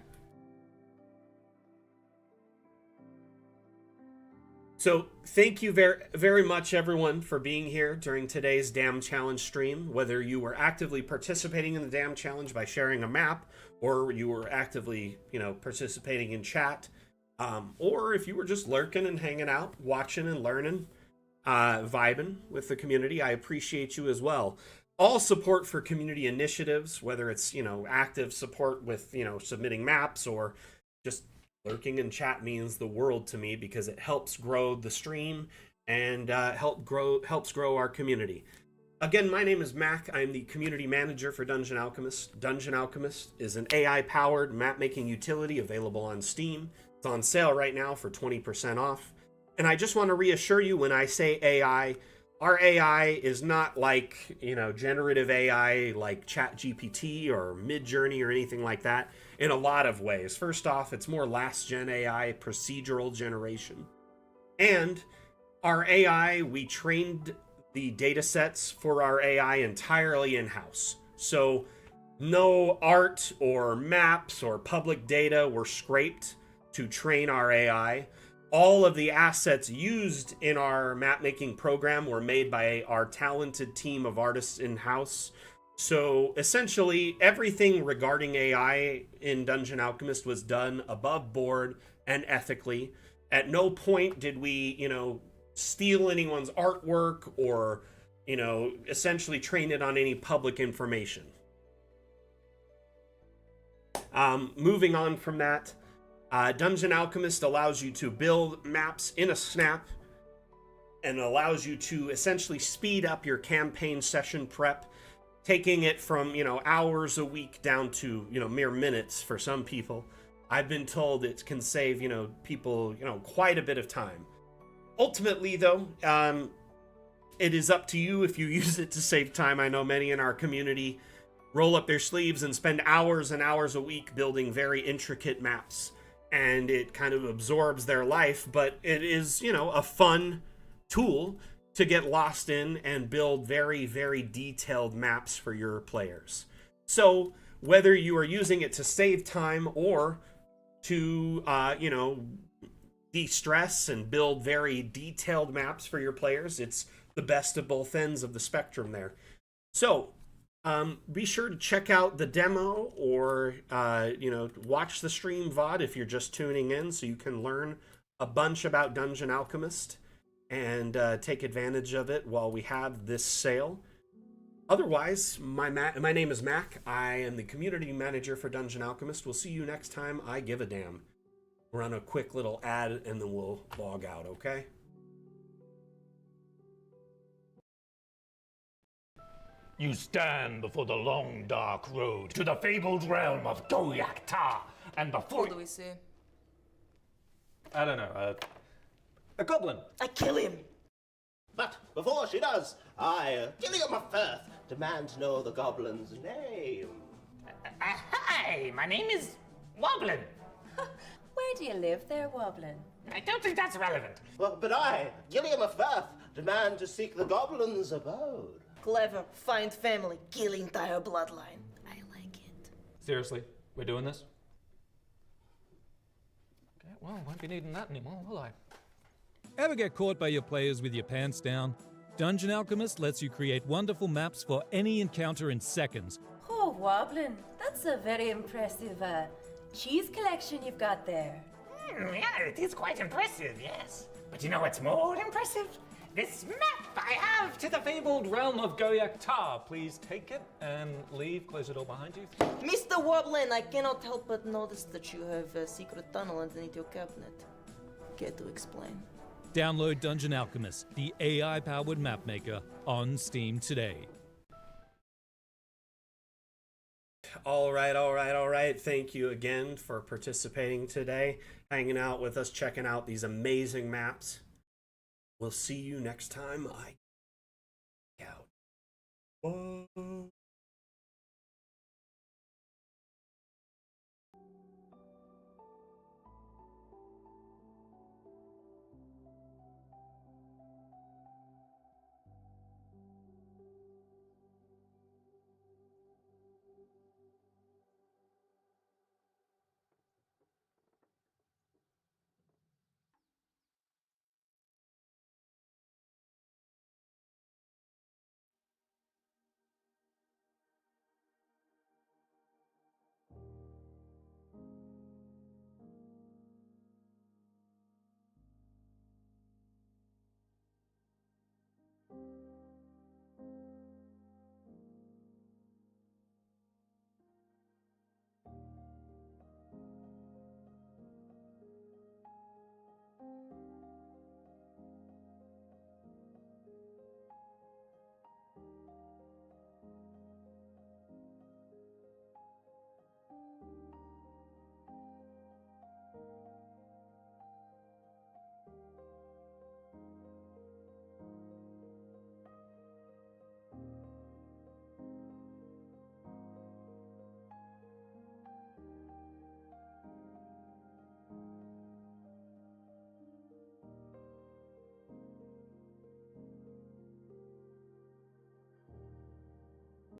So thank you very much, everyone, for being here during today's Dam Challenge stream. Whether you were actively participating in the Dam Challenge by sharing a map, or you were actively, participating in chat, or if you were just lurking and hanging out, watching and learning, vibing with the community, I appreciate you as well. All support for community initiatives, whether it's, active support with, submitting maps or just lurking in chat, means the world to me because it helps grow the stream and helps grow our community. Again, my name is Mac. I'm the community manager for Dungeon Alchemist. Dungeon Alchemist is an AI-powered map-making utility available on Steam. It's on sale right now for 20% off. And I just want to reassure you, when I say AI, our AI is not like, generative AI like ChatGPT or Midjourney or anything like that in a lot of ways. First off, it's more last-gen AI, procedural generation. And our AI, we trained the data sets for our AI entirely in-house. So no art or maps or public data were scraped to train our AI. All of the assets used in our map-making program were made by our talented team of artists in-house. So essentially, everything regarding AI in Dungeon Alchemist was done above board and ethically. At no point did we, steal anyone's artwork or, essentially train it on any public information. Moving on from that, Dungeon Alchemist allows you to build maps in a snap and allows you to essentially speed up your campaign session prep, taking it from, hours a week down to, mere minutes for some people. I've been told it can save, people, quite a bit of time. Ultimately, though, it is up to you if you use it to save time. I know many in our community roll up their sleeves and spend hours and hours a week building very intricate maps, and it kind of absorbs their life, but it is, a fun tool to get lost in and build very, very detailed maps for your players. So whether you are using it to save time or to, de-stress and build very detailed maps for your players, it's the best of both ends of the spectrum there. So be sure to check out the demo or, watch the stream VOD if you're just tuning in, so you can learn a bunch about Dungeon Alchemist and take advantage of it while we have this sale. Otherwise, my name is Mac. I am the community manager for Dungeon Alchemist. We'll see you next time I give a damn. Run a quick little ad and then we'll log out, okay? You stand before the long, dark road to the fabled realm of Goyak-Ta, and before— What do we see? I don't know, a goblin. I kill him! But before she does, I, Gilliam of Firth, demand to know the goblin's name. Hi, my name is Woblin. Where do you live there, Woblin? I don't think that's relevant. Well, but I, Gilliam of Firth, demand to seek the goblin's abode. Clever, find family, kill entire bloodline. I like it. Seriously, we're doing this? Okay, well, won't be needing that anymore, will I? Ever get caught by your players with your pants down? Dungeon Alchemist lets you create wonderful maps for any encounter in seconds. Oh, Woblin, that's a very impressive cheese collection you've got there. Yeah, it is quite impressive, yes. But you know what's more impressive? This map I have to the Fabled realm of Goyak-Ta. Please take it and leave. Close the door behind you. Mr. Woblin, I cannot help but notice that you have a secret tunnel underneath your cabinet. Care to explain? Download Dungeon Alchemist, the AI-powered map maker, on Steam today. All right. Thank you again for participating today, hanging out with us, checking out these amazing maps. We'll see you next time. Out. Whoa.